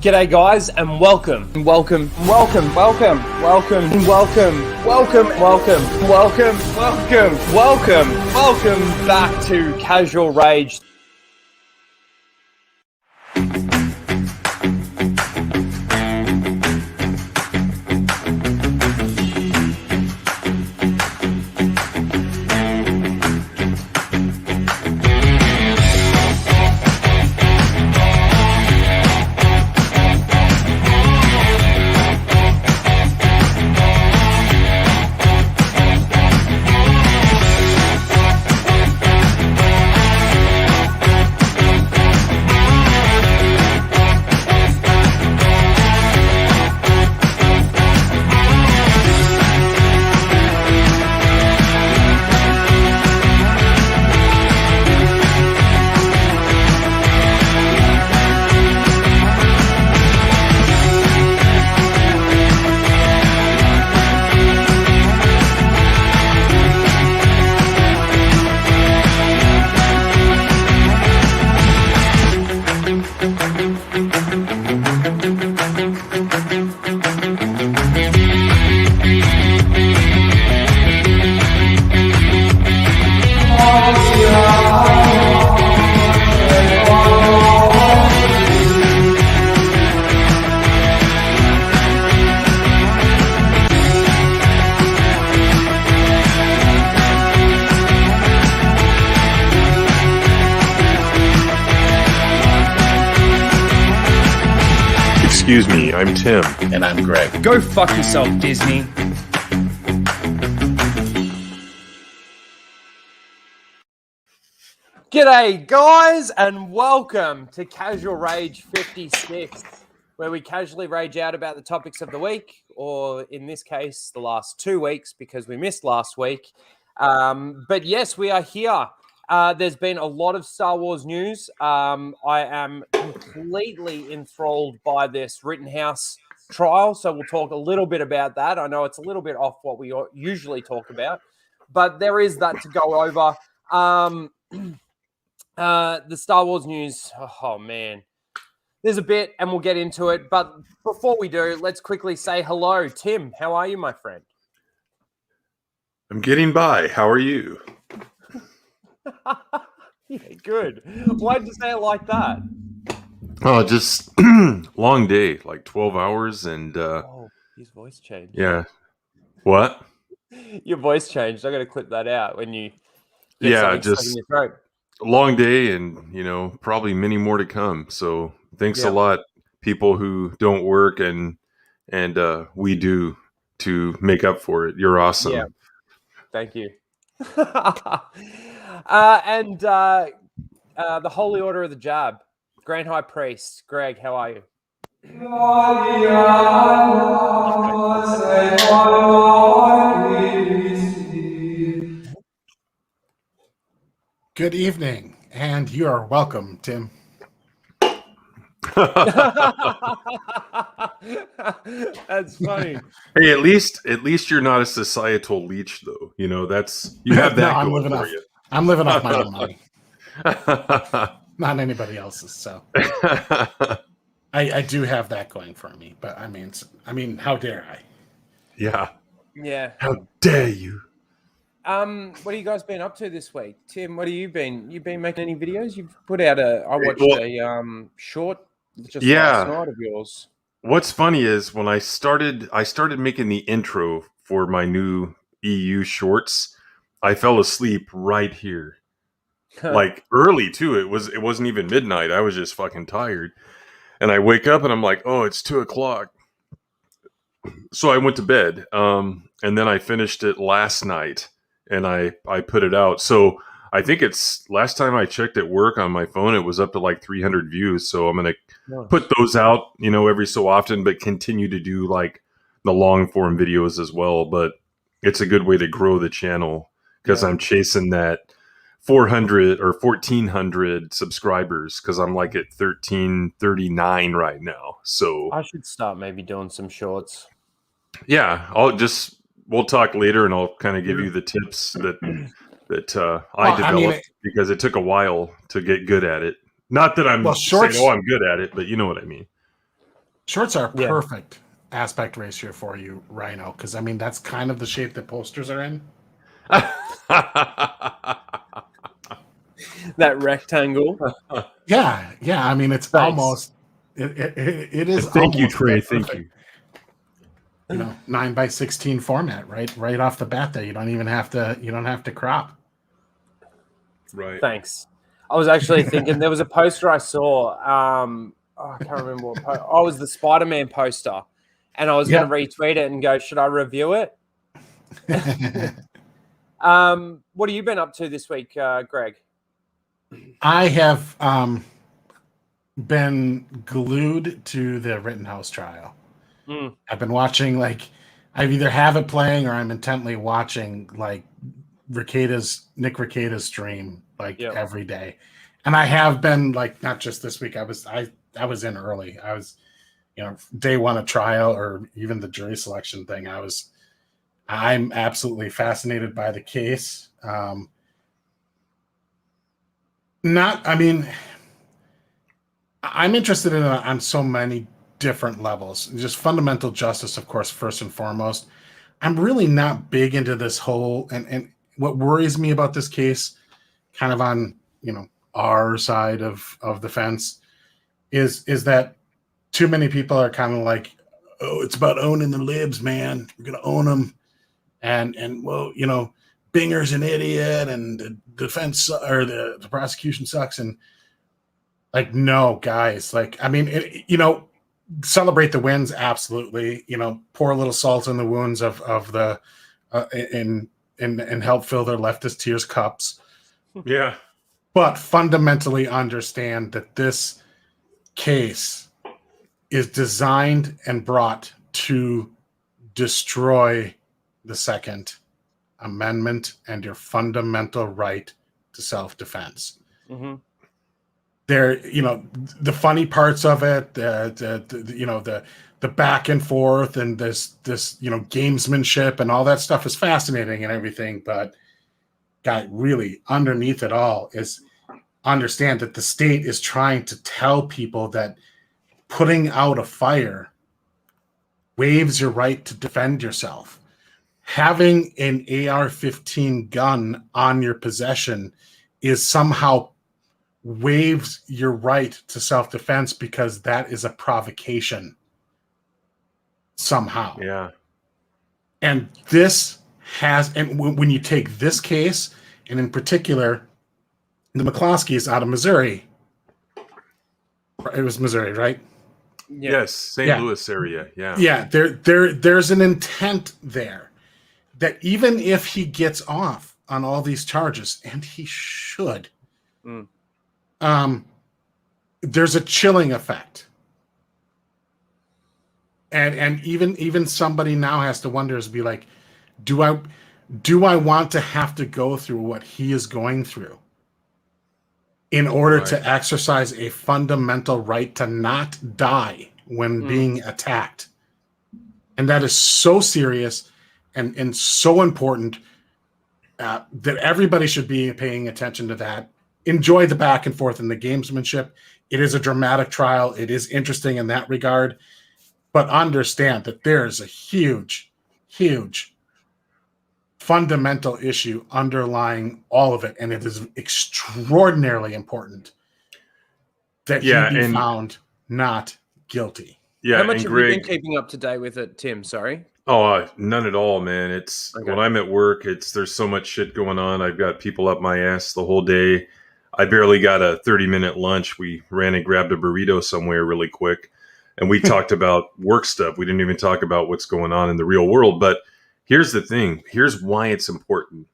G'day guys and welcome back to Casual Rage. Excuse me, I'm Tim. And I'm Greg. Go fuck yourself, Disney. G'day guys and welcome to Casual Rage 56, where we casually rage out about the topics of the week, or in this case, the last 2 weeks because we missed last week. But yes, we are here. There's been a lot of Star Wars news. I am completely enthralled by this Rittenhouse trial, so we'll talk a little bit about that. I know it's a little bit off what we usually talk about, but there is that to go over. The Star Wars news, oh man, there's a bit and we'll get into it. But before we do, let's quickly say hello. Tim, how are you, my friend? I'm getting by. How are you? Yeah, good. Why'd you say it like that? Oh, just long day, like 12 hours and Oh, his voice changed. yeah. What? Your voice changed. I'm going to clip that out when you get Yeah, something stuck just in your throat. a long day and, probably many more to come. So thanks a lot, people who don't work and we do to make up for it. You're awesome. Yeah. Thank you. And the Holy Order of the Jab, Grand High Priest, Greg, how are you? Good evening, and you are welcome, Tim. That's funny. Hey, at least you're not a societal leech, though. That's you have that No, going for you. I'm living off my own money, not anybody else's. So I do have that going for me. But I mean, how dare I? Yeah. Yeah. How dare you? What have you guys been up to this week? Tim, what have you been? You been making any videos? You've put out I watched a short just last night of yours. What's funny is when I started making the intro for my new EU shorts, I fell asleep right here. Like early too. It wasn't even midnight. I was just fucking tired. And I wake up and I'm like, oh, it's 2:00. So I went to bed. And then I finished it last night and I put it out. So I think it's last time I checked at work on my phone, it was up to like 300 views. So I'm going to put those out, every so often, but continue to do like the long form videos as well. But it's a good way to grow the channel because I'm chasing that 400 or 1,400 subscribers because I'm like at 1,339 right now. So I should start maybe doing some shorts. Yeah, we'll talk later and I'll kind of give you the tips that I developed because it took a while to get good at it. Not that I'm saying, I'm good at it, but you know what I mean. Shorts are Yeah. perfect aspect ratio for you, Rhino, because I mean that's kind of the shape that posters are in. That rectangle. Yeah. I mean, it's Thanks. almost. It is Thank you, almost Trey. that Thank perfect. you. 9:16 format, right off the bat. There, you don't even have to. You don't have to crop. Right. Thanks. I was actually thinking there was a poster I saw. I can't remember what. I was the Spider-Man poster, and I was going to retweet it and go, should I review it? What have you been up to this week, Greg? I have been glued to the Rittenhouse trial. I've been watching, I either have it playing or I'm intently watching Nick Rekieta's stream every day. And I have been not just this week. I was in early. I was, day one of trial or even the jury selection thing. I'm absolutely fascinated by the case. I'm interested in it on so many different levels. Just fundamental justice, of course, first and foremost. I'm really not big into this whole, and what worries me about this case, kind of on our side of the fence, is that too many people are kind of like, oh, it's about owning the libs, man. We're gonna own them, and well, Binger's an idiot, and the defense or the prosecution sucks, and no, guys, celebrate the wins, absolutely. Pour a little salt in the wounds of the and help fill their leftist tears cups. Yeah. But fundamentally understand that this case is designed and brought to destroy the Second Amendment and your fundamental right to self-defense. Mm-hmm. There, the funny parts of it, the back and forth and this gamesmanship and all that stuff is fascinating and everything, but really underneath it all is understand that the state is trying to tell people that putting out a fire waives your right to defend yourself. Having an AR-15 gun on your possession is somehow waives your right to self-defense because that is a provocation somehow. Yeah. And when you take this case, and in particular, the McCloskeys out of Missouri, it was Missouri, right? Yeah. Yes, St. Louis area. Yeah. Yeah, there's an intent there that even if he gets off on all these charges, and he should, there's a chilling effect. And even somebody now has to wonder, is be like, do I want to have to go through what he is going through in order to exercise a fundamental right to not die when being attacked? And that is so serious and so important that everybody should be paying attention to that. Enjoy the back and forth and the gamesmanship. It is a dramatic trial. It is interesting in that regard. But understand that there is a huge, huge fundamental issue underlying all of it. And it is extraordinarily important that he be found not guilty. Yeah. How much have you been keeping up to date with it, Tim? Sorry. Oh, none at all, man. It's when I'm at work, there's so much shit going on. I've got people up my ass the whole day. I barely got a 30-minute lunch. We ran and grabbed a burrito somewhere really quick. And we talked about work stuff. We didn't even talk about what's going on in the real world. But here's the thing. Here's why it's important.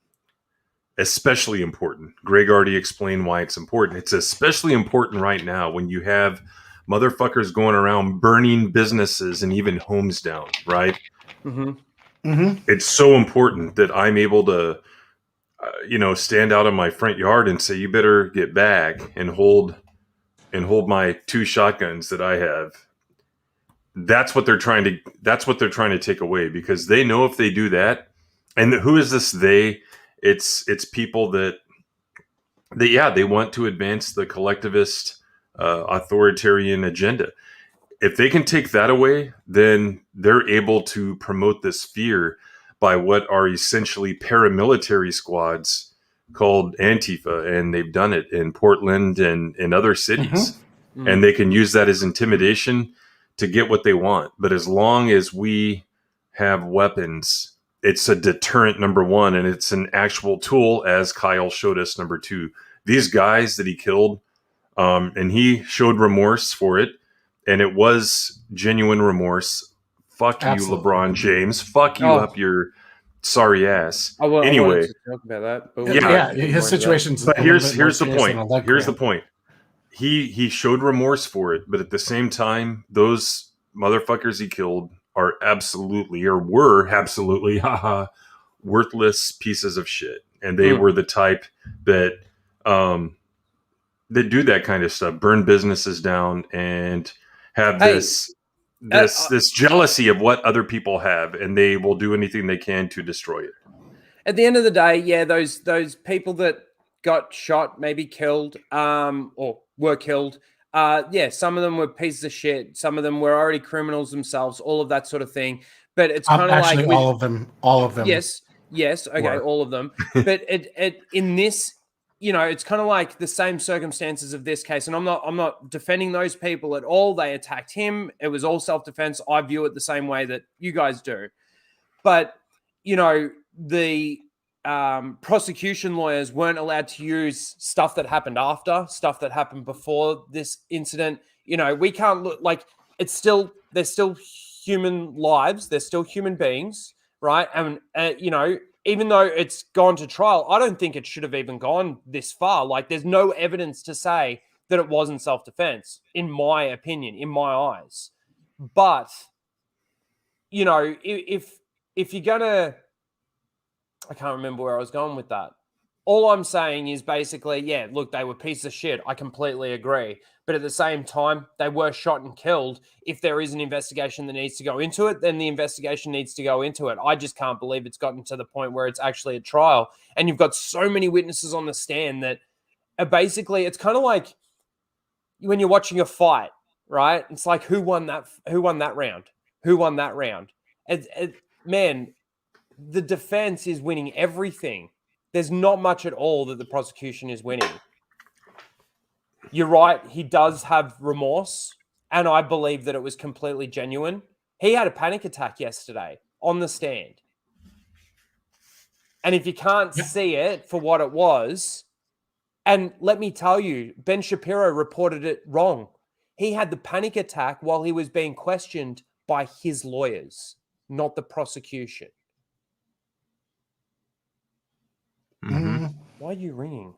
Especially important. Greg already explained why it's important. It's especially important right now when you have motherfuckers going around burning businesses and even homes down, right? Mm-hmm. Mm-hmm. It's so important that I'm able to, stand out in my front yard and say, you better get back and hold my 2 shotguns that I have. That's what they're trying to take away, because they know if they do that, and who is this they? It's people that they want to advance the collectivist authoritarian agenda. if they can take that away, then they're able to promote this fear by what are essentially paramilitary squads called Antifa, and they've done it in Portland and in other cities. And they can use that as intimidation to get what they want. But as long as we have weapons, it's a deterrent, number one, and it's an actual tool, as Kyle showed us, number two. These guys that he killed, and he showed remorse for it, and it was genuine remorse. Fuck Absolutely. you, LeBron James. Fuck you up your sorry ass. I wanted Anyway, to talk about that, but his situation's. but here's the point. Here's the point. He showed remorse for it, but at the same time, those motherfuckers he killed are absolutely, or were absolutely, worthless pieces of shit. And they were the type that that do that kind of stuff, burn businesses down, and have this jealousy of what other people have, and they will do anything they can to destroy it. At the end of the day, yeah, those people that got shot, maybe killed, or were killed. Yeah, some of them were pieces of shit. Some of them were already criminals themselves, all of that sort of thing. But it's kind of actually like all of them. Yes, okay, all of them. But it in this, it's kind of like the same circumstances of this case. And I'm not defending those people at all. They attacked him. It was all self-defense. I view it the same way that you guys do. But the prosecution lawyers weren't allowed to use stuff that happened after, stuff that happened before this incident. We can't look like they're still human lives. They're still human beings, right? And, even though it's gone to trial, I don't think it should have even gone this far. Like, there's no evidence to say that it wasn't self-defense, in my opinion, in my eyes. But, if you're going to, I can't remember where I was going with that. All I'm saying is basically, yeah, look, they were pieces of shit. I completely agree. But at the same time, they were shot and killed. If there is an investigation that needs to go into it, then the investigation needs to go into it. I just can't believe it's gotten to the point where it's actually a trial. And you've got so many witnesses on the stand that are basically, it's kind of like when you're watching a fight, right? It's like, who won that round? Who won that round? Man, the defense is winning everything. There's not much at all that the prosecution is winning. You're right. He does have remorse, and I believe that it was completely genuine. He had a panic attack yesterday on the stand. And if you can't see it for what it was, and let me tell you, Ben Shapiro reported it wrong. He had the panic attack while he was being questioned by his lawyers, not the prosecution. Mm-hmm. Why are you ringing?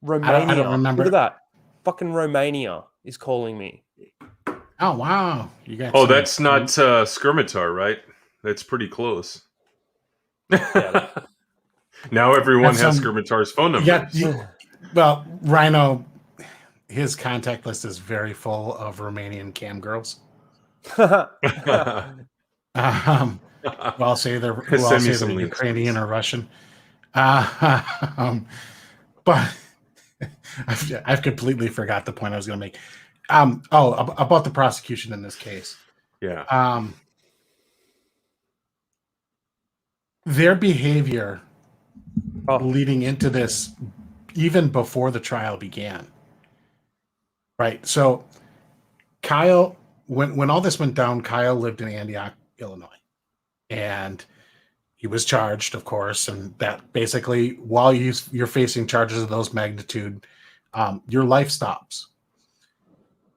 Romania. I don't remember. Look at that. Fucking Romania is calling me. Oh, wow. You got that's not Skirmitar, right? That's pretty close. Yeah. Now everyone has Skirmitar's phone number. Well, Rhino, his contact list is very full of Romanian cam girls. I'll say they're Ukrainian or Russian. But I've completely forgot the point I was going to make. About the prosecution in this case. Yeah. Their behavior leading into this, even before the trial began. Right. So Kyle, when all this went down, Kyle lived in Antioch, Illinois. And he was charged, of course, and that basically, while you're facing charges of those magnitude, your life stops.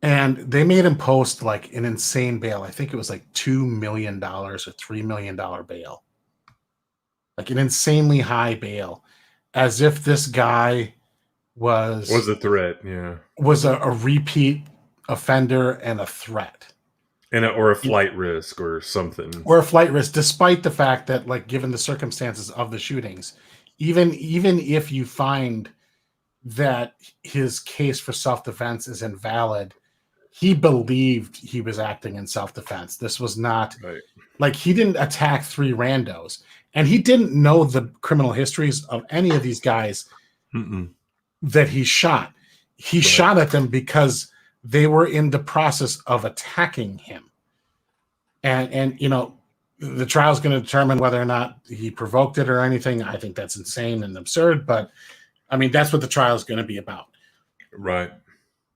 And they made him post like an insane bail. I think it was like $2 million or $3 million bail. Like an insanely high bail, as if this guy was a threat, yeah. Was a repeat offender and a threat. Or a flight risk or something. Or a flight risk, despite the fact that, like, given the circumstances of the shootings, even if you find that his case for self-defense is invalid, he believed he was acting in self-defense. This was not like he didn't attack 3 randos, and he didn't know the criminal histories of any of these guys that he shot. He shot at them because they were in the process of attacking him. And the trial is going to determine whether or not he provoked it or anything. I think that's insane and absurd, but I mean, that's what the trial is going to be about. Right.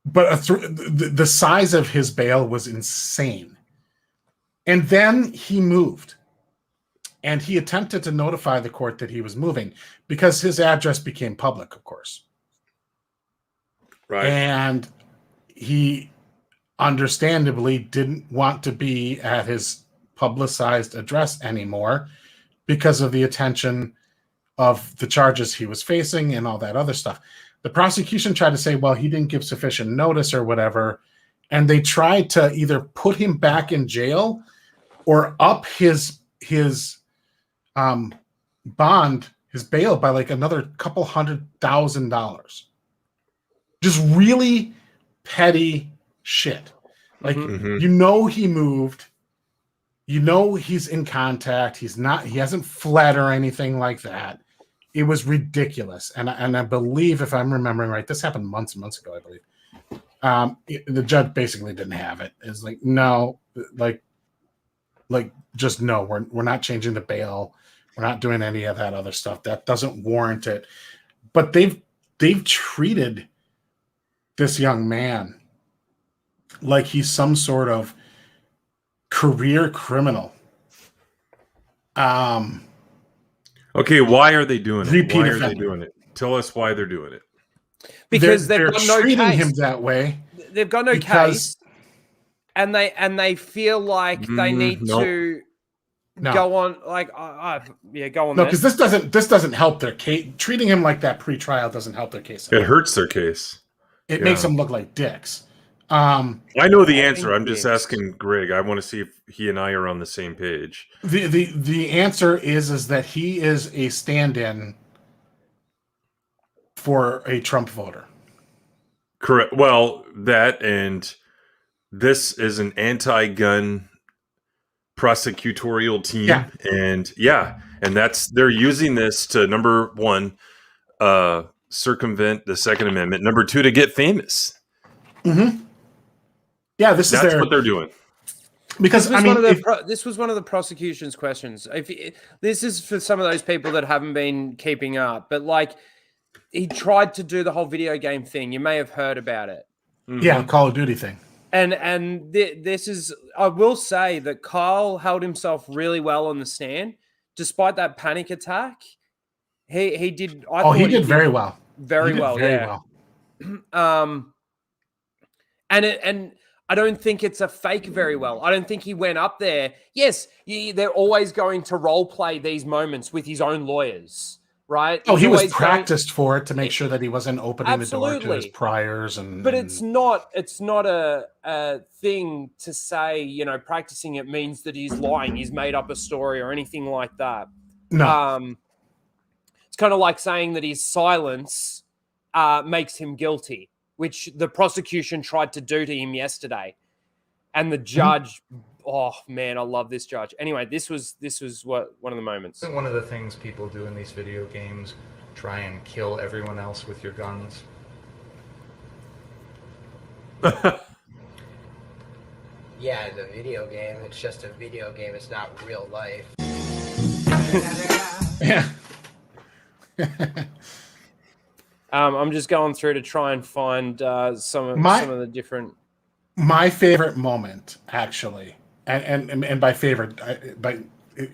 But the size of his bail was insane. And then he moved. And he attempted to notify the court that he was moving because his address became public, of course. Right. And he understandably didn't want to be at his publicized address anymore because of the attention of the charges he was facing and all that other stuff. The prosecution tried to say, well, he didn't give sufficient notice or whatever. And they tried to either put him back in jail or up his bond, his bail, by like another couple $100,000. Just really petty shit. Like, he moved, he's in contact. He hasn't fled or anything like that. It was ridiculous. And I believe, if I'm remembering right, this happened months and months ago, I believe. The judge basically didn't have it. It's like, no, like just no, we're not changing the bail. We're not doing any of that other stuff. That doesn't warrant it. But they've treated this young man like he's some sort of career criminal. Okay, why are they doing it? Repeat Why are offender. they doing it? Tell us why they're doing it. Because they're they've got no treating case. him that way. They've got no case, and they feel like they need to go on. Like, go on. No, because this doesn't help their case. Treating him like that pre-trial doesn't help their case. It hurts their case. It makes them look like dicks. I know the answer. I'm just asking Greg. I want to see if he and I are on the same page. The answer is that he is a stand-in for a Trump voter. Correct. Well, that, and this is an anti-gun prosecutorial team, and they're using this to, number one, circumvent the Second Amendment. Number two, to get famous. Mm-hmm. Yeah, that's what they're doing. Because this was one of the prosecution's questions. This is for some of those people that haven't been keeping up, but like, he tried to do the whole video game thing. You may have heard about it. Yeah, Call of Duty thing. And this is, I will say that Kyle held himself really well on the stand, despite that panic attack. He did. He did very well. Very well. And I don't think it's a fake very well. I don't think he went up there. Yes, they're always going to role play these moments with his own lawyers, right? He was practiced for it to make sure that he wasn't opening the door to his priors. But it's not a thing to say, practicing it means that he's lying. He's made up a story or anything like that. No. It's kind of like saying that his silence makes him guilty, which the prosecution tried to do to him yesterday. And the judge, oh man, I love this judge. Anyway, this was one of the moments. Isn't one of the things people do in these video games try and kill everyone else with your guns? Yeah, the video game, it's just a video game. It's not real life. Yeah. I'm just going through to try and find some of the different. My favorite moment, actually, and by favorite, by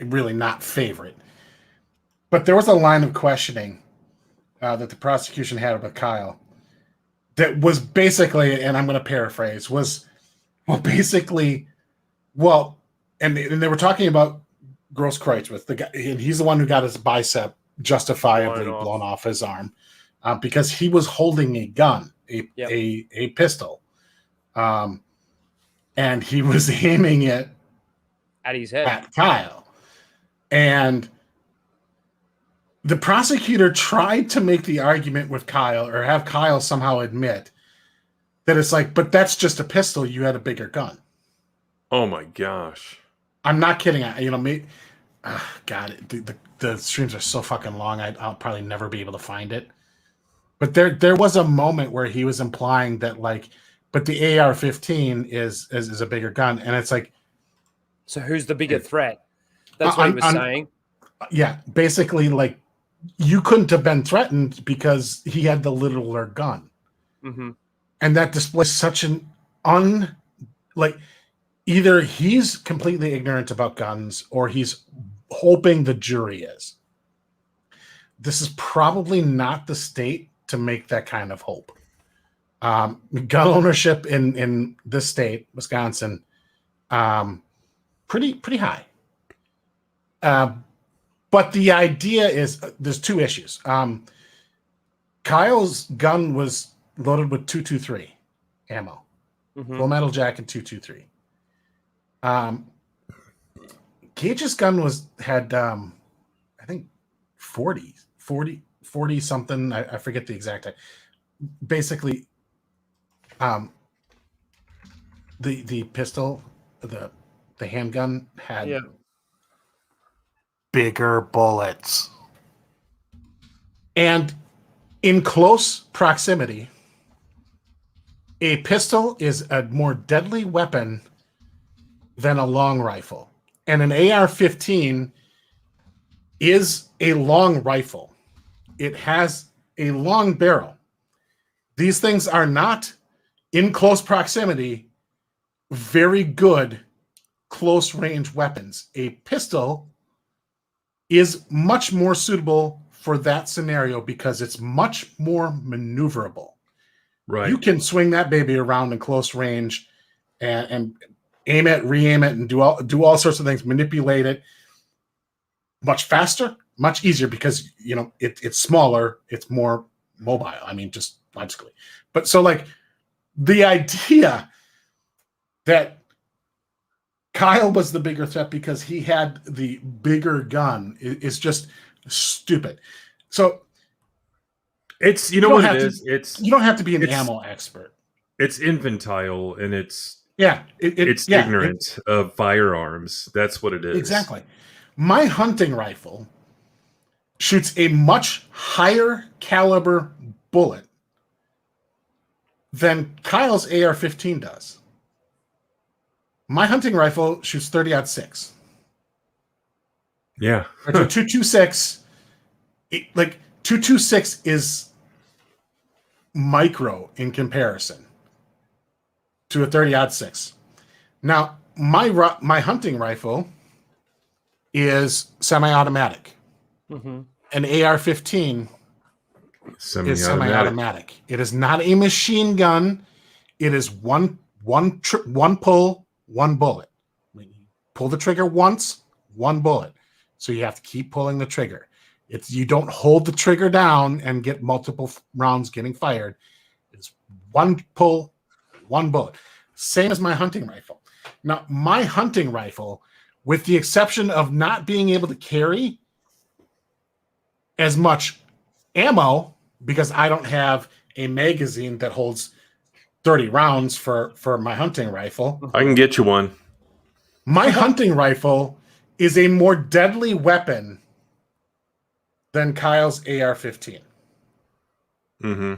really not favorite, but there was a line of questioning that the prosecution had with Kyle that was basically, and I'm going to paraphrase, and they were talking about Grosskreutz, the guy, and he's the one who got his bicep justifiably blown off his arm. Because he was holding a gun, a pistol, and he was aiming it at his head, at Kyle. And the prosecutor tried to make the argument with Kyle, or have Kyle somehow admit that it's like, but that's just a pistol. You had a bigger gun. Oh my gosh! I'm not kidding. God, the streams are so fucking long. I'll probably never be able to find it. But there was a moment where he was implying that, like, but the AR-15 is a bigger gun, and it's like, So who's the bigger threat? That's what he was saying. Yeah, basically, like, you couldn't have been threatened because he had the littler gun. Mm-hmm. And that displays such an either he's completely ignorant about guns or he's hoping the jury is. This is probably not the state to make that kind of hope. Gun ownership in this state, Wisconsin, pretty high. But the idea is there's two issues. Kyle's gun was loaded with 223 ammo, full metal jacket 223. Gage's gun had I think 40 something. I forget the exact time. Basically, the pistol, the handgun had bigger bullets. And in close proximity, a pistol is a more deadly weapon than a long rifle. And an AR-15 is a long rifle. It has a long barrel. These things are not, in close proximity, very good close range weapons. A pistol is much more suitable for that scenario because it's much more maneuverable. Right. You can swing that baby around in close range and aim it, re-aim it, and do all sorts of things, manipulate it much faster, much easier because, you know, it's smaller, it's more mobile. I mean, just logically. But so, like, the idea that Kyle was the bigger threat because he had the bigger gun is just stupid. So it's, you know what it is? You don't have to be an ammo expert. It's infantile and it's it's ignorant of firearms. That's what it is. Exactly. My hunting rifle shoots a much higher caliber bullet than Kyle's AR-15 does. My hunting rifle shoots 30-06. Yeah. Or 226. 226 is micro in comparison to a 30-06. Now, my hunting rifle is semi-automatic. Mm-hmm. An AR-15 is semi-automatic. It is not a machine gun. It is one pull, one bullet. You pull the trigger once, one bullet. So you have to keep pulling the trigger. You don't hold the trigger down and get multiple rounds getting fired. It's one pull, one bullet. Same as my hunting rifle. Now, my hunting rifle, with the exception of not being able to carry as much ammo, because I don't have a magazine that holds 30 rounds for my hunting rifle. I can get you one. My hunting rifle is a more deadly weapon than Kyle's AR-15. Mm-hmm.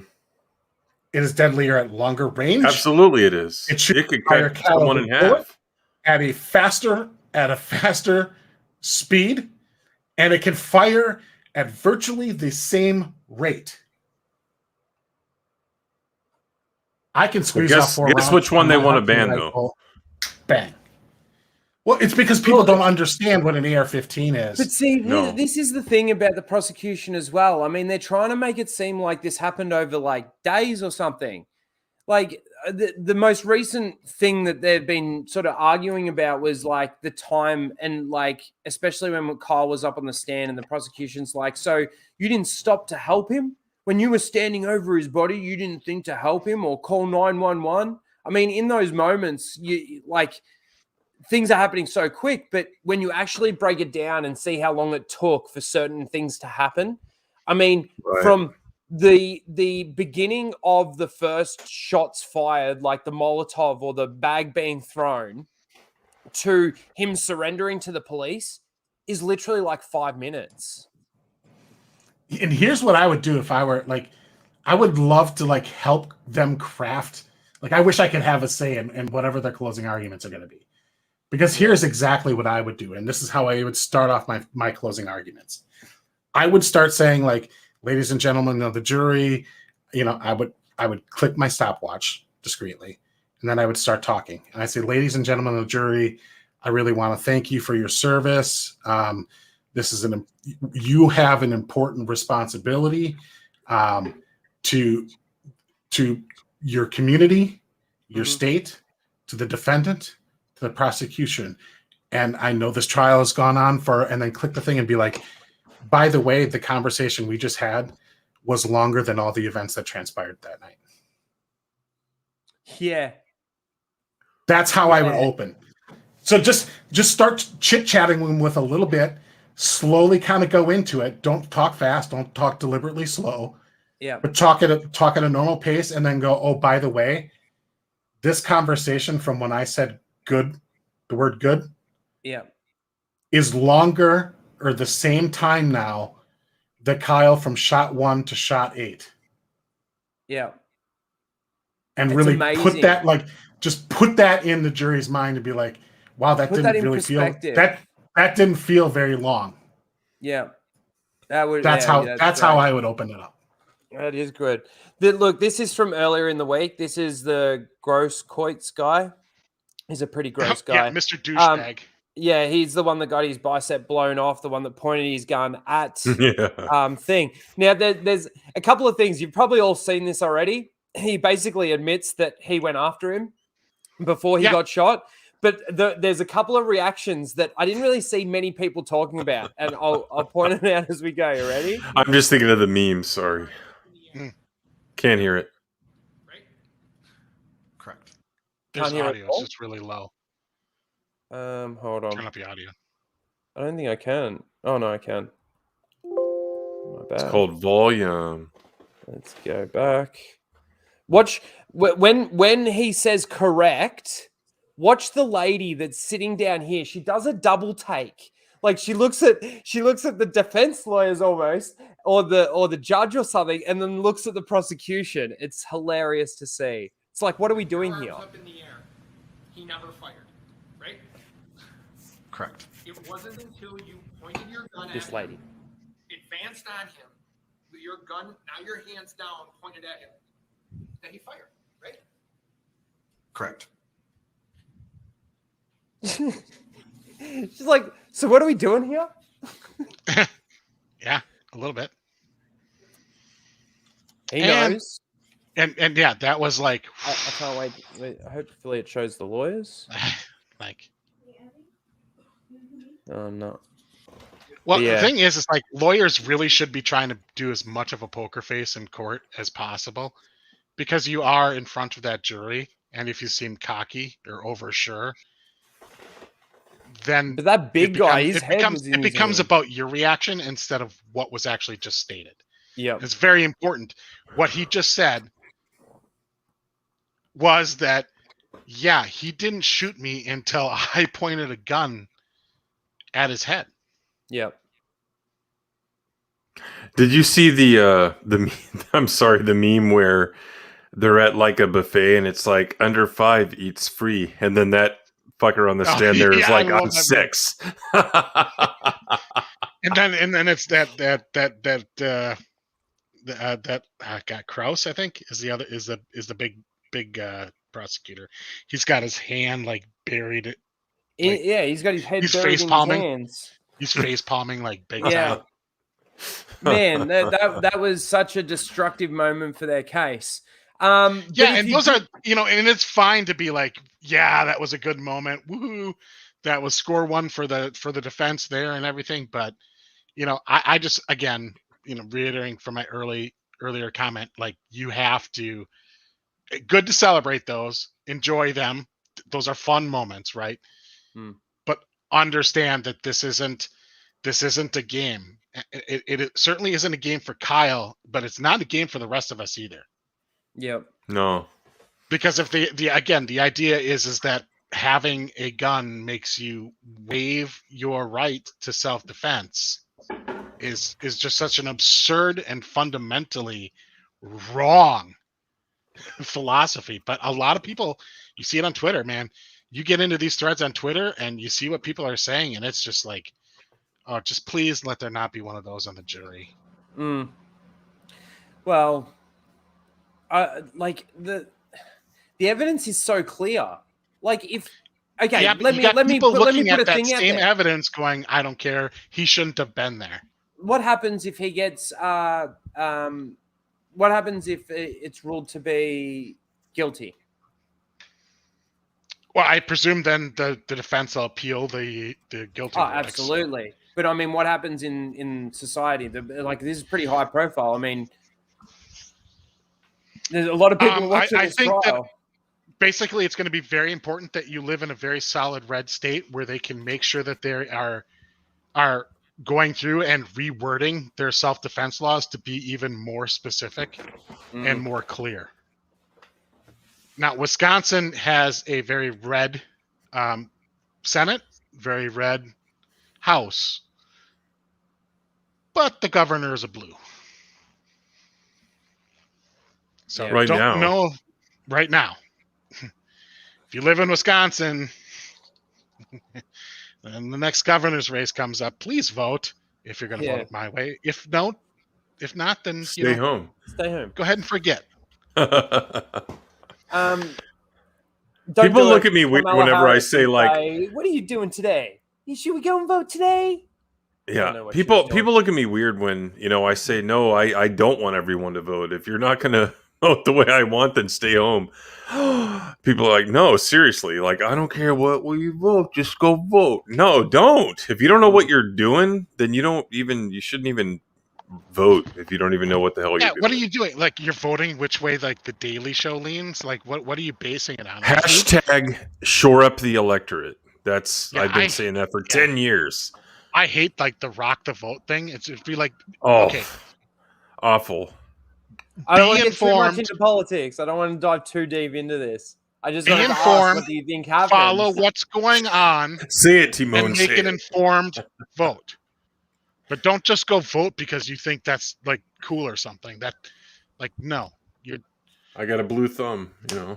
It is deadlier at longer range. Absolutely, it is. It could cut someone in half at a faster speed, and it can fire at virtually the same rate. I can squeeze off 4 rounds. Guess which one they want to ban, though. Bang. Well, it's because people don't understand what an AR-15 is. But see, this is the thing about the prosecution as well. I mean, they're trying to make it seem like this happened over like days or something. Like the most recent thing that they've been sort of arguing about was like the time, and like especially when Kyle was up on the stand and the prosecution's like, so you didn't stop to help him? When you were standing over his body, you didn't think to help him or call 911? I mean, in those moments, things are happening so quick, but when you actually break it down and see how long it took for certain things to happen, I mean, from the beginning of the first shots fired, like the Molotov or the bag being thrown, to him surrendering to the police is literally like 5 minutes. And here's what I would do if I were I would love to help them craft Like, I wish I could have a say in whatever their closing arguments are going to be. Because here's exactly what I would do. And this is how I would start off my closing arguments. I would start saying, like, ladies and gentlemen of the jury, I would click my stopwatch discreetly, and then I would start talking. And I say, ladies and gentlemen of the jury, I really want to thank you for your service. You have an important responsibility to your community, your state, to the defendant, to the prosecution. And I know this trial has gone on and then click the thing and be like, by the way, the conversation we just had was longer than all the events that transpired that night. Yeah. That's how I would open. So just start chit-chatting with a little bit, slowly kind of go into it. Don't talk fast. Don't talk deliberately slow. Yeah. But talk at a normal pace, and then go, oh, by the way, this conversation from when I said good, the word good, is longer or the same time now that Kyle from shot 1 to shot 8. Yeah. And it's really amazing. put that, like, just put that in the jury's mind to be like, wow, that didn't really feel that didn't feel very long. Yeah. That's how I would open it up. That is good. Look, this is from earlier in the week. This is the gross Coits guy. He's a pretty gross guy. Yeah, Mr. Douchebag. Yeah, he's the one that got his bicep blown off, the one that pointed his gun at thing. Now, there's a couple of things. You've probably all seen this already. He basically admits that he went after him before he got shot. But there's a couple of reactions that I didn't really see many people talking about. And I'll point it out as we go. You ready? I'm just thinking of the meme. Sorry. Can't hear it. Right? Correct. There's audio. It's just really low. Hold on. Turn up the audio. I don't think I can. Oh, no, I can. My bad. It's called volume. Let's go back. Watch when he says correct. Watch the lady that's sitting down here. She does a double take. Like she looks at the defense lawyers almost, or the judge or something, and then looks at the prosecution. It's hilarious to see. It's like, what are we doing here? Up in the air. He never fired, right? Correct. It wasn't until you pointed your gun at This him, lady advanced on him, with your gun, now your hands down, pointed at him, that he fired, right? Correct. She's like, so what are we doing here? Yeah, a little bit. He knows. And yeah, that was like I can't wait. Hopefully it shows the lawyers. like Oh no. Well, the thing is, it's like lawyers really should be trying to do as much of a poker face in court as possible, because you are in front of that jury, and if you seem cocky or oversure, then but that big guy, his head it becomes about your reaction instead of what was actually just stated. Yeah, it's very important. What he just said was that, yeah, he didn't shoot me until I pointed a gun at his head. Yep. Did you see the I'm sorry, the meme where they're at like a buffet and it's like under 5 eats free, and then that fucker on the stand there is like, I'm 6. and then it's that got Kraus, I think, is the big prosecutor. He's got his hand like buried. Like, he's got his head buried face in palming. his hands. He's face palming like big. Yeah. Man, that was such a destructive moment for their case. And those are, and it's fine to be like, yeah, that was a good moment. Woohoo. That was score 1 for the defense there and everything. But, I just, again, reiterating from my earlier comment, like, you have to, good to celebrate those, enjoy them. Those are fun moments, right? But understand that this isn't a game. It certainly isn't a game for Kyle, but it's not a game for the rest of us either. Yep. No. Because if the idea is that having a gun makes you waive your right to self-defense is just such an absurd and fundamentally wrong philosophy. But a lot of people, you see it on Twitter, man. You get into these threads on Twitter and you see what people are saying, and it's just like, oh, just please let there not be one of those on the jury. Well, like the evidence is so clear. Like if okay, Yeah, let me put a that thing out same there. evidence going, I don't care. He shouldn't have been there. What happens if he gets what happens if it's ruled to be guilty? Well, I presume then the defense will appeal the guilty verdicts. Absolutely. But I mean, what happens in society? Like this is pretty high profile. I mean, there's a lot of people watching this trial. That basically, it's going to be very important that you live in a very solid red state where they can make sure that they are going through and rewording their self-defense laws to be even more specific and more clear. Now, Wisconsin has a very red Senate, very red House, but the governor is a blue. So right don't now. know right now. If you live in Wisconsin and the next governor's race comes up, please vote if you're going to vote my way. If not, then stay home. Stay home. Go ahead and forget. People look at me whenever I say like, "What are you doing today? Should we go and vote today?" Yeah, people look at me weird when I say no. I don't want everyone to vote. If you're not going to vote the way I want, then stay home. People are like, no, seriously. Like, I don't care what will you vote. Just go vote. No, don't. If you don't know what you're doing, then you shouldn't even vote if you don't even know what the hell you're doing. What are you doing? Like, you're voting which way like the Daily Show leans? Like, what are you basing it on? Hashtag shore up the electorate. I've been saying that for 10 years. I hate like the rock the vote thing. It'd be like, awful. I don't want to get too much into politics. I don't want to dive too deep into this. I just want to ask, what do you think happens? Follow what's going on. Say it, Timon. And make an informed vote. But don't just go vote because you think that's like cool or something. That, like, no. I got a blue thumb, Yeah.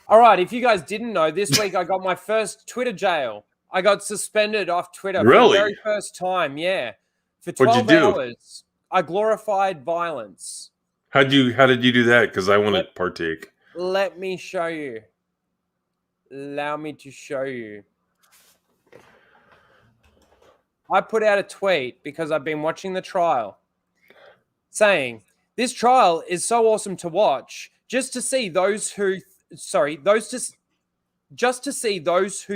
All right. If you guys didn't know, this week I got my first Twitter jail. I got suspended off Twitter for the very first time. Yeah. For 12 hours. I glorified violence. How did you do that? Because I want to partake. Let me show you. Allow me to show you. I put out a tweet because I've been watching the trial saying this trial is so awesome to watch just to see those who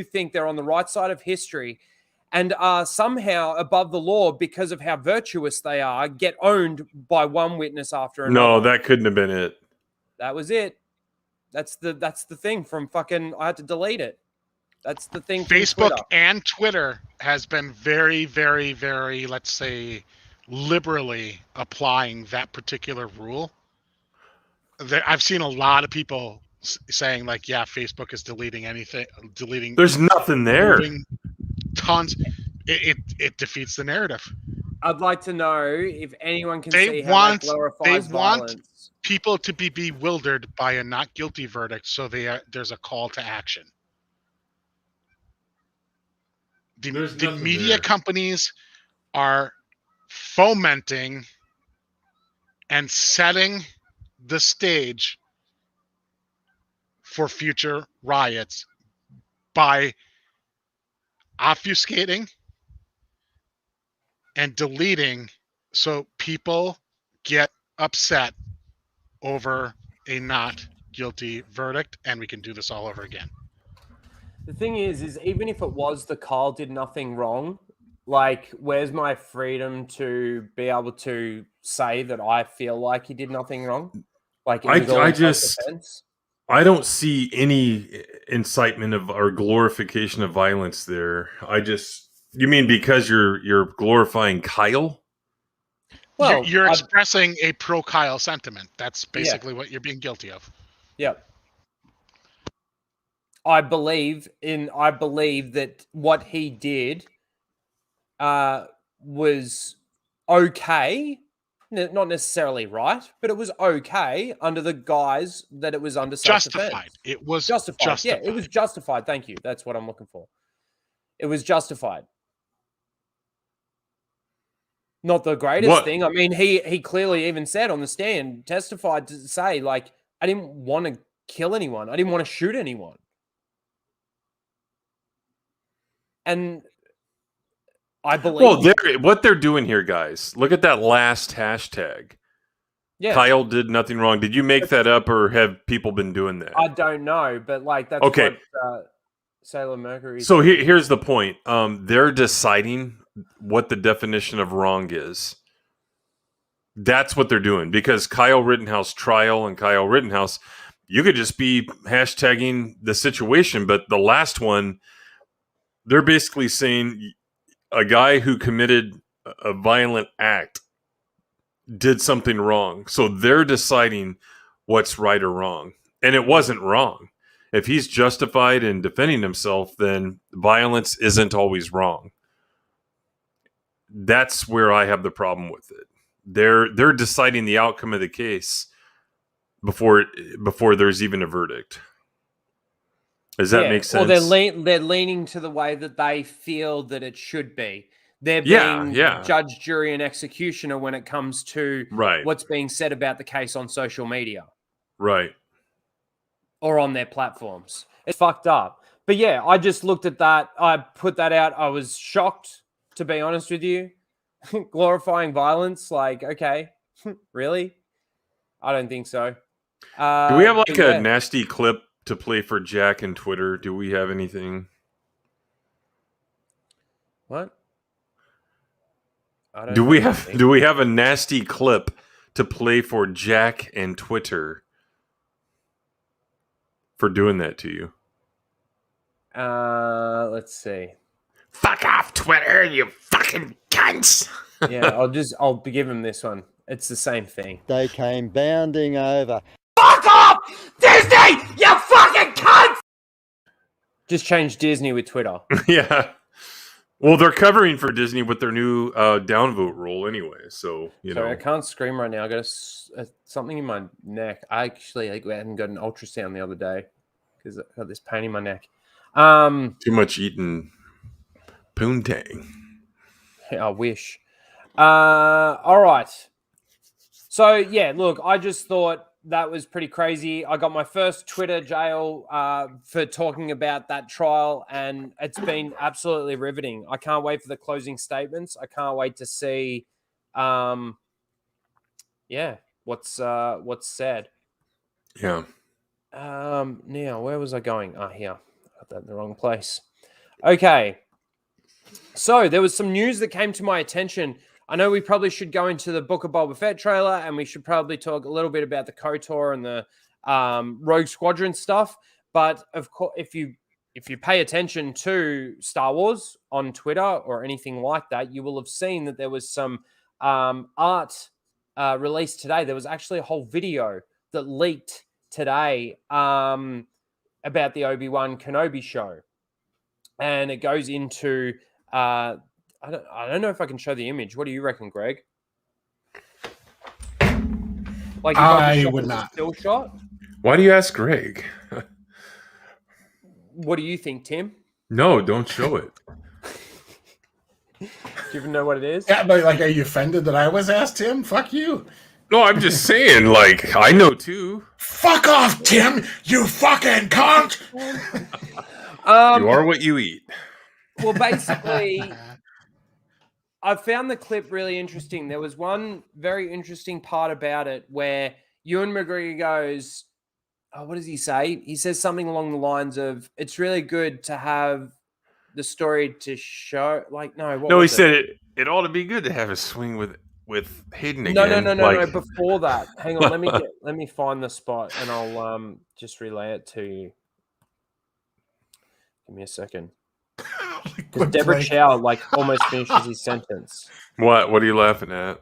think they're on the right side of history and are somehow above the law because of how virtuous they are, get owned by one witness after another. No, that couldn't have been it. That was it. That's the thing from fucking. I had to delete it. That's the thing. Facebook and Twitter has been very, very, very, let's say, liberally applying that particular rule. I've seen a lot of people saying like, yeah, Facebook is deleting anything, deleting. There's nothing there. Tons. It defeats the narrative. I'd like to know if anyone can see how that glorifies violence. Want people to be bewildered by a not guilty verdict, so there's a call to action. The media companies are fomenting and setting the stage for future riots by obfuscating and deleting so people get upset over a not guilty verdict, and we can do this all over again. The thing is even if it was the Kyle did nothing wrong, like, where's my freedom to be able to say that I feel like he did nothing wrong? Like, I don't see any incitement of or glorification of violence there. You mean because you're glorifying Kyle? Well, you're expressing a pro Kyle sentiment. That's basically what you're being guilty of. Yep. I believe that what he did was okay, not necessarily right, but it was okay under the guise that it was under self-defense. Justified. It was justified. Yeah, it was justified. Thank you. That's what I'm looking for. It was justified. Not the greatest thing. I mean, he clearly even said on the stand, testified to say, like, I didn't want to kill anyone. I didn't want to shoot anyone. And I believe... Well, what they're doing here, guys, look at that last hashtag. Yeah. Kyle did nothing wrong. Did you make that up, or have people been doing that? I don't know, but like that's okay. What Sailor Mercury... So here's the point. They're deciding what the definition of wrong is. That's what they're doing, because Kyle Rittenhouse trial and Kyle Rittenhouse, you could just be hashtagging the situation, but the last one, they're basically saying a guy who committed a violent act did something wrong. So they're deciding what's right or wrong. And it wasn't wrong. If he's justified in defending himself, then violence isn't always wrong. That's where I have the problem with it. They're deciding the outcome of the case before there's even a verdict. Does that make sense? Well, they're leaning to the way that they feel that it should be. They're being judge, jury, and executioner when it comes to what's being said about the case on social media. Right. Or on their platforms. It's fucked up. But yeah, I just looked at that. I put that out. I was shocked, to be honest with you. Glorifying violence. Like, okay, really? I don't think so. Do we have like a nasty clip to play for Jack and Twitter? Do we have anything? What? Do we have a nasty clip to play for Jack and Twitter for doing that to you? Let's see. Fuck off, Twitter, you fucking cunts. Yeah, I'll give him this one. It's the same thing. They came bounding over. Fuck off, Disney, you fucking cunts! Just change Disney with Twitter. Yeah. Well, they're covering for Disney with their new downvote rule anyway, so, you know. I can't scream right now. I got something in my neck. I actually went and got an ultrasound the other day because I got this pain in my neck. Too much eating poontang. I wish. All right. So, yeah, look, I just thought that was pretty crazy. I got my first Twitter jail for talking about that trial, and it's been absolutely riveting. I can't wait for the closing statements. I can't wait to see, what's said. Yeah. Now, where was I going? Here. I got that in the wrong place. Okay. So there was some news that came to my attention. I know we probably should go into the Book of Boba Fett trailer, and we should probably talk a little bit about the KOTOR and the Rogue Squadron stuff. But of course, if you pay attention to Star Wars on Twitter or anything like that, you will have seen that there was some art released today. There was actually a whole video that leaked today about the Obi-Wan Kenobi show, and it goes into I don't know if I can show the image. What do you reckon, Greg? Like, I would not. Still shot. Why do you ask Greg? What do you think, Tim? No, don't show it. Do you even know what it is? Yeah, but like, are you offended that I was asked, Tim? Fuck you. No, I'm just saying, like, I know too. Fuck off, Tim, you fucking cunt! You are what you eat. Well, basically, I found the clip really interesting. There was one very interesting part about it where Ewan McGregor goes, what does he say? He says something along the lines of, it's really good to have the story to show. Like, no. He said it ought to be good to have a swing with Hayden again. No. Before that, hang on. Let me find the spot, and I'll just relay it to you. Give me a second. Because Deborah Chow almost finishes his sentence. What are you laughing at?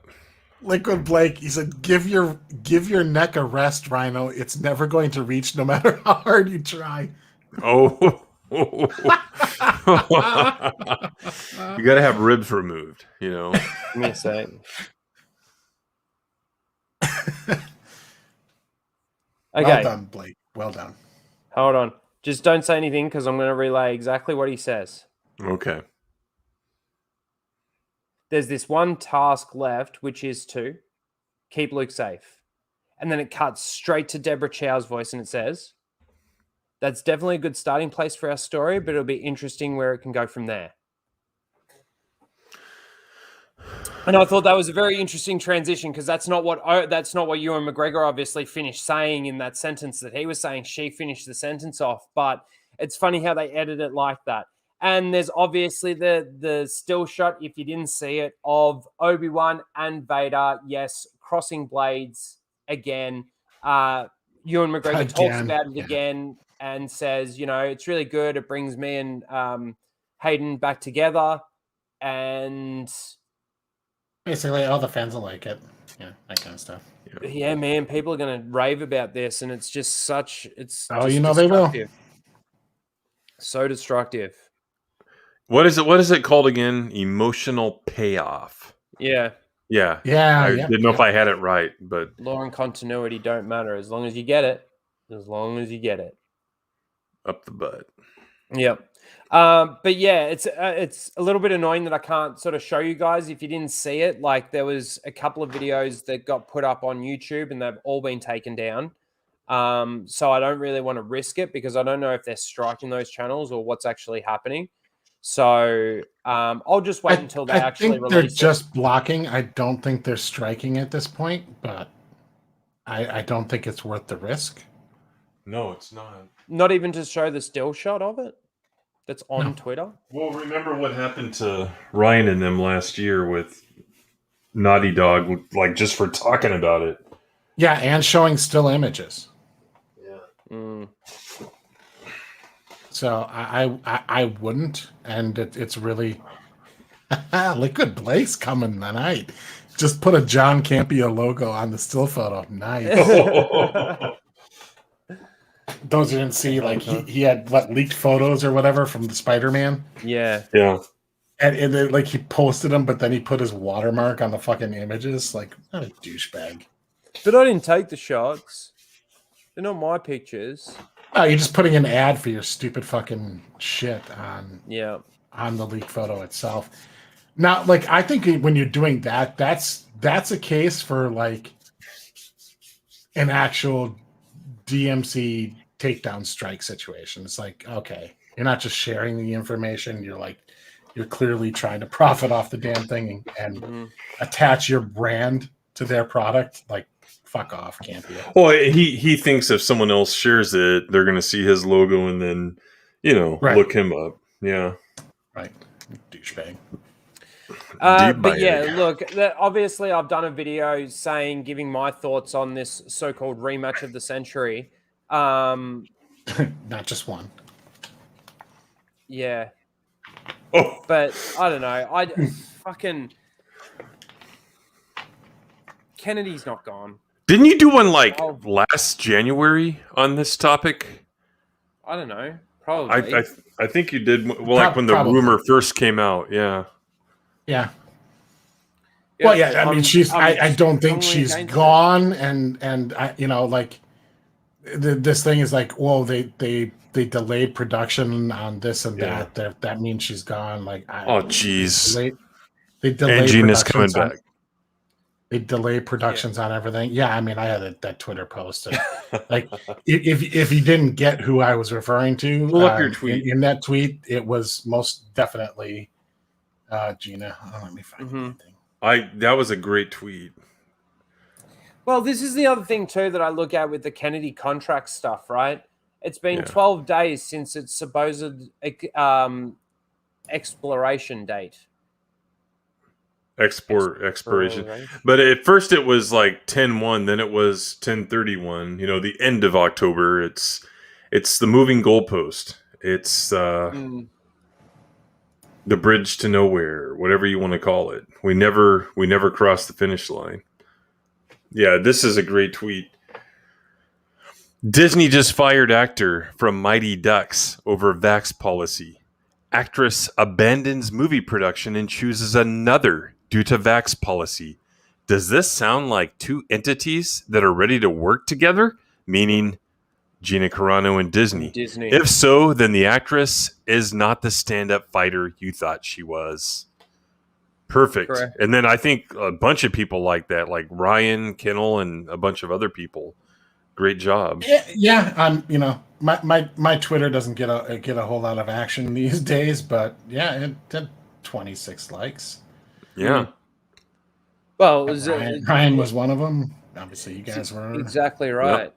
Liquid Blake, he said, give your neck a rest, Rhino. It's never going to reach no matter how hard you try. Oh. You got to have ribs removed, you know. Give me a second. Okay. Well done, Blake. Well done. Hold on. Just don't say anything because I'm going to relay exactly what he says. Okay. There's this one task left, which is to keep Luke safe. And then it cuts straight to Deborah Chow's voice and it says, that's definitely a good starting place for our story, but it'll be interesting where it can go from there. And I thought that was a very interesting transition because that's not what Ewan McGregor obviously finished saying in that sentence that he was saying. She finished the sentence off, but it's funny how they edit it like that. And there's obviously the still shot, if you didn't see it, of Obi-Wan and Vader, yes, crossing blades again. Ewan McGregor talks about it again and says, it's really good. It brings me and Hayden back together. And basically, all the fans will like it. Yeah, that kind of stuff. Yeah, man, people are going to rave about this, and it's just they will. So destructive. What is it called again? Emotional payoff. Yeah. Yeah. I didn't know if I had it right, but law and continuity don't matter as long as you get it. As long as you get it. Up the butt. Yep. But yeah, it's a little bit annoying that I can't sort of show you guys if you didn't see it. Like there was a couple of videos that got put up on YouTube and they've all been taken down. So I don't really want to risk it because I don't know if they're striking those channels or what's actually happening. So I'll just wait until they actually release it. They're just blocking. I don't think they're striking at this point, but I don't think it's worth the risk. No, it's not. Not even to show the still shot of it that's on Twitter? Well, remember what happened to Ryan and them last year with Naughty Dog, like just for talking about it. Yeah, and showing still images. Yeah. So I wouldn't, and it's really look at Blake's coming tonight. Just put a John Campea logo on the still photo. Nice. Those who didn't see, like he had leaked photos or whatever from the Spider-Man. Yeah. And then, like he posted them, but then he put his watermark on the fucking images. Like, what a douchebag. But I didn't take the shots. They're not my pictures. Oh, you're just putting an ad for your stupid fucking shit on the leaked photo itself. Now, like I think when you're doing that, that's a case for like an actual DMC takedown strike situation. It's like, okay, you're not just sharing the information, you're clearly trying to profit off the damn thing and attach your brand to their product. Like, fuck off, Campea. Well, he thinks if someone else shares it, they're gonna see his logo and then look him up. Yeah. Right. Douchebag. But yeah, look, obviously I've done a video giving my thoughts on this so-called rematch of the century. Not just one. Yeah. Oh. But I don't know. Kennedy's not gone. Didn't you do one last January on this topic? I don't know. Probably. I think you did. Well, when the rumor first came out. Yeah. Yeah. Well, yeah. I mean, I don't think she's gone, and I, like this thing is like, well, they delayed production on this and that. That means she's gone. Like, oh, jeez. They delayed. Engine is coming back. They delay productions on everything. Yeah, I mean, I had that Twitter post. And, like, if you didn't get who I was referring to, pull up your tweet. In that tweet, it was most definitely Gina. Oh, let me find anything. That was a great tweet. Well, this is the other thing too that I look at with the Kennedy contract stuff, right? It's been 12 days since its supposed exploration date. Expiration. But at first it was like 10/1, then it was 10/31, the end of October. It's the moving goalpost. It's the bridge to nowhere, whatever you want to call it. We never crossed the finish line. Yeah, this is a great tweet. Disney just fired actor from Mighty Ducks over vax policy. Actress abandons movie production and chooses another due to vax policy. does this sound like two entities that are ready to work together? Meaning Gina Carano and Disney. Disney. If so, then the actress is not the stand-up fighter you thought she was. Perfect. Correct. And then I think a bunch of people like that, like Ryan Kinnell and a bunch of other people. Great job. Yeah. You know, my Twitter doesn't get a whole lot of action these days, but yeah, it had 26 likes. Yeah. Well, it was, Ryan was one of them. Obviously, you guys were exactly right. Yep.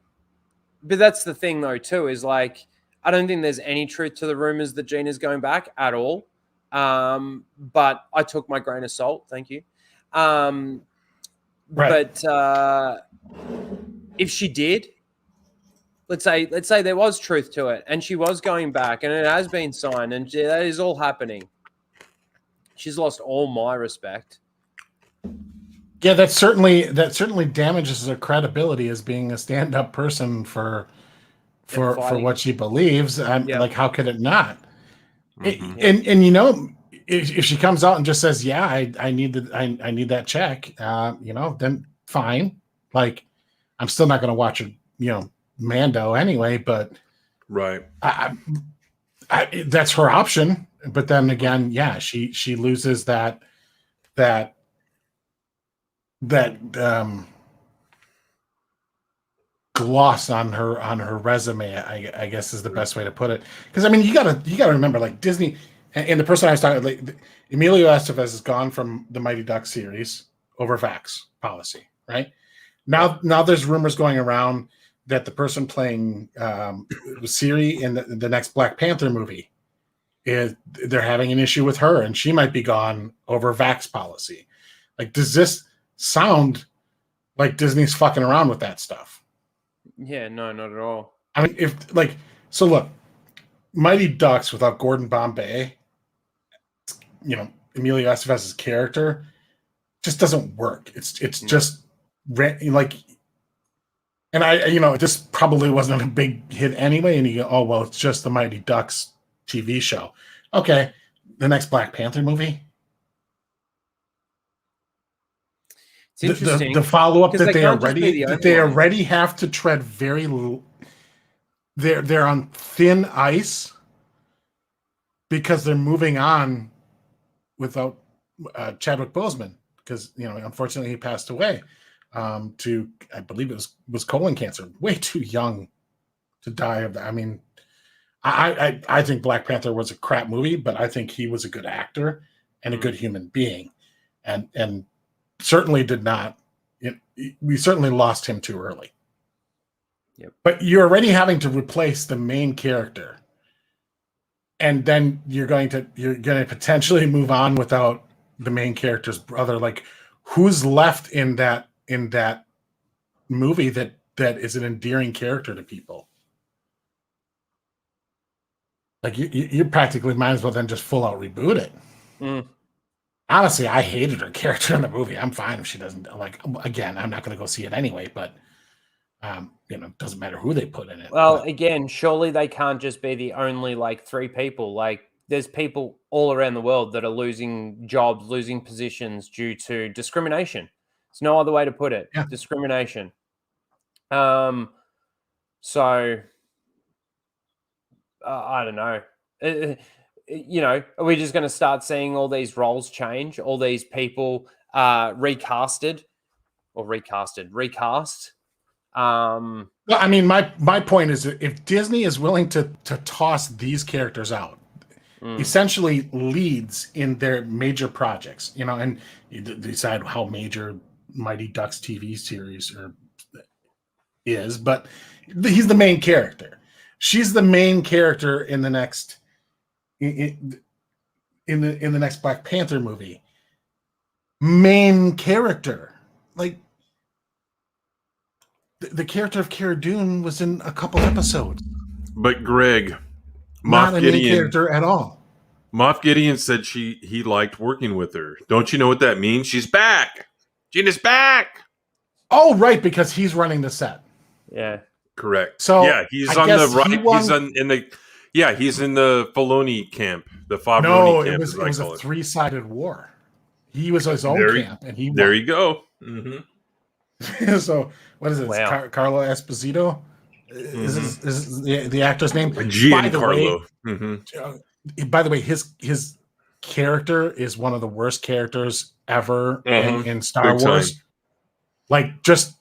But that's the thing, though, too, is like, I don't think there's any truth to the rumors that Gina's going back at all. But I took my grain of salt. Thank you. Right. But if she did, let's say there was truth to it and she was going back and it has been signed and that is all happening, she's lost all my respect. Yeah, that certainly damages her credibility as being a stand-up person for what she believes. Like, how could it not? Mm-hmm. And you know, if she comes out and just says, "Yeah, I need that check," you know, then fine. Like, I'm still not going to watch her, you know, Mando anyway. But right, that's her option. But then again, yeah, she loses that gloss on her resume, I guess is the best way to put it. Because I mean, you gotta remember, like, Disney and the person I was talking, like, Emilio Estevez has gone from the Mighty Ducks series over vax policy, right? Now there's rumors going around that the person playing Siri in the next Black Panther movie they're having an issue with her, and she might be gone over vax policy. Like, does this sound like Disney's fucking around with that stuff? Yeah, no, not at all. I mean, so look, Mighty Ducks without Gordon Bombay, you know, Emilio Estevez's character just doesn't work. It's just like, and you know, this probably wasn't a big hit anyway. And you go, oh well, it's just the Mighty Ducks TV show. Okay, the next Black Panther movie. It's interesting. The follow-up that they already have to tread very. They're on thin ice because they're moving on without Chadwick Boseman, because, you know, unfortunately he passed away to, I believe it was colon cancer. Way too young to die of that. I mean, I think Black Panther was a crap movie, but I think he was a good actor and a good human being, and certainly did not. We certainly lost him too early. Yep. But you're already having to replace the main character, and then you're going to potentially move on without the main character's brother. Like, who's left in that movie that is an endearing character to people? Like, you practically might as well then just full out reboot it. Honestly, I hated her character in the movie. I'm fine if she doesn't, like, again, I'm not going to go see it anyway, but you know, it doesn't matter who they put in it. Well, again, surely they can't just be the only, like, 3 people. Like, there's people all around the world that are losing jobs, losing positions due to discrimination. There's no other way to put it. Yeah. Discrimination. So I don't know. You know, are we just going to start seeing all these roles change, all these people recast? Well, I mean, my point is that if Disney is willing to toss these characters out, essentially leads in their major projects, you know, and you decide how major Mighty Ducks TV series is, but he's the main character. She's the main character in the next in the next Black Panther movie. Main character, like the character of Cara Dune was in a couple episodes. But Greg, not a main character at all. Moff Gideon said he liked working with her. Don't you know what that means? She's back. Gina's back. Oh, right, because he's running the set. Yeah. Correct. So yeah, he's on the right. He's in the Filoni camp, the Favreau camp. It was a 3-sided war. He was his own camp, and he there won. you go. Mm-hmm. So what is it? Wow. Carlo Esposito is the actor's name. Giancarlo. By the way, his character is one of the worst characters ever in Star Big Wars. time. Like just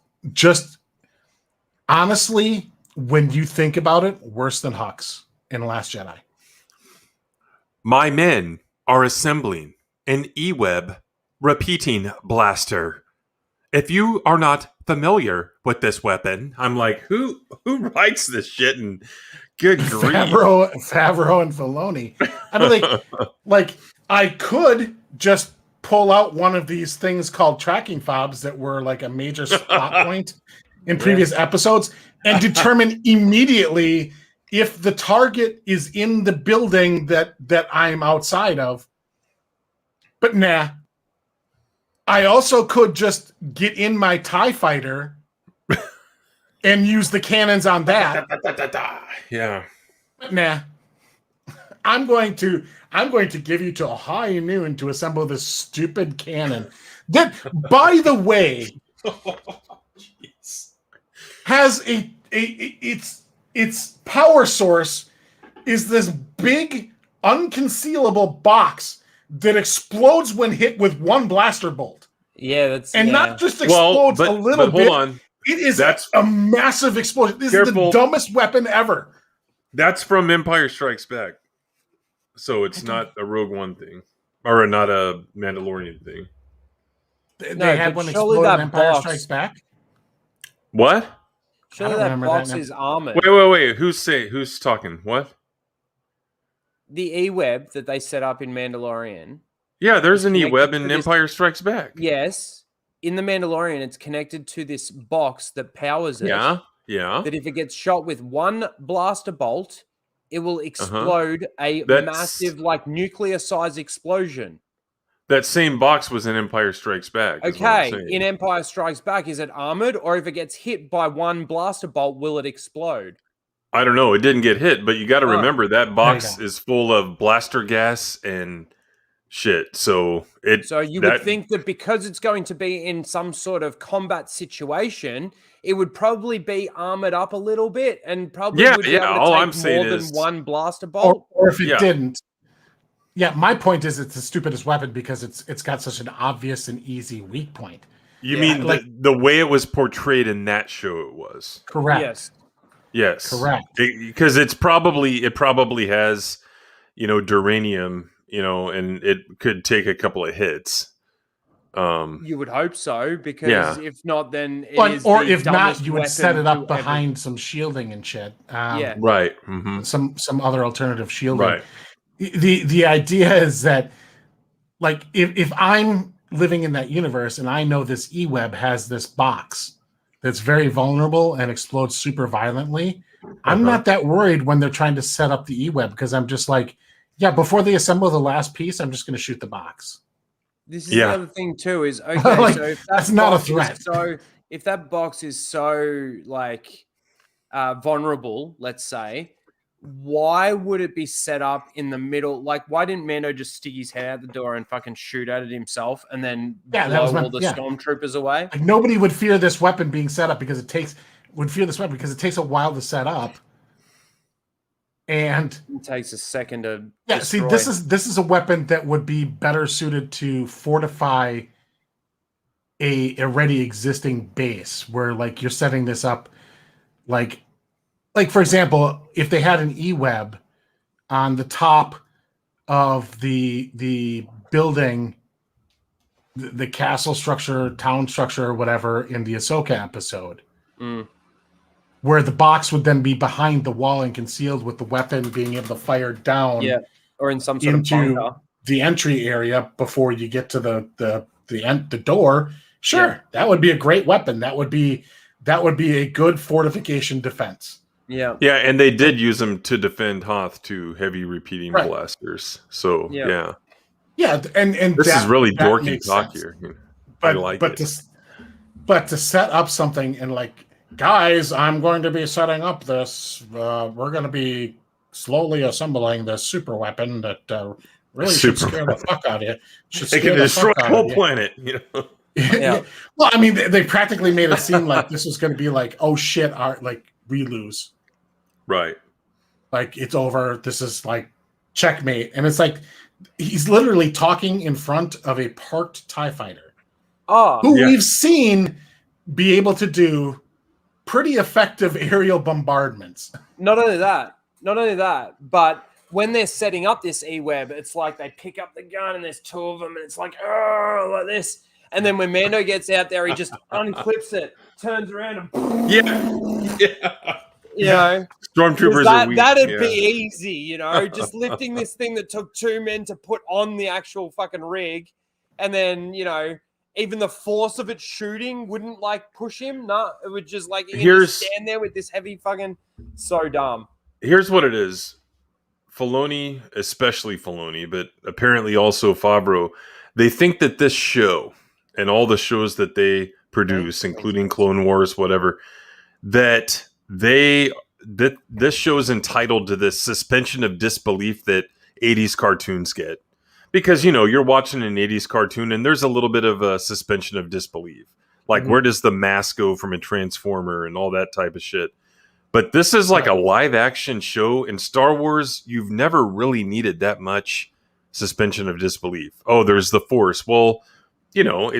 honestly, when you think about it, worse than Hux in Last Jedi. My men are assembling an E-Web repeating blaster. If you are not familiar with this weapon, I'm like, who writes this shit? And good grief, Favreau and Filoni. I mean, like I could just pull out one of these things called tracking fobs that were like a major plot point in previous episodes and determine immediately if the target is in the building that I'm outside of. But nah. I also could just get in my TIE fighter and use the cannons on that. Yeah. Nah. I'm going to give you till high noon to assemble this stupid cannon. That, by the way, has its power source is this big unconcealable box that explodes when hit with one blaster bolt. Yeah, that's not just explodes a little bit. Hold on. It is a massive explosion. This is the dumbest weapon ever. That's from Empire Strikes Back. So it's not a Rogue One thing. Or not a Mandalorian thing. They had one explode in Empire Strikes Back? What? Surely that box is armored. Wait. Who's talking? What? The E-Web that they set up in Mandalorian. Yeah, there's an E-Web in Empire Strikes Back. Yes. In the Mandalorian, it's connected to this box that powers it. Yeah. That if it gets shot with one blaster bolt, it will explode massive, like, nuclear-sized explosion. That same box was in Empire Strikes Back. Okay, in Empire Strikes Back, is it armored? Or if it gets hit by one blaster bolt, will it explode? I don't know. It didn't get hit, but you got to remember that box is full of blaster gas and shit. So you would think that because it's going to be in some sort of combat situation, it would probably be armored up a little bit and probably would be able to take more than one blaster bolt. Or if it didn't. Yeah, my point is it's the stupidest weapon because it's got such an obvious and easy weak point. You mean like the way it was portrayed in that show? It was correct. Yes, correct. Because it probably has, duranium, and it could take a couple of hits. You would hope so, because if not, then if not, you would set it up behind some shielding and shit. Right. Mm-hmm. Some other alternative shielding. Right. The idea is that, like, if I'm living in that universe and I know this E-Web has this box that's very vulnerable and explodes super violently, I'm not that worried when they're trying to set up the E-Web, because I'm just like, before they assemble the last piece, I'm just going to shoot the box. This is the other thing too, is okay, so if that's not a threat. So if that box is so like vulnerable, let's say, why would it be set up in the middle? Like, why didn't Mando just stick his head out the door and fucking shoot at it himself and then blow all the stormtroopers away? Like, nobody would fear this weapon being set up because it takes a while to set up. And it takes a second to destroy. See, this is a weapon that would be better suited to fortify a already existing base where, like, you're setting this up like for example, if they had an E-Web on the top of the building, the castle structure, town structure, or whatever in the Ahsoka episode, where the box would then be behind the wall and concealed with the weapon being able to fire down, or in some sort of bunker, the entry area before you get to the door. Sure, that would be a great weapon. That would be a good fortification defense. Yeah, and they did use them to defend Hoth to heavy repeating blasters. So and this is really dorky talk here. But to set up something and, like, guys, I'm going to be setting up this. We're going to be slowly assembling this super weapon that really Super should scare the fuck out of you. Should They scare can the destroy fuck the out whole of you. planet, you know. Yeah. Well, I mean, they practically made it seem like this was going to be like, oh shit, we lose. Right. Like it's over. This is like checkmate. And it's like he's literally talking in front of a parked TIE fighter who Yeah. we've seen be able to do pretty effective aerial bombardments. Not only that, but when they're setting up this E-Web, it's like they pick up the gun and there's two of them and it's like, oh, like this. And then when Mando gets out there, he just unclips it, turns around and Yeah. you know, Stormtroopers are weak. that'd be easy, you know, just lifting this thing that took 2 men to put on the actual fucking rig. And then, you know, even the force of it shooting wouldn't like push him. No, it would just like just stand there with this heavy fucking so dumb. Here's what it is. Filoni, especially Filoni, but apparently also Favreau, they think that this show and all the shows that they produce, including Clone Wars, whatever, that this show is entitled to this suspension of disbelief that 80s cartoons get. Because, you know, you're watching an 80s cartoon and there's a little bit of a suspension of disbelief. Like, where does the mask go from a Transformer and all that type of shit? But this is like a live action show. In Star Wars, you've never really needed that much suspension of disbelief. Oh, there's the Force. Well, you know,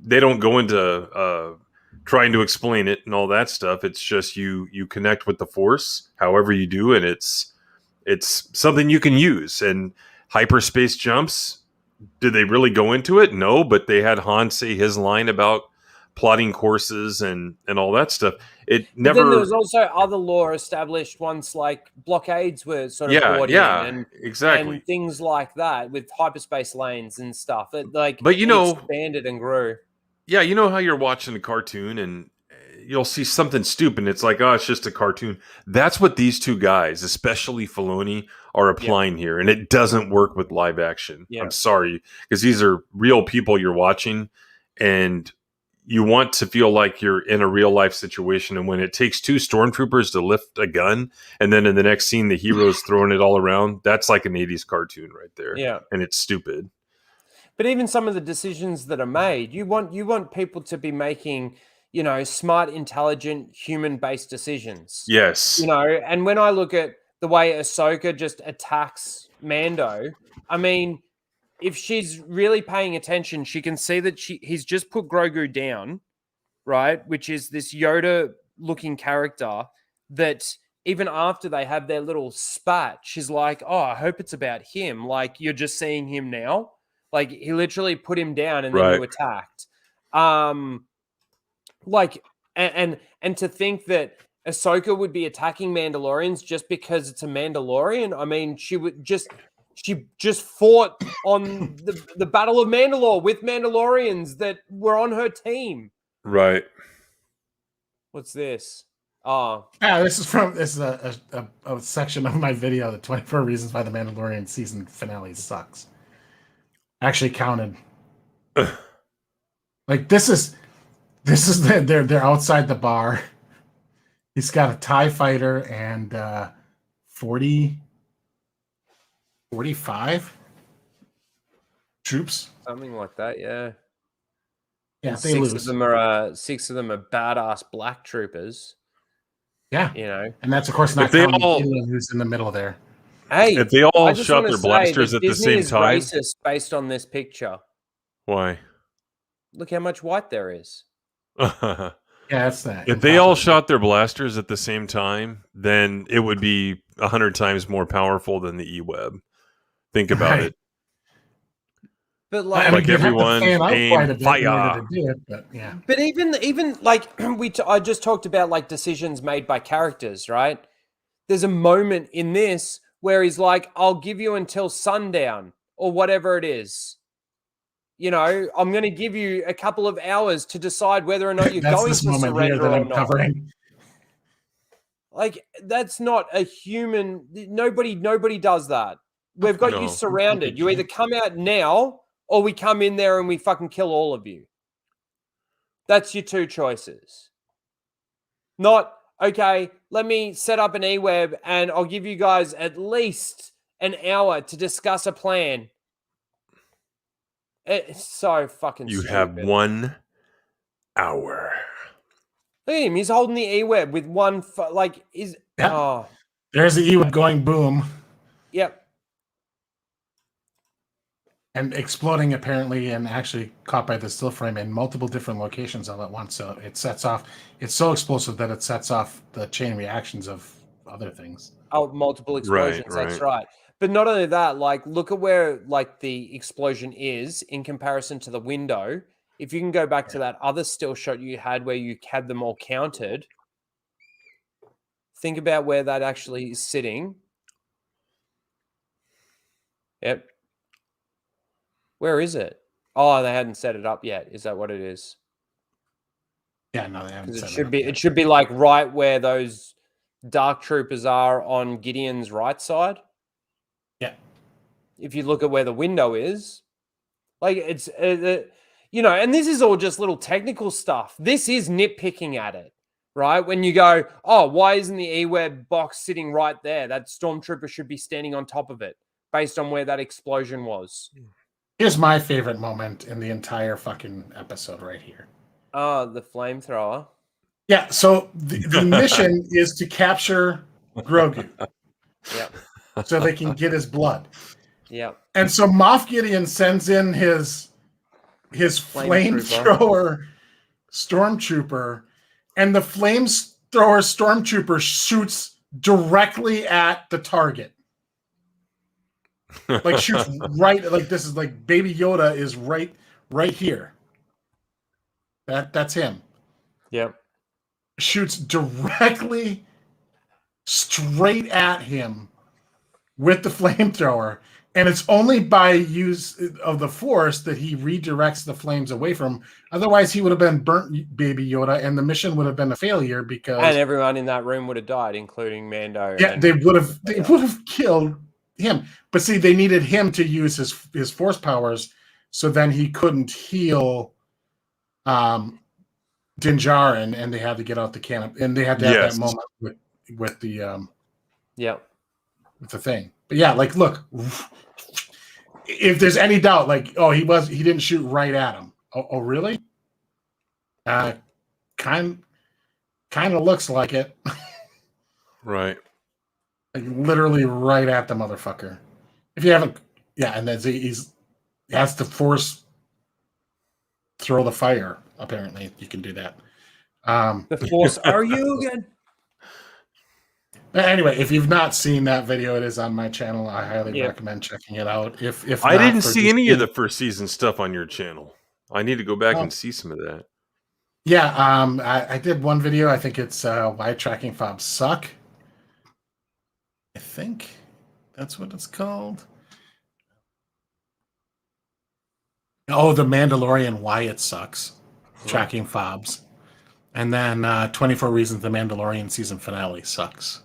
they don't go into trying to explain it and all that stuff. It's just you connect with the Force, however you do, and it's something you can use. And hyperspace jumps, did they really go into it? No, but they had Han say his line about plotting courses and all that stuff. It never. But then there was also other lore established ones, like blockades were sort of brought in, and exactly, and things like that with hyperspace lanes and stuff. It but you know, expanded and grew. Yeah, you know how you're watching a cartoon and you'll see something stupid. And it's like, oh, it's just a cartoon. That's what these two guys, especially Filoni, are applying here, and it doesn't work with live action. I'm sorry, because these are real people you're watching, and you want to feel like you're in a real life situation. And when it takes 2 stormtroopers to lift a gun, and then in the next scene the hero's throwing it all around, that's like an 80s cartoon right there. Yeah, and it's stupid. But even some of the decisions that are made, you want people to be making, you know, smart, intelligent, human-based decisions. Yes, you know. And when I look at the way Ahsoka just attacks Mando, I mean, if she's really paying attention, she can see that he's just put Grogu down, right? Which is this Yoda-looking character that even after they have their little spat, she's like, oh, I hope it's about him. Like, you're just seeing him now. Like, he literally put him down and then you attacked. Like, and to think that Ahsoka would be attacking Mandalorians just because it's a Mandalorian. I mean, she just fought on the Battle of Mandalore with Mandalorians that were on her team. Right. What's this? Oh, this is a section of my video, the 24 Reasons Why the Mandalorian season finale sucks. Actually counted. Like this is they're outside the bar. He's got a TIE fighter and 45 troops, something like that. Yeah. Yeah, and they lose. Six of them are badass black troopers. Yeah, you know, and that's of course not counting Gideon, who's in the middle there. Hey, if they all shot their blasters at the same time, racist based on this picture. Why? Look how much white there is. Yeah, that's that. If they all shot their blasters at the same time, then it would be 100 times more powerful than the E-Web. Think about it. But like everyone aim fire. But even like I just talked about like decisions made by characters, right? There's a moment in this where he's like, I'll give you until sundown or whatever it is. You know, I'm going to give you a couple of hours to decide whether or not you're going to surrender or not. Covering. Like, that's not a human. Nobody does that. We've got you surrounded. You either come out now or we come in there and we fucking kill all of you. That's your 2 choices. Not, okay, let me set up an E-Web and I'll give you guys at least an hour to discuss a plan. It's so fucking You stupid. have 1 hour. Look at him. He's holding the E-web with one Yeah. oh, There's the E-web going boom yep. and exploding apparently, and actually caught by the still frame in multiple different locations all at once. So it sets off. It's so explosive that it sets off the chain reactions of other things. Oh, multiple explosions. That's right. But not only that, like, look at where like the explosion is in comparison to the window. If you can go back to that other still shot you had where you had them all counted, think about where that actually is sitting. Yep. Where is it? Oh, they hadn't set it up yet. Is that what it is? Yeah, no, they haven't. Because Set it should up be. yet. It should be like right where those dark troopers are on Gideon's right side. Yeah. If you look at where the window is, like it's, you know, and this is all just little technical stuff. This is nitpicking at it, right? When you go, oh, why isn't the E-web box sitting right there? That stormtrooper should be standing on top of it based on where that explosion was. Here's my favorite moment in the entire fucking episode right here. Oh, the flamethrower. Yeah, so the mission is to capture Grogu. Yep. So they can get his blood. Yep. And so Moff Gideon sends in his flamethrower stormtrooper, and the flamethrower stormtrooper shoots directly at the target. Like shoots right, like this is like Baby Yoda is right here. That's him. Yep. Shoots directly straight at him with the flamethrower, and it's only by use of the Force that he redirects the flames away from him. Otherwise, he would have been burnt, Baby Yoda, and the mission would have been a failure because everyone in that room would have died, including Mando. Yeah, they would have killed him. But see, they needed him to use his Force powers, so then he couldn't heal Din Djarin, and they had to get out the cannon, and they had to have that moment with the with the thing. But yeah, like look, if there's any doubt, like he didn't shoot right at him. Oh really? Kind of looks like it. Right. Like literally right at the motherfucker. If you haven't, and then he has to force throw the fire. Apparently, you can do that. The Force, are you again? Anyway, if you've not seen that video, it is on my channel. I highly recommend checking it out. If I didn't see any of the first season stuff on your channel, I need to go back and see some of that. Yeah, I did one video. I think it's why tracking fobs suck. I think that's what it's called. Oh, The Mandalorian, why it sucks. Tracking fobs. And then 24 Reasons the Mandalorian season finale sucks.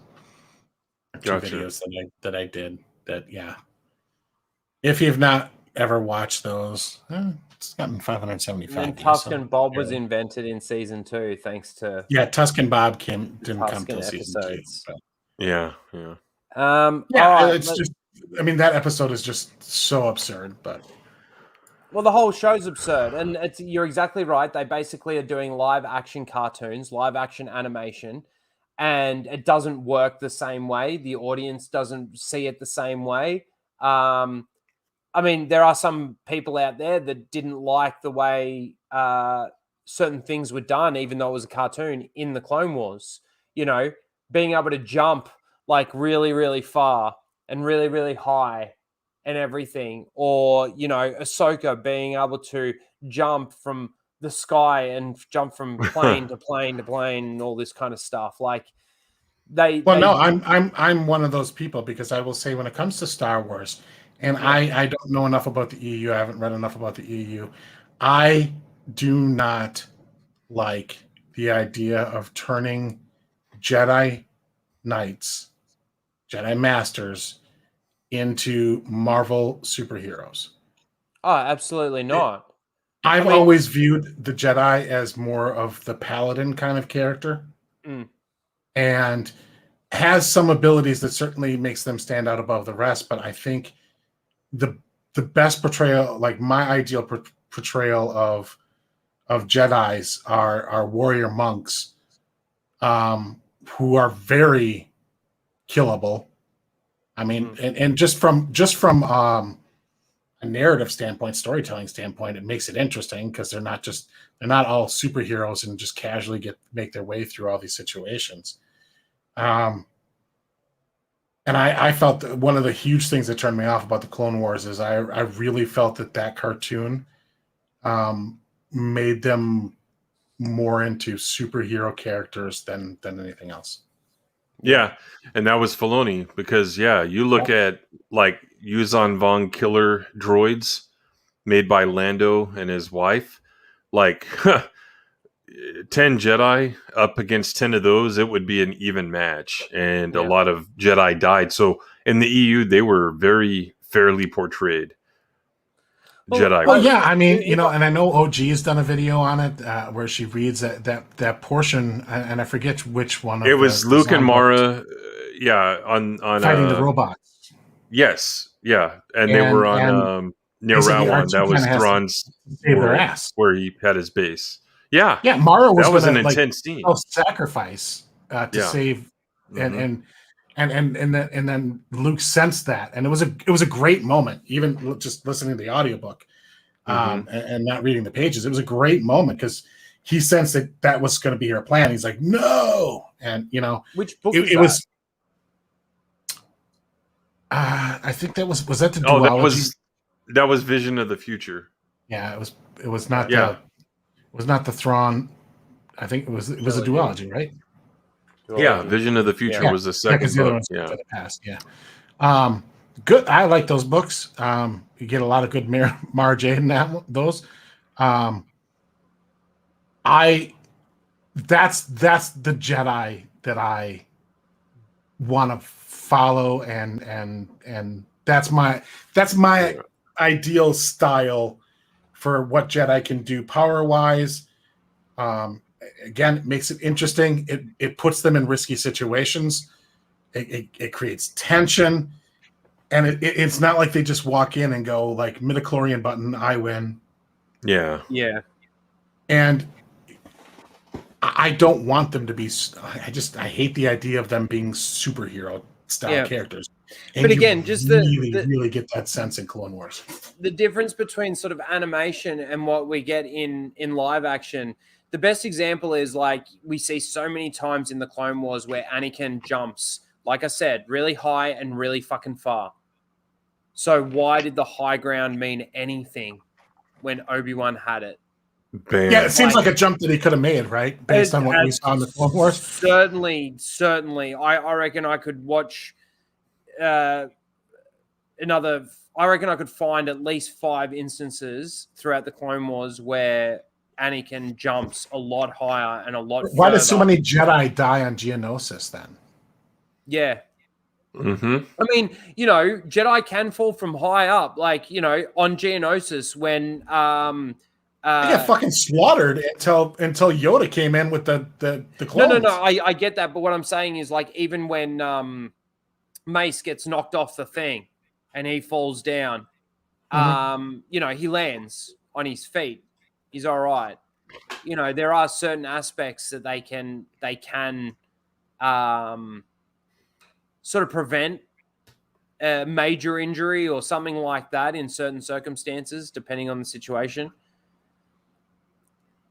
Two videos that I did that, if you've not ever watched those, it's gotten 575 And Tuscan Bob was invented in season 2 thanks to Tuscan Bob didn't come till season 2. But. Yeah. It's just, I mean, that episode is just so absurd, but well, the whole show's absurd, and you're exactly right. They basically are doing live action cartoons, live action animation, and it doesn't work the same way. The audience doesn't see it the same way. I mean, there are some people out there that didn't like the way certain things were done, even though it was a cartoon in the Clone Wars. You know, being able to jump like really, really far and really, really high and everything, or Ahsoka being able to jump from the sky and jump from plane to plane to plane and all this kind of stuff. Like I'm one of those people, because I will say when it comes to Star Wars, and I don't know enough about the EU, I haven't read enough about the EU, I do not like the idea of turning Jedi Knights, Jedi Masters, into Marvel superheroes. Oh, absolutely not. I've always viewed the Jedi as more of the paladin kind of character. Mm. And has some abilities that certainly makes them stand out above the rest. But I think the best portrayal, like my ideal portrayal of Jedis are warrior monks, who are very killable. I mean, and just from a narrative standpoint, storytelling standpoint, it makes it interesting because they're not all superheroes and just casually make their way through all these situations. And I felt that one of the huge things that turned me off about the Clone Wars is I really felt that cartoon made them more into superhero characters than anything else. Yeah, and that was Filoni because you look at like Yuuzhan Vong killer droids made by Lando and his wife, like 10 Jedi up against 10 of those, it would be an even match, and a lot of Jedi died. So in the EU, they were very fairly portrayed. Jedi. Well, yeah, I mean, and I know OG has done a video on it where she reads that portion, and I forget which one. It was Luke and Mara, on fighting the robots. Yes, yeah, and they were on near Rowan. That was Thrawn's ass where he had his base. Yeah, Mara was an intense scene. Sacrifice to save, and then Luke sensed that, and it was a great moment. Even just listening to the audiobook, and not reading the pages, it was a great moment because he sensed that was going to be her plan. He's like, no, and which book it was. I think that was that the duology? That was Vision of the Future. Yeah, it was not the Thrawn. I think it was a duology, right? Yeah, Vision of the Future was the second book. The past, good. I like those books. You get a lot of good Mara Jade in those. That's the Jedi that I want to follow, and that's my ideal style for what Jedi can do power wise. Again, it makes it interesting. It puts them in risky situations. It creates tension, and it's not like they just walk in and go like midichlorian button, I win. Yeah. And I don't want them to be. I hate the idea of them being superhero style characters. And but again, just really get that sense in Clone Wars. The difference between sort of animation and what we get in live action. The best example is like we see so many times in the Clone Wars where Anakin jumps, like I said, really high and really fucking far. So why did the high ground mean anything when Obi-Wan had it? Bam. Yeah, it seems like a jump that he could have made, right? Based on what we saw in the Clone Wars. Certainly. I reckon I could watch I reckon I could find at least 5 instances throughout the Clone Wars where Anakin jumps a lot higher and a lot Why did so many Jedi die on Geonosis then? Yeah. Mm-hmm. I mean, Jedi can fall from high up, like, on Geonosis when they get fucking slaughtered until Yoda came in with the clones. No, I get that, but what I'm saying is like even when Mace gets knocked off the thing and he falls down, he lands on his feet. He's all right. There are certain aspects that they can sort of prevent a major injury or something like that in certain circumstances, depending on the situation.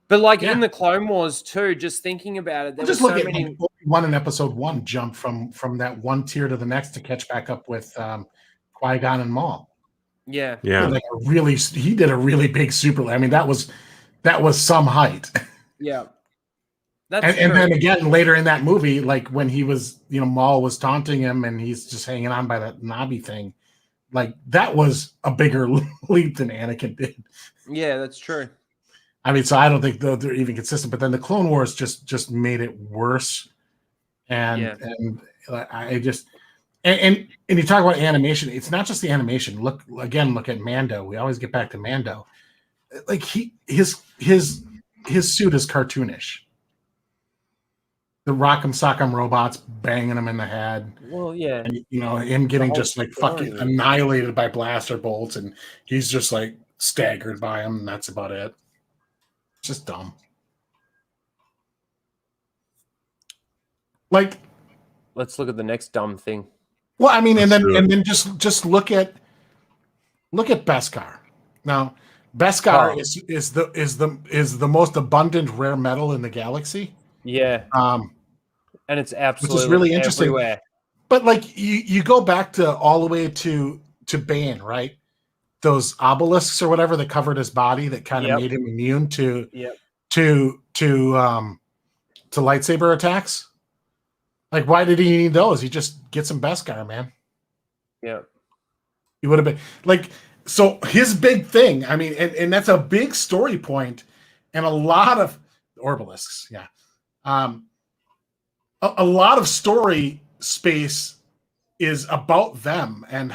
But like in the Clone Wars too, just thinking about it, there just was look so at many. One in Episode 1 jumped from that one tier to the next to catch back up with Qui-Gon and Maul. Yeah. He did a really big super. I mean, that was some height. Yeah. And then again later in that movie, like when he was, Maul was taunting him and he's just hanging on by that knobby thing, like that was a bigger leap than Anakin did. Yeah, that's true. I mean, so I don't think they're even consistent. But then the Clone Wars just made it worse, and I just and you talk about animation. It's not just the animation. Look at Mando. We always get back to Mando. Like his suit is cartoonish. the Rock'em Sock'em robots banging him in the head. Well, yeah. And, him getting whole just like story. fucking annihilated by blaster bolts, and he's just like staggered by him, and that's about it. It's just dumb. Like, let's look at the next dumb thing. Well, I mean, and then just look at Beskar. Now, Beskar is the most abundant rare metal in the galaxy. Yeah. And it's absolutely which is really interesting. Everywhere. But like you go back to all the way to Bane, right? Those obelisks or whatever that covered his body that kind of made him immune to lightsaber attacks. Like, why did he need those? He just gets some Beskar, man. Yeah. He would have been like, so his big thing, I mean, and that's a big story point, and a lot of obelisks, yeah. A lot of story space is about them and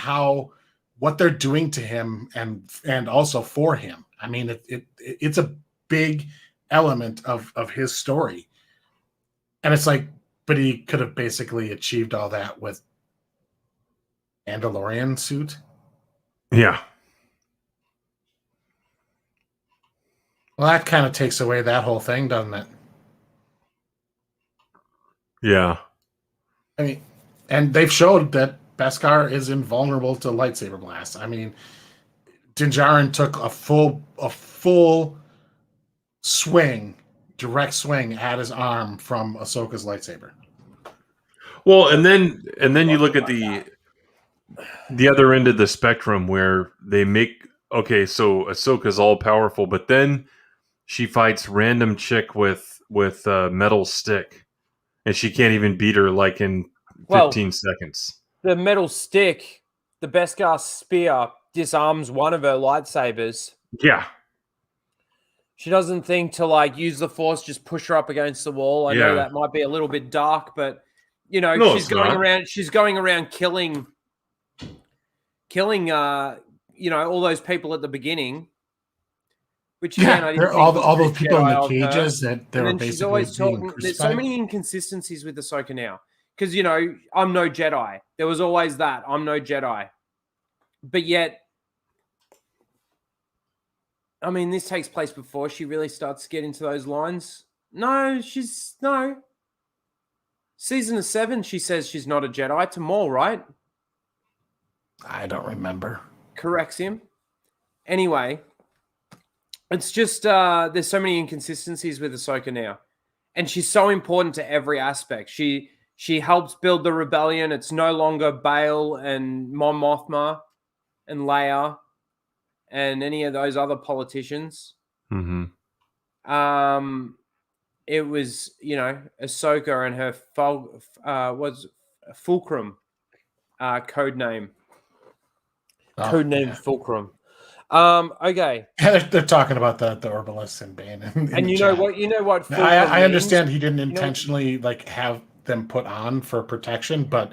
what they're doing to him and also for him. I mean, it's a big element of his story. And it's like, but he could have basically achieved all that with Mandalorian suit. Yeah. Well, that kind of takes away that whole thing, doesn't it? Yeah. I mean, and they've showed that Beskar is invulnerable to lightsaber blasts. I mean, Din Djarin took a full swing, direct swing at his arm from Ahsoka's lightsaber. Well, and then you look at the other end of the spectrum where they make, okay, so Ahsoka's all powerful, but then she fights random chick with a metal stick, and she can't even beat her like in 15 seconds. The metal stick, the Beskar spear, disarms one of her lightsabers. Yeah. She doesn't think to like use the Force, just push her up against the wall. I know that might be a little bit dark, but she's going around killing all those people at the beginning. Which again, I didn't all those people in the cages that they were basically she's always talking. crucified. There's so many inconsistencies with Ahsoka now. Because, I'm no Jedi. There was always that. I'm no Jedi. But yet, I mean, this takes place before she really starts to get into those lines. No. Season 7, she says she's not a Jedi to Maul, right? I don't remember. Corrects him. Anyway, it's just there's so many inconsistencies with Ahsoka now. And she's so important to every aspect. She helps build the rebellion. It's no longer Bail and Mon Mothma and Leia and any of those other politicians. Mm-hmm. It was, Ahsoka and her was Fulcrum code name. Codename Fulcrum. Okay. They're talking about the Orbalists and Bane. And you know what? I understand he didn't intentionally have them put on for protection, but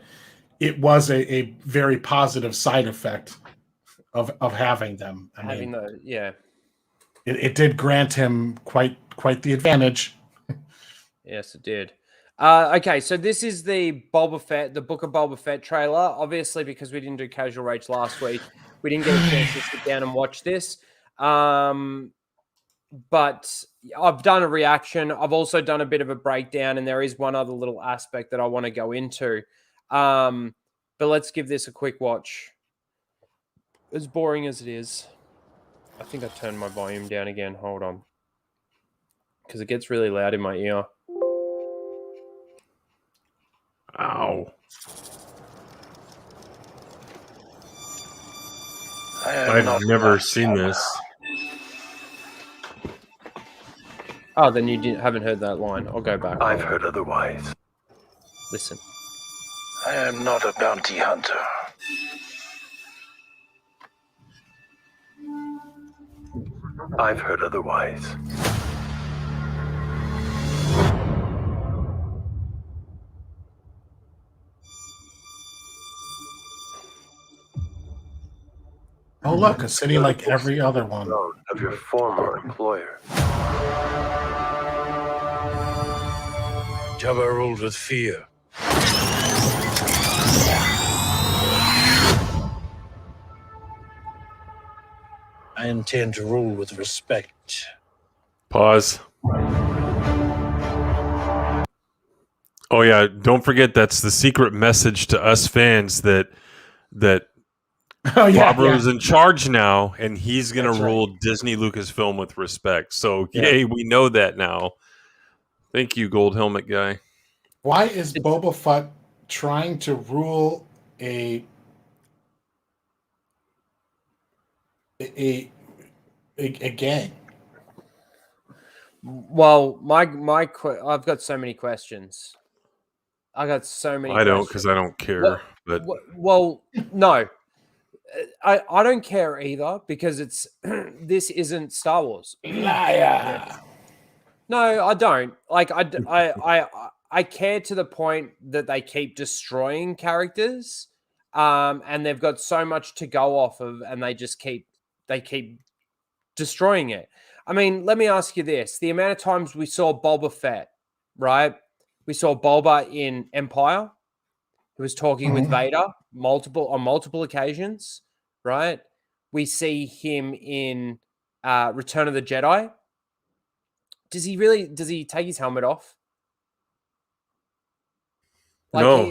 it was a very positive side effect of having them. It did grant him quite the advantage. Yes, it did. Okay, so this is the Boba Fett, the Book of Boba Fett trailer. Obviously, because we didn't do Casual Rage last week, we didn't get a chance to sit down and watch this. But I've done a reaction. I've also done a bit of a breakdown, and there is one other little aspect that I want to go into. But let's give this a quick watch. As boring as it is, I think I turned my volume down again. Hold on. Because it gets really loud in my ear. Ow. I've never seen this. Oh, then you haven't heard that line. I'll go back. I've heard otherwise. Listen. I am not a bounty hunter. I've heard otherwise. Oh, look, a city like every other one. Of your former employer. Jabba ruled with fear. I intend to rule with respect. Pause. Oh yeah, don't forget that's the secret message to us fans that Oh yeah, Favreau's in charge now, and he's going That's to right. rule Disney Lucasfilm with respect. So Yeah. yay, we know that now. Thank you, Gold Helmet guy. Why is Boba Fett trying to rule a gang? Well, I've got so many questions. I got so many. I don't questions. because I don't care. But Well, no, I don't care either because it's this isn't Star Wars. Liar. No, I don't. Like I care to the point that they keep destroying characters, and they've got so much to go off of, and they keep destroying it. I mean, let me ask you this: the amount of times we saw Boba Fett, right? We saw Boba in Empire. He was talking with Vader on multiple occasions, right? We see him in Return of the Jedi. Does he take his helmet off? Like no,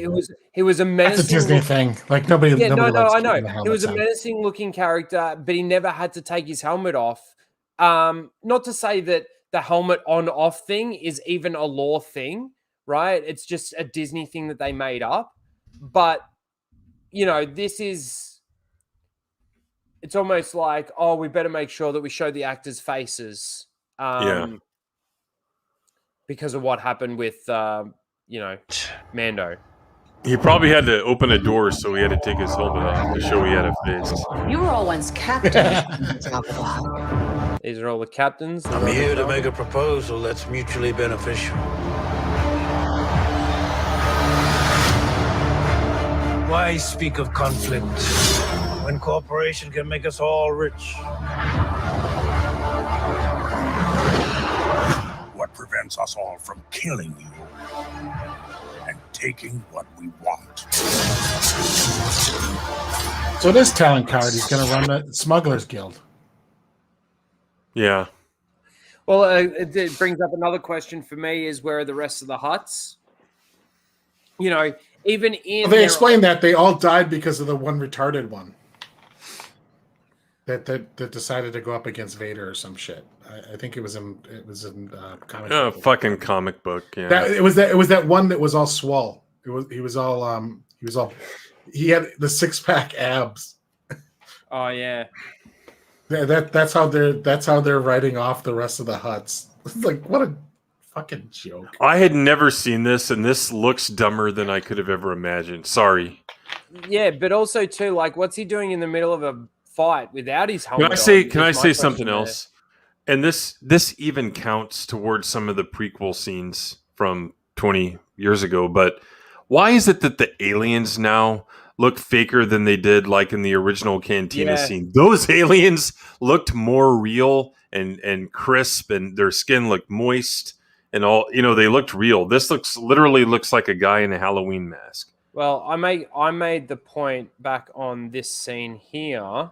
he was a menacing. That's a Disney thing. Like nobody. Yeah, nobody no, likes I know. keeping the He was helmets a on. menacing looking character, but he never had to take his helmet off. Not to say that the helmet on off thing is even a lore thing, right? It's just a Disney thing that they made up. But you know, it's almost like, oh, we better make sure that we show the actors' faces. Because of what happened with Mando. he probably had to open a door, so he had to take his helmet off to show he had a face. You were all once captains. These are all the captains. I'm here to make a proposal that's mutually beneficial. Why speak of conflict when cooperation can make us all rich? What prevents us all from killing you and taking what we want? So this talent card, he's going to run the Smugglers Guild. Yeah. Well, it brings up another question for me: is where are the rest of the Hutts? You know, even in They explained that they all died because of the one retarded one that decided to go up against Vader or some shit. I think it was in comic. Oh, fucking comic book. Yeah. It was that one that was all swole. He had the 6-pack abs. Oh yeah. That's how they're writing off the rest of the Hutts. It's like, what a fucking joke. I had never seen this, and this looks dumber than I could have ever imagined. Sorry. Yeah, but also too, like, what's he doing in the middle of a fight without his helmet? Can I say something else? And this even counts towards some of the prequel scenes from 20 years ago. But why is it that the aliens now look faker than they did like in the original Cantina scene? Those aliens looked more real and crisp, and their skin looked moist and all. You know, they looked real. This literally looks like a guy in a Halloween mask. Well, I made the point back on this scene here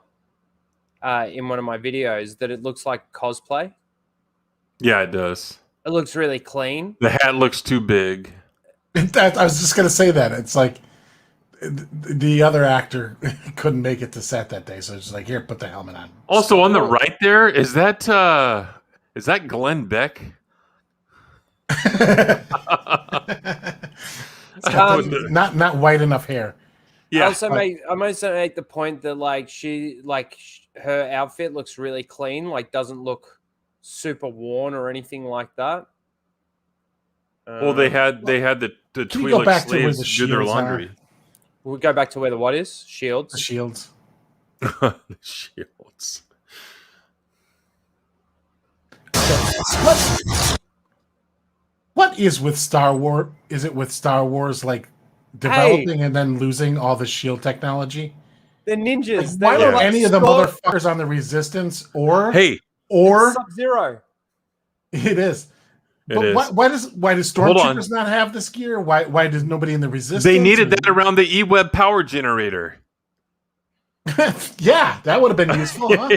in one of my videos that it looks like cosplay. Yeah, it does. It looks really clean. The hat looks too big. I was just gonna say that. It's like the other actor couldn't make it to set that day, so it's just like, here, put the helmet on. Also, on the right there, is that Glenn Beck? Not white enough hair. Yeah. I also make the point that her outfit looks really clean, like doesn't look super worn or anything like that. Well, they had the Twi'lek slaves do their laundry. We'll go back to where the what is? Shields. The shields. The shields. What is with Star Wars? Is it with Star Wars like developing and then losing all the shield technology? They're ninjas. Why don't any of the motherfuckers on the Resistance or Sub-Zero? It is. But why does Stormtroopers not have this gear? Why does nobody in the Resistance? They needed that around the E-Web power generator. Yeah, that would have been useful, huh?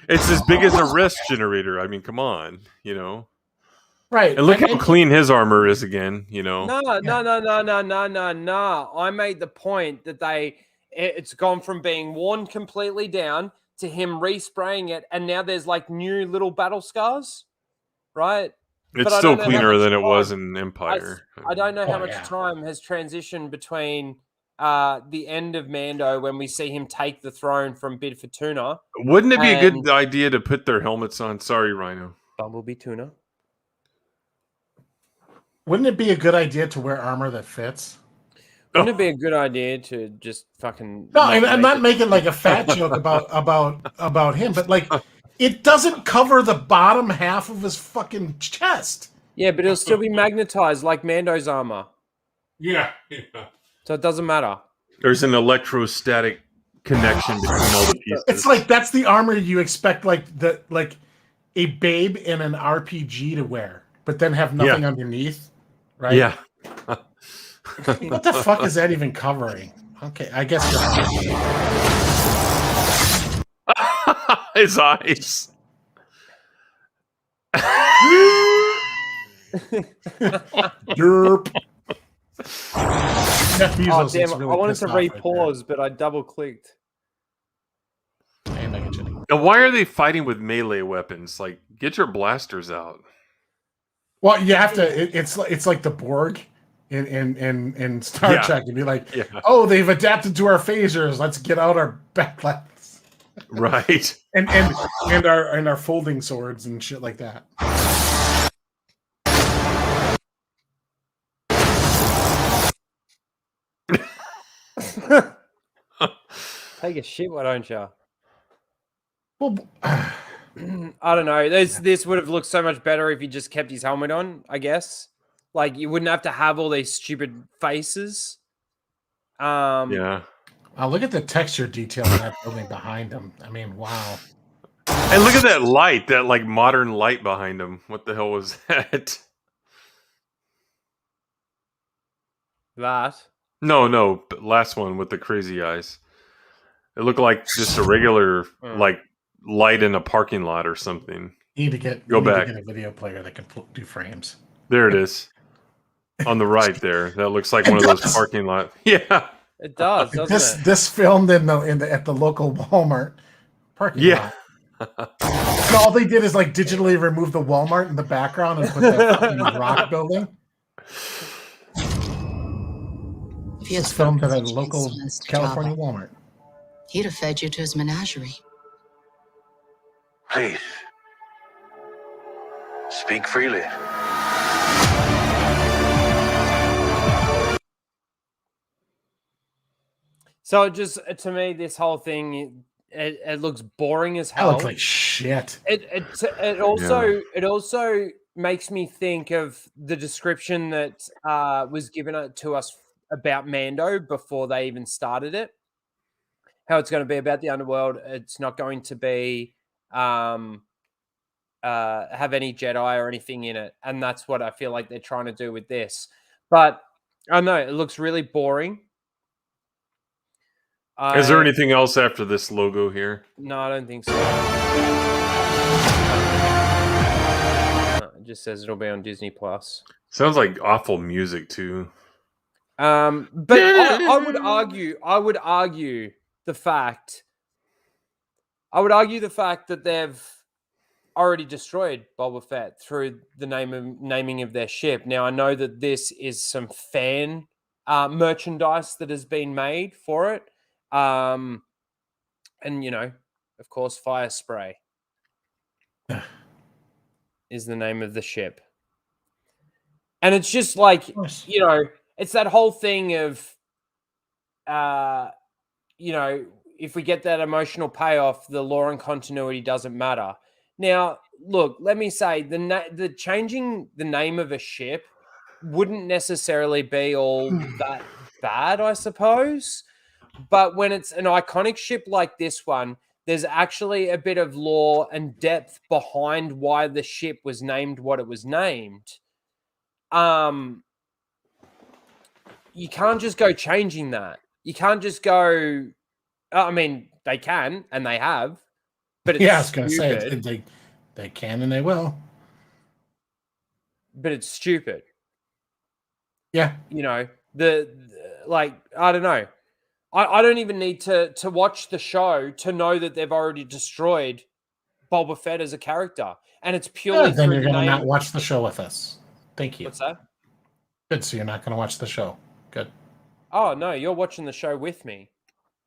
It's as big as a rest generator. I mean, come on, you know. Right. And look how clean his armor is again, you know. No. I made the point that it's gone from being worn completely down to him respraying it, and now there's like new little battle scars, right? It's still cleaner than it was in Empire. I don't know how much time has transitioned between the end of Mando when we see him take the throne from Bib Fortuna. Wouldn't it be a good idea to put their helmets on? Sorry, Rhino. Bumblebee Tuna. Wouldn't it be a good idea to wear armor that fits? Wouldn't it be a good idea to just fucking... No, I'm not making like a fat joke about him, but like it doesn't cover the bottom half of his fucking chest. Yeah, but it'll still be magnetized like Mando's armor. Yeah. So it doesn't matter. There's an electrostatic connection between all the pieces. It's like that's the armor you expect like a babe in an RPG to wear, but then have nothing underneath, right? Yeah. What the fuck is that even covering? Okay, I guess his eyes. Derp. Oh, damn, I wanted to re-pause, but I double-clicked. And why are they fighting with melee weapons? Like, get your blasters out. Well, you have to. It's like the Borg in Star Trek. You'd be like, oh, they've adapted to our phasers. Let's get out our backlights. Right. and our folding swords and shit like that. Take a shit, why don't you? Well, I don't know. This would have looked so much better if he just kept his helmet on, I guess. Like, you wouldn't have to have all these stupid faces. Yeah. Oh, look at the texture detail in that building behind him. I mean, wow. And look at that light, that like modern light behind him. What the hell was that? That? No, last one with the crazy eyes. It looked like just a regular like light in a parking lot or something. You need to get a video player that can do frames. There it is. On the right there. That looks like one of those parking lot. Yeah. It does, doesn't it? This filmed at the local Walmart parking lot. And all they did is like digitally remove the Walmart in the background and put that fucking rock building. If he had filmed at a local California Walmart. He'd have fed you to his menagerie. Please. Speak freely. So just to me, this whole thing it looks boring as hell. That looks like shit. It also makes me think of the description that was given to us about Mando before they even started it. How it's going to be about the underworld. It's not going to be have any Jedi or anything in it, and that's what I feel like they're trying to do with this. But I don't know, it looks really boring. Is there anything else after this logo here? No, I don't think so. It just says it'll be on Disney Plus. Sounds like awful music too. But I would argue the fact that they've already destroyed Boba Fett through the naming of their ship. Now I know that this is some fan merchandise that has been made for it. And of course, Fire Spray is the name of the ship. And it's just like, it's that whole thing of, if we get that emotional payoff, the lore and continuity doesn't matter. Now, look, let me say, the changing the name of a ship wouldn't necessarily be all that bad, I suppose. But when it's an iconic ship like this one there's actually a bit of lore and depth behind why the ship was named what it was named. You can't just go changing that. You can't just go. I mean, they can and they have, but it's I was going to say they can and they will. But it's stupid. Yeah, you know like I don't know. I don't even need to watch the show to know that they've already destroyed Boba Fett as a character, and it's purely. Then through you're the going to name. not watch the show with us. Thank you. What's that? Good. So you're not going to watch the show. Good. Oh no, you're watching the show with me.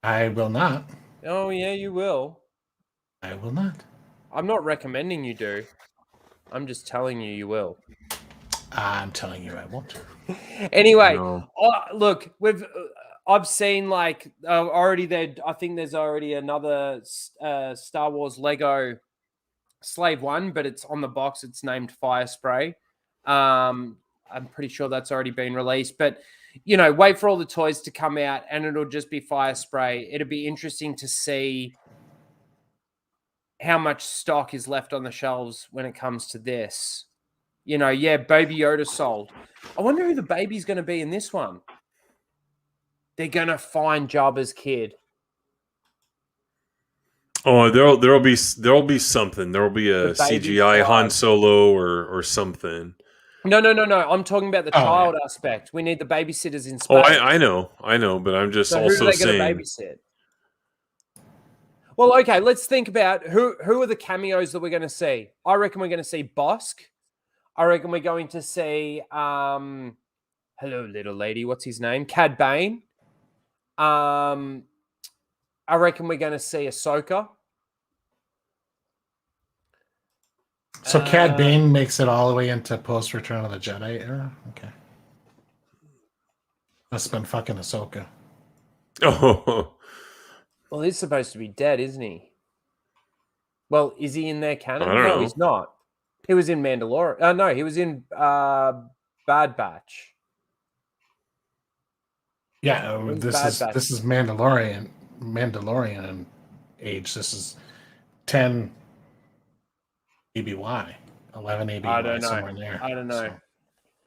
I will not. Oh yeah, you will. I will not. I'm not recommending you do. I'm just telling you will. I'm telling you I won't. Anyway, No. look, I've seen like already there. I think there's already another Star Wars Lego Slave One, but it's on the box. It's named Fire Spray. I'm pretty sure that's already been released, but wait for all the toys to come out, and it'll just be Fire Spray. It'll be interesting to see how much stock is left on the shelves when it comes to this. Baby Yoda sold. I wonder who the baby's going to be in this one. They're going to find Jabba's kid. Oh, there'll be something. There'll be a CGI Han Solo or something. No. I'm talking about the child aspect. We need the babysitters in space. Oh, I know, but I'm just also who are they saying. going to babysit? Well, okay, let's think about who are the cameos that we're going to see. I reckon we're going to see Bosk. I reckon we're going to see hello, little lady. What's his name? Cad Bane. I reckon we're going to see Ahsoka. So Cad Bane makes it all the way into post Return of the Jedi era? Okay. Must have been fucking Ahsoka. Oh. Well, he's supposed to be dead, isn't he? Well, is he in their canon? I don't know. He's not. He was in Mandalorian. No, he was in Bad Batch. Yeah, this is Mandalorian age. This is 10 ABY, 11 ABY. I don't know. Somewhere in there. I don't know.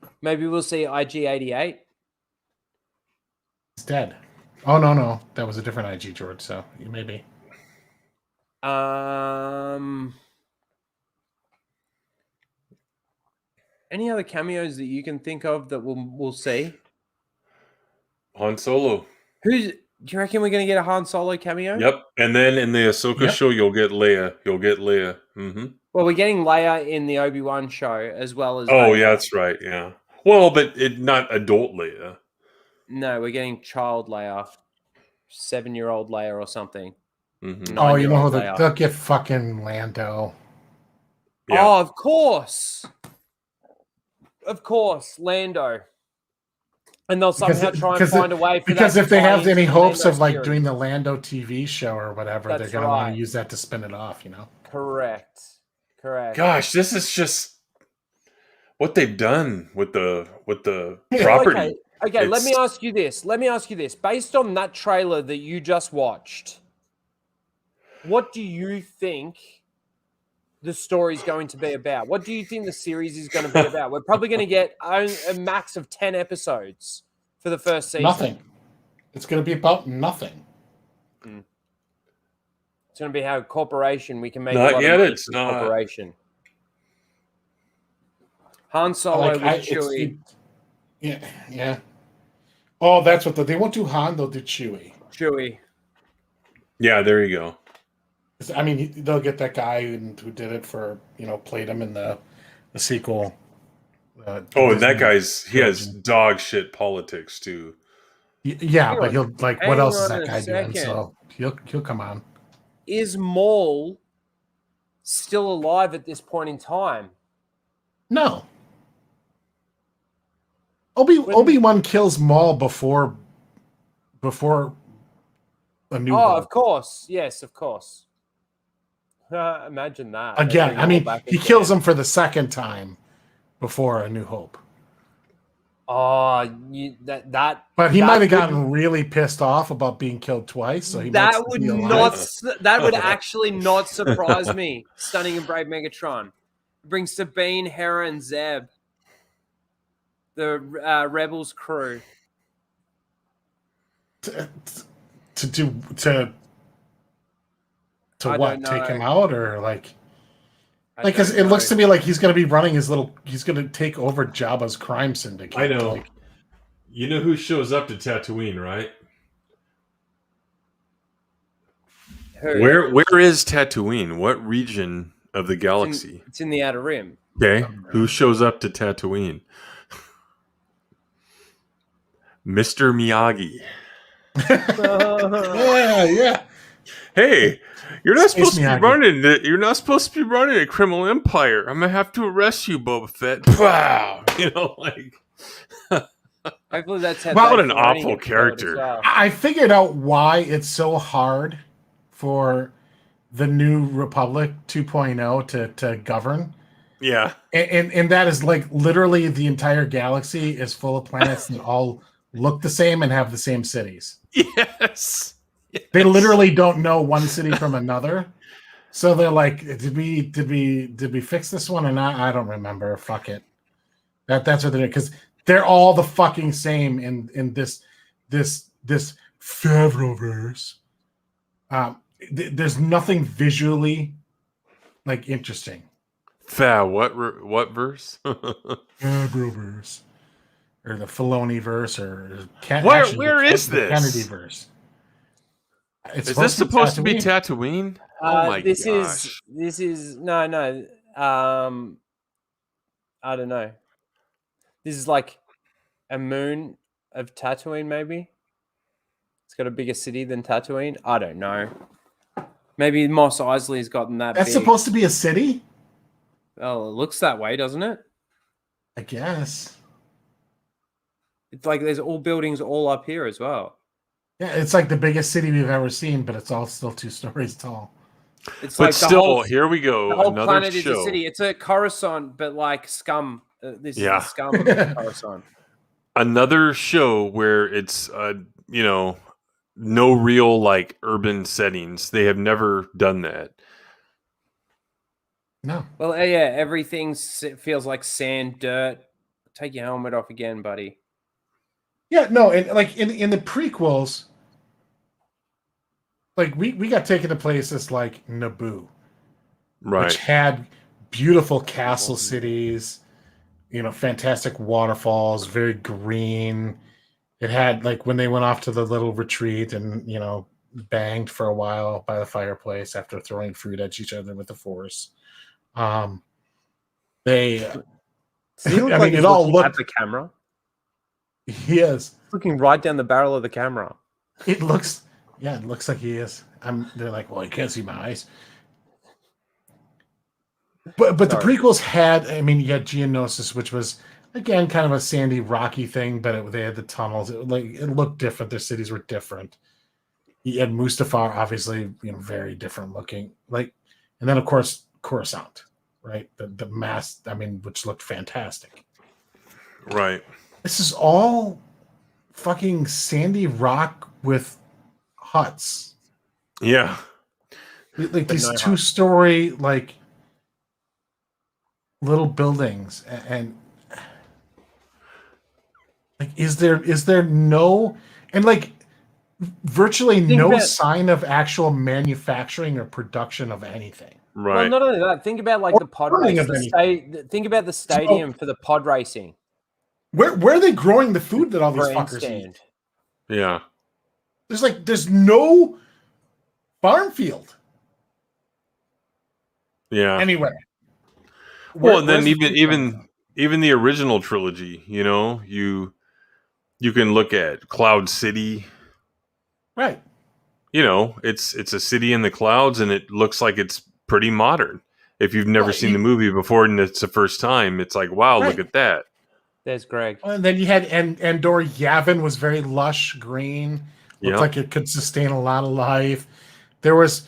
So. Maybe we'll see IG-88. He's dead. Oh no, that was a different IG, George. So you maybe. Any other cameos that you can think of that we'll see? Han Solo. Do you reckon we're going to get a Han Solo cameo? Yep. And then in the Ahsoka show, you'll get Leia. Mm-hmm. Well, we're getting Leia in the Obi-Wan show as well as. Oh, yeah, that's right. Yeah. Well, but not adult Leia. No, we're getting child Leia, 7-year-old Leia or something. Mm-hmm. Oh, you know they'll get fucking Lando. Yeah. Oh, of course, Lando. And they'll somehow try and find a way for that. Because if they have any hopes of like doing the Lando TV show or whatever, they're going to want to use that to spin it off, Correct. Gosh, this is just what they've done with the property. Okay, let me ask you this. Based on that trailer that you just watched, what do you think the story's going to be about? What do you think the series is going to be about? We're probably going to get a max of 10 episodes for the first season. Nothing. It's going to be about nothing. It's going to be how corporation we can make not a lot yet. of It's not corporation. Han Solo with Chewie. Yeah. Oh, that's what they won't do Han. They'll do Chewie. Yeah, there you go. I mean, they'll get that guy who did it for played him in the sequel. And that he has dog shit politics too. Yeah, but he'll what else is that guy doing? So he'll come on. Is Maul still alive at this point in time? No. Obi-Wan kills Maul before a new. Oh, of course, yes, of course. Imagine that. Again, I mean, he kills him for the second time before A New Hope. Oh, But he might have gotten really pissed off about being killed twice, so he might that would be alive. not. That would actually not surprise me. Stunning and Brave Megatron brings Sabine, Hera, and Zeb, the Rebels crew. To what? Take him out or like? Because it looks to me like he's going to be running he's going to take over Jabba's crime syndicate. I know. Like, you know who shows up to Tatooine, right? Who? Where is Tatooine? What region of the galaxy? It's in the Outer Rim. Okay. Who shows up to Tatooine? Mr. Miyagi. yeah. Hey, you're not supposed to be running. You're not supposed to be running a criminal empire. I'm gonna have to arrest you, Boba Fett. Wow, you know, like. Hopefully that's what an awful character. Well. I figured out why it's so hard for the New Republic 2.0 to govern. Yeah, and that is like literally the entire galaxy is full of planets that all look the same and have the same cities. Yes. They literally don't know one city from another. So they're like, did we fix this one or not? I don't remember. Fuck it. That's what they're doing. Because they're all the fucking same in this Favreauverse. There's nothing visually like interesting. What verse? Favreauverse. Or the Filoni verse, or where is this? Kennedy verse. Is this supposed to be Tatooine? Oh my this gosh! This is no. I don't know. This is like a moon of Tatooine, maybe. It's got a bigger city than Tatooine. I don't know. Maybe Mos Eisley's gotten that. That's big. Supposed to be a city. Oh, it looks that way, doesn't it? I guess. It's like there's all buildings all up here as well. Yeah, it's like the biggest city we've ever seen, but it's all still 2 stories tall. It's but like still, here we go. The whole Another planet show. is a city. It's a Coruscant, but like scum. This is the scum of Coruscant. Another show where it's no real like urban settings. They have never done that. No. Well, yeah, everything feels like sand, dirt. Take your helmet off again, buddy. Yeah, no, and like in the prequels, like we got taken to places like Naboo, right, which had beautiful castle cities, fantastic waterfalls, very green. It had like when they went off to the little retreat and banged for a while by the fireplace after throwing fruit at each other with the Force. It all looked at the camera. He is looking right down the barrel of the camera. It looks like he is. They're like, well, you can't see my eyes. But the prequels had, you had Geonosis, which was again kind of a sandy, rocky thing, but they had the tunnels. It looked different. Their cities were different. You had Mustafar, obviously, very different looking. And then of course Coruscant, right? The mass, which looked fantastic. Right. This is all fucking sandy rock with huts. Yeah. Like these 2-story, like little buildings. And like, is there no, and like virtually no sign of actual manufacturing or production of anything. Right. Well, not only that, think about like the pod racing. Think about the stadium for the pod racing. Where are they growing the food that all these fuckers eat? Yeah. There's no farm field. Yeah. Anyway. Well, and then even the original trilogy, you can look at Cloud City. Right. It's a city in the clouds and it looks like it's pretty modern. If you've never seen the movie before and it's the first time, it's like, wow, look at that. There's Greg. And then you had Andor Yavin was very lush green. Looked like it could sustain a lot of life. There was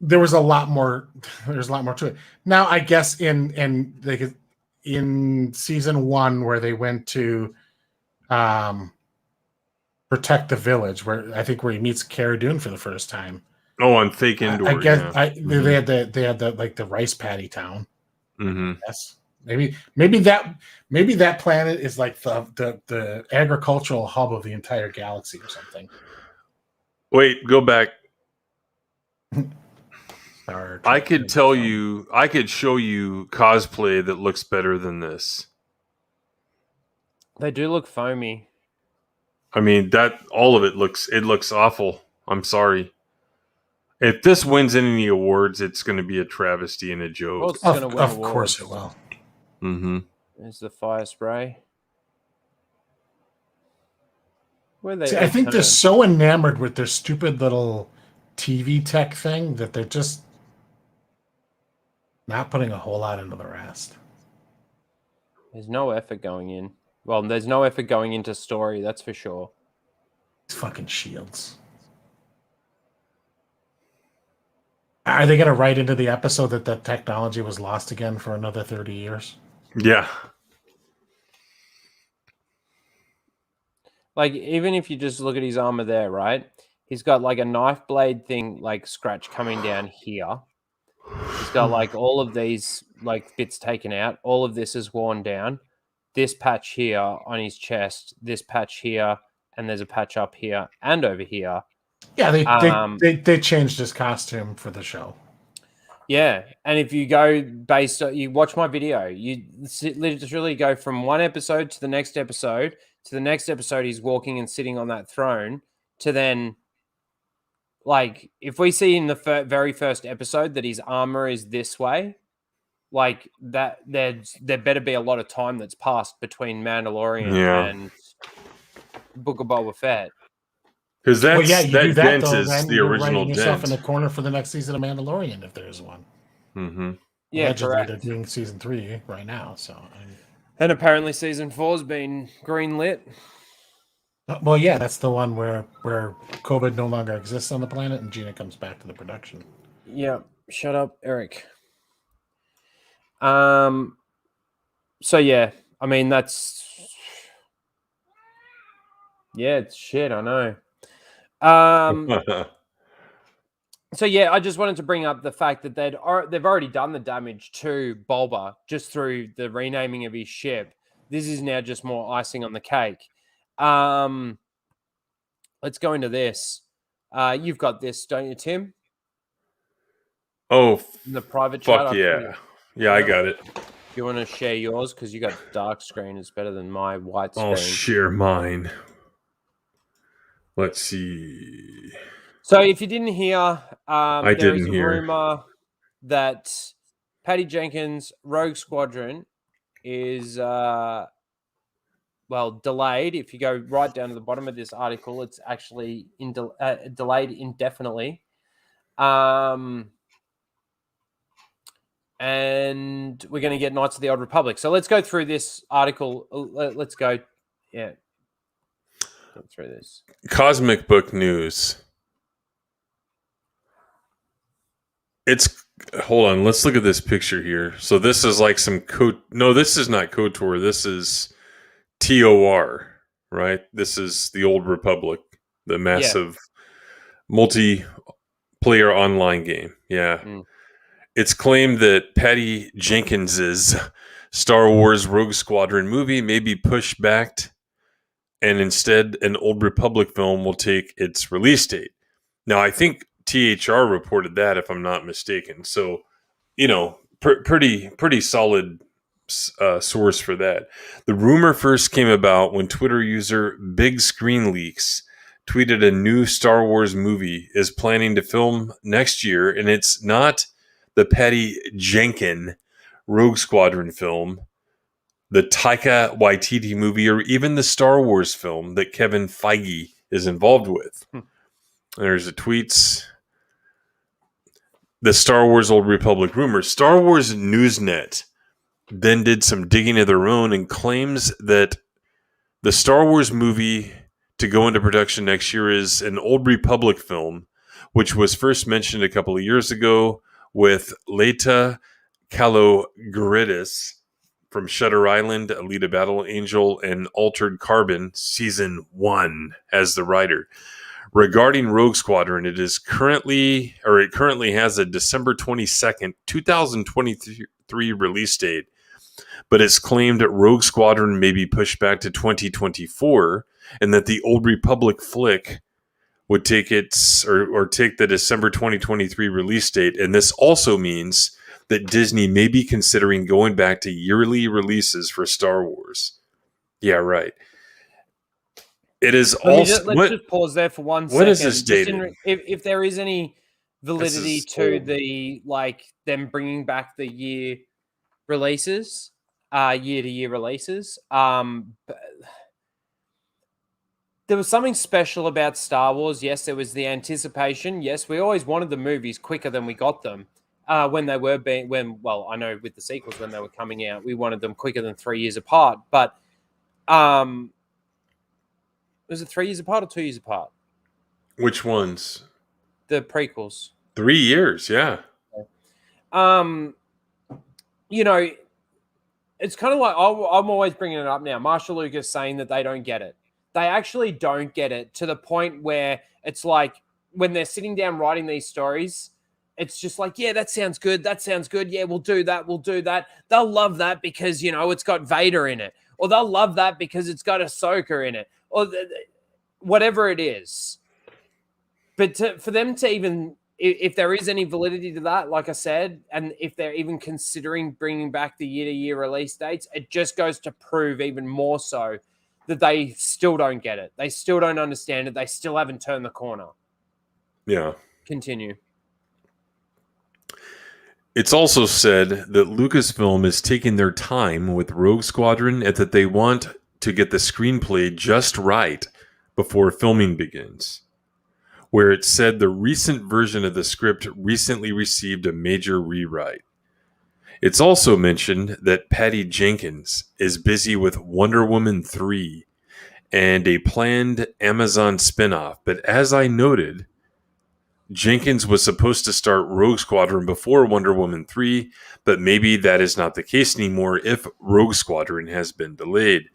a lot more. There's a lot more to it. Now, I guess in in season 1 where they went to protect the village, where I think where he meets Cara Dune for the first time. Oh, on Fake Endor. I guess yeah. they had the like the rice paddy town. Mm-hmm. Yes, maybe that planet is like the agricultural hub of the entire galaxy or something. Wait, go back. I could show you cosplay that looks better than this. They do look foamy. I mean, all of it looks awful. I'm sorry. If this wins any awards, it's going to be a travesty and a joke. Of course it will. Mm-hmm. There's the fire spray. I think they're so enamored with their stupid little TV tech thing that they're just not putting a whole lot into the rest. There's no effort going in. Well, there's no effort going into story, that's for sure. These fucking shields. Are they going to write into the episode that the technology was lost again for another 30 years? Yeah. Like, even if you just look at his armor there, right? He's got like a knife blade thing, like scratch coming down here. He's got like all of these like bits taken out. All of this is worn down. This patch here on his chest, this patch here, and there's a patch up here and over here. Yeah, they changed his costume for the show. Yeah, and if you go you watch my video, you literally go from one episode to the next episode. To the next episode, he's walking and sitting on that throne. To then, like, if we see in the very first episode that his armor is this way, like that, there better be a lot of time that's passed between Mandalorian and Book of Boba Fett. Because that dent though, is the original dent. Yourself in the corner for the next season of Mandalorian, if there's one. Mm-hmm. Yeah, allegedly correct. They're doing season 3 right now, so. And apparently season 4's been greenlit. Well, yeah, that's the one where COVID no longer exists on the planet and Gina comes back to the production. Yeah, shut up, Eric. So yeah, I mean it's shit, I know. So yeah, I just wanted to bring up the fact that they've already done the damage to Boba just through the renaming of his ship. This is now just more icing on the cake. Let's go into this. You've got this, don't you, Tim? Oh, in the private chat. Fuck yeah. Yeah, I got it. You want to share yours? Because you got dark screen. It's better than my white screen. I'll share mine. Let's see. So if you didn't hear, there is a hear. rumor that Patty Jenkins' Rogue Squadron is delayed. If you go right down to the bottom of this article, it's actually delayed indefinitely. And we're going to get Knights of the Old Republic. So let's go through this article. Let's go. Yeah. Go through this. Cosmic Book News. Hold on. Let's look at this picture here. So this is like some no, this is not KOTOR. This is TOR, right? This is the Old Republic, the massive multiplayer online game. Yeah. Mm. It's claimed that Patty Jenkins's Star Wars Rogue Squadron movie may be pushed back, and instead an Old Republic film will take its release date. Now, I think THR reported that, if I'm not mistaken. So, pretty solid source for that. The rumor first came about when Twitter user Big Screen Leaks tweeted a new Star Wars movie is planning to film next year, and it's not the Patty Jenkins Rogue Squadron film, the Taika Waititi movie, or even the Star Wars film that Kevin Feige is involved with. There's the tweets. The Star Wars Old Republic rumors. Star Wars Newsnet then did some digging of their own and claims that the Star Wars movie to go into production next year is an Old Republic film, which was first mentioned a couple of years ago with Leta Kalogridis from Shutter Island, Alita Battle Angel, and Altered Carbon, Season 1, as the writer. Regarding Rogue Squadron, it currently has a December 22nd, 2023 release date, but it's claimed that Rogue Squadron may be pushed back to 2024, and that the Old Republic flick would take take the December 2023 release date, and this also means that Disney may be considering going back to yearly releases for Star Wars. Yeah, right. It is also. Let's just pause there for 1 second. What is this dated? If there is any validity to old. the them bringing back the year releases, year-to-year releases, there was something special about Star Wars. Yes, there was the anticipation. Yes, we always wanted the movies quicker than we got them. When they were I know with the sequels when they were coming out, we wanted them quicker than 3 years apart. But was it 3 years apart or 2 years apart? Which ones? The prequels. 3 years, yeah. It's kind of like I'm always bringing it up now. Marshall Lucas saying that they don't get it. They actually don't get it, to the point where it's like when they're sitting down writing these stories, it's just like, yeah, that sounds good. That sounds good. Yeah, we'll do that. We'll do that. They'll love that because, it's got Vader in it. Or they'll love that because it's got Ahsoka in it. Or whatever it is. But for them to even, if there is any validity to that, like I said, and if they're even considering bringing back the year-to-year release dates, it just goes to prove even more so that they still don't get it. They still don't understand it. They still haven't turned the corner. Yeah. Continue. It's also said that Lucasfilm is taking their time with Rogue Squadron and that they want to get the screenplay just right before filming begins. Where it said the recent version of the script recently received a major rewrite. It's also mentioned that Patty Jenkins is busy with Wonder Woman 3 and a planned Amazon spinoff, but as I noted, Jenkins was supposed to start Rogue Squadron before Wonder Woman 3, but maybe that is not the case anymore if Rogue Squadron has been delayed.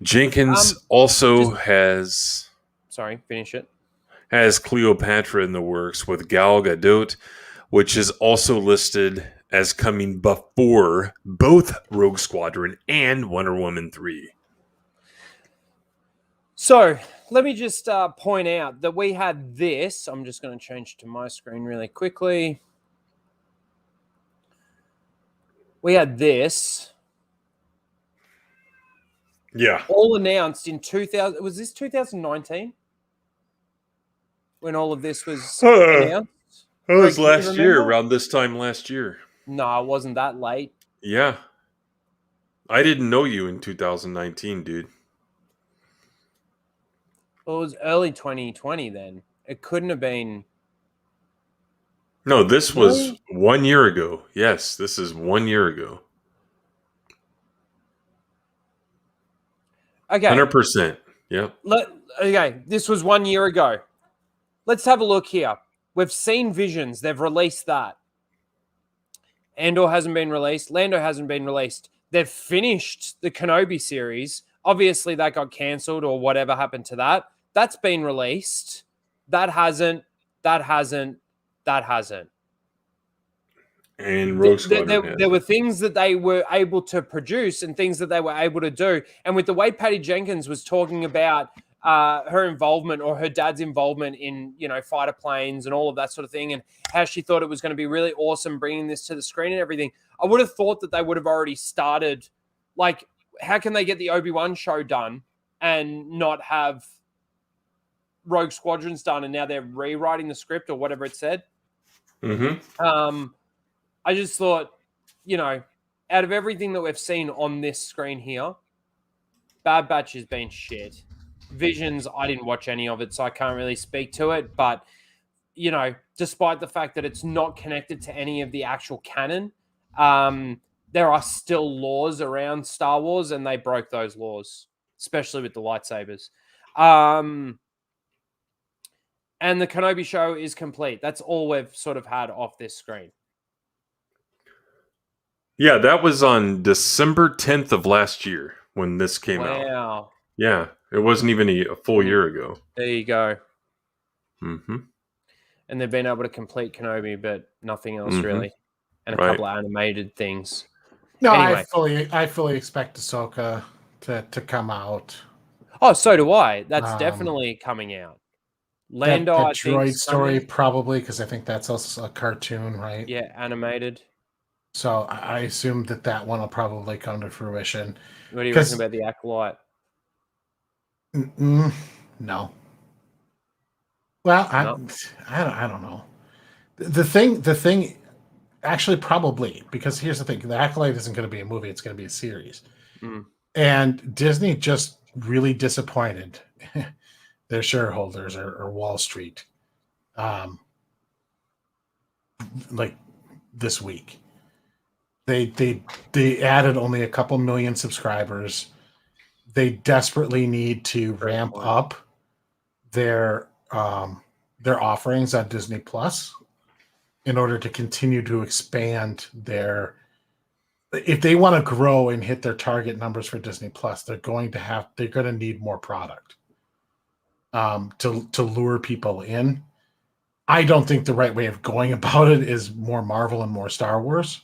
Jenkins has... Sorry, finish it. Has Cleopatra in the works with Gal Gadot, which is also listed as coming before both Rogue Squadron and Wonder Woman 3. So let me just point out that we had this. I'm just going to change to my screen really quickly. We had this. Yeah. All announced in 2000. Was this 2019? When all of this was announced? It was last year, around this time last year. No, it wasn't that late. Yeah. I didn't know you in 2019, dude. Well, it was early 2020 then. It couldn't have been... No, this was 1 year ago. Yes, this is 1 year ago. Okay. 100%. Yeah. Okay, this was 1 year ago. Let's have a look here. We've seen Visions. They've released that. Andor hasn't been released. Lando hasn't been released. They've finished the Kenobi series. Obviously, that got cancelled or whatever happened to that. That's been released. That hasn't. And Rogue Squadron there were things that they were able to produce and things that they were able to do. And with the way Patty Jenkins was talking about her involvement or her dad's involvement in, fighter planes and all of that sort of thing, and how she thought it was going to be really awesome bringing this to the screen and everything, I would have thought that they would have already started. Like, how can they get the Obi-Wan show done and not have Rogue Squadrons done, and now they're rewriting the script or whatever it said? Mm-hmm. I just thought, out of everything that we've seen on this screen here, Bad Batch has been shit. Visions, I didn't watch any of it, so I can't really speak to it. But, despite the fact that it's not connected to any of the actual canon, there are still laws around Star Wars, and they broke those laws, especially with the lightsabers. And the Kenobi show is complete. That's all we've sort of had off this screen. Yeah, that was on December 10th of last year when this came out. Wow. Yeah, it wasn't even a full year ago. There you go. Mm-hmm. And they've been able to complete Kenobi, but nothing else Mhm. really. And a Right. couple of animated things. No, Anyway. I fully expect Ahsoka to come out. Oh, so do I. That's definitely coming out. Lando, that I think, droid story coming. probably, because I think that's also a cartoon, right? Yeah, animated. So I assume that one will probably come to fruition. What do you reckon about the Acolyte? No. Well, I don't know. The thing, actually, probably, because here's the thing: the Acolyte isn't going to be a movie; it's going to be a series. And Disney just really disappointed their shareholders or Wall Street, like this week. They added only a couple million subscribers. They desperately need to ramp up their offerings on Disney Plus in order to continue to expand their. If they want to grow and hit their target numbers for Disney Plus, they're going to need more product to lure people in. I don't think the right way of going about it is more Marvel and more Star Wars.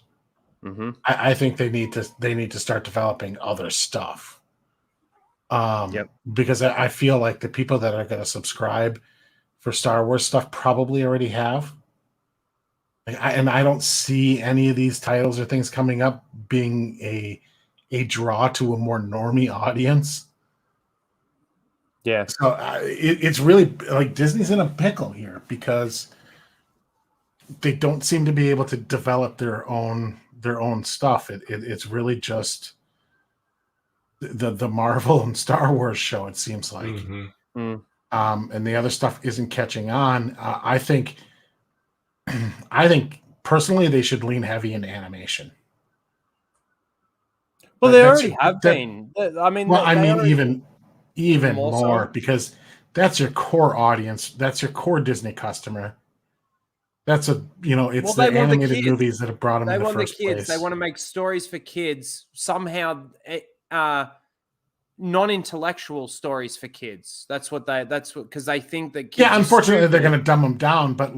I think they need to start developing other stuff. Because I feel like the people that are going to subscribe for Star Wars stuff probably already have. And I don't see any of these titles or things coming up being a draw to a more normie audience. Yeah. So it's really like Disney's in a pickle here because they don't seem to be able to develop their own stuff. It's really just the Marvel and Star Wars show. It seems like, and the other stuff isn't catching on. I think personally they should lean heavy into animation. Well, they already have been. I mean, well, I mean, already, even more more so? because that's your core audience. That's your core Disney customer. It's the animated movies that have brought them in the first place. They want to make stories for kids somehow, non-intellectual stories for kids. That's because they think that kids. Yeah, unfortunately, they're going to dumb them down. But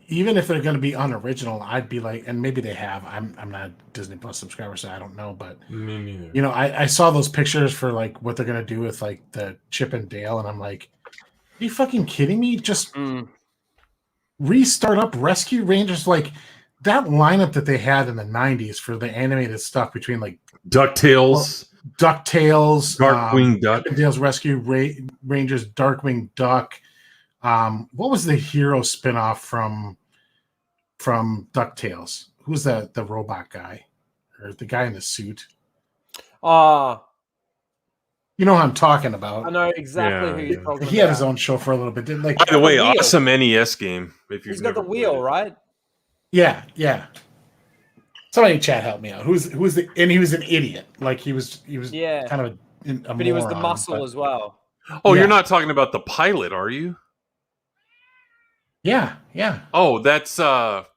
even if they're going to be unoriginal, I'd be like, and maybe they have. I'm not a Disney Plus subscriber, so I don't know. But me neither. I saw those pictures for like what they're going to do with like the Chip and Dale, and I'm like, are you fucking kidding me? Just restart up Rescue Rangers, like that lineup that they had in the 90s for the animated stuff between like DuckTales, Darkwing Duck, Dale's Rescue Rangers, Darkwing Duck. What was the hero spinoff from DuckTales? Who's the robot guy or the guy in the suit? You know what I'm talking about. I know exactly who you're talking about. He had his own show for a little bit. Didn't like. By the way, awesome NES game. If he's got the wheel, right? Yeah. Somebody in chat help me out. Who's the? And he was an idiot. Like he was kind of a but he was the muscle as well. Oh, you're not talking about the pilot, are you? Yeah. Oh, that's dadgum.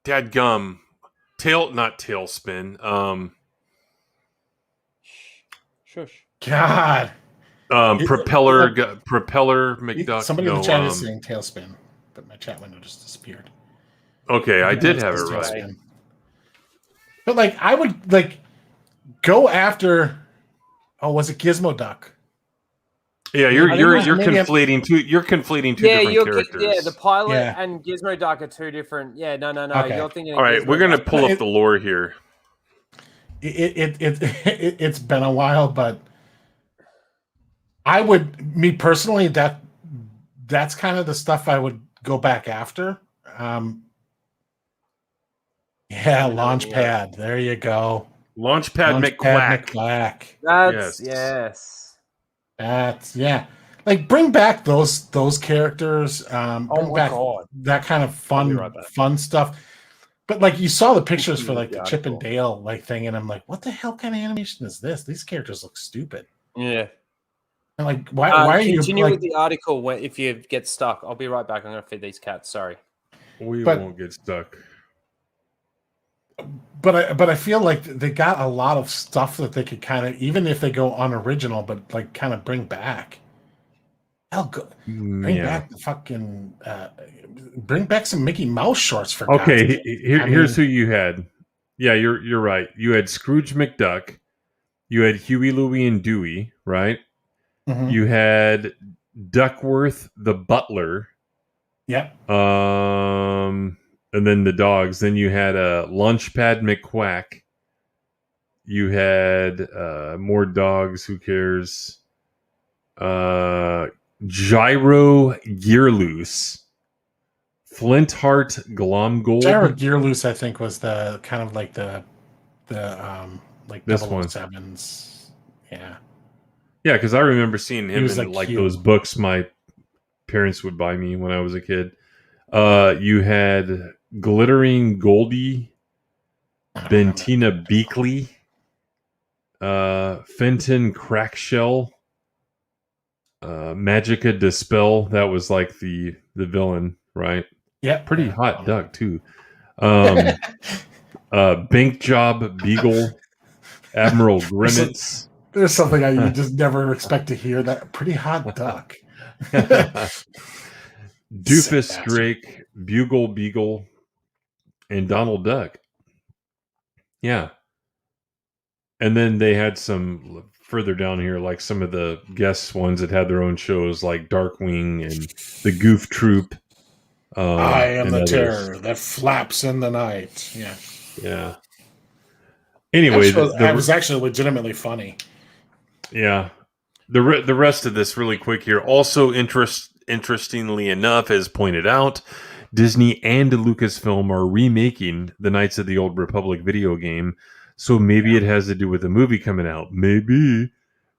Not Tailspin. Shush. God. Propeller McDuck. Somebody in the chat is saying Tailspin, but my chat window just disappeared. Okay, I did have it right. But like, I would like go after. Oh, was it Gizmo Duck? Yeah, you're conflating two. You're conflating two different characters. Yeah, the pilot and Gizmo Duck are two different. Yeah, no. Okay. You're thinking. All right, we're gonna pull up the lore here. It's been a while, but me personally, that's kind of the stuff I would go back after. Launchpad. There you go. Launchpad McQuack. That's Like bring back those characters. Bring back that kind of fun stuff. But like you saw the pictures for like the Chip and Dale like thing, and I'm like, what the hell kind of animation is this? These characters look stupid. Yeah. And like, why are you continue with the article? If you get stuck, I'll be right back. I'm gonna feed these cats. Sorry. We won't get stuck. But I feel like they got a lot of stuff that they could kind of, even if they go unoriginal, but like kind of bring back. Hell, bring back the fucking bring back some Mickey Mouse shorts for God's sake. Here's who you had. Yeah, you're right. You had Scrooge McDuck. You had Huey, Louie, and Dewey, right? Mhm. You had Duckworth the butler. Yep. And then the dogs. Then you had Lunchpad McQuack. You had more dogs. Who cares? Gyro Gearloose. Flintheart Glomgold. Gyro Gearloose, I think, was the kind of like the like this one. 007's. Yeah. Yeah, because I remember seeing him in like cute. those books my parents would buy me when I was a kid. You had Glittering Goldie, Bentina Beakley, Fenton Crackshell, Magica Dispel. That was like the villain, right? Yeah, pretty hot duck too. Bank Job Beagle, Admiral Grimmets. There's something you just never expect to hear. That pretty hot duck. Doofus Drake, Bugle Beagle, and Donald Duck. Yeah. And then they had some further down here, like some of the guest ones that had their own shows, like Darkwing and the Goof Troop. I am the others. terror that flaps in the night. Yeah. Yeah. Anyway, that was actually legitimately funny. Yeah. The rest of this really quick here. Also interestingly enough, as pointed out, Disney and Lucasfilm are remaking the Knights of the Old Republic video game. So maybe it has to do with the movie coming out. Maybe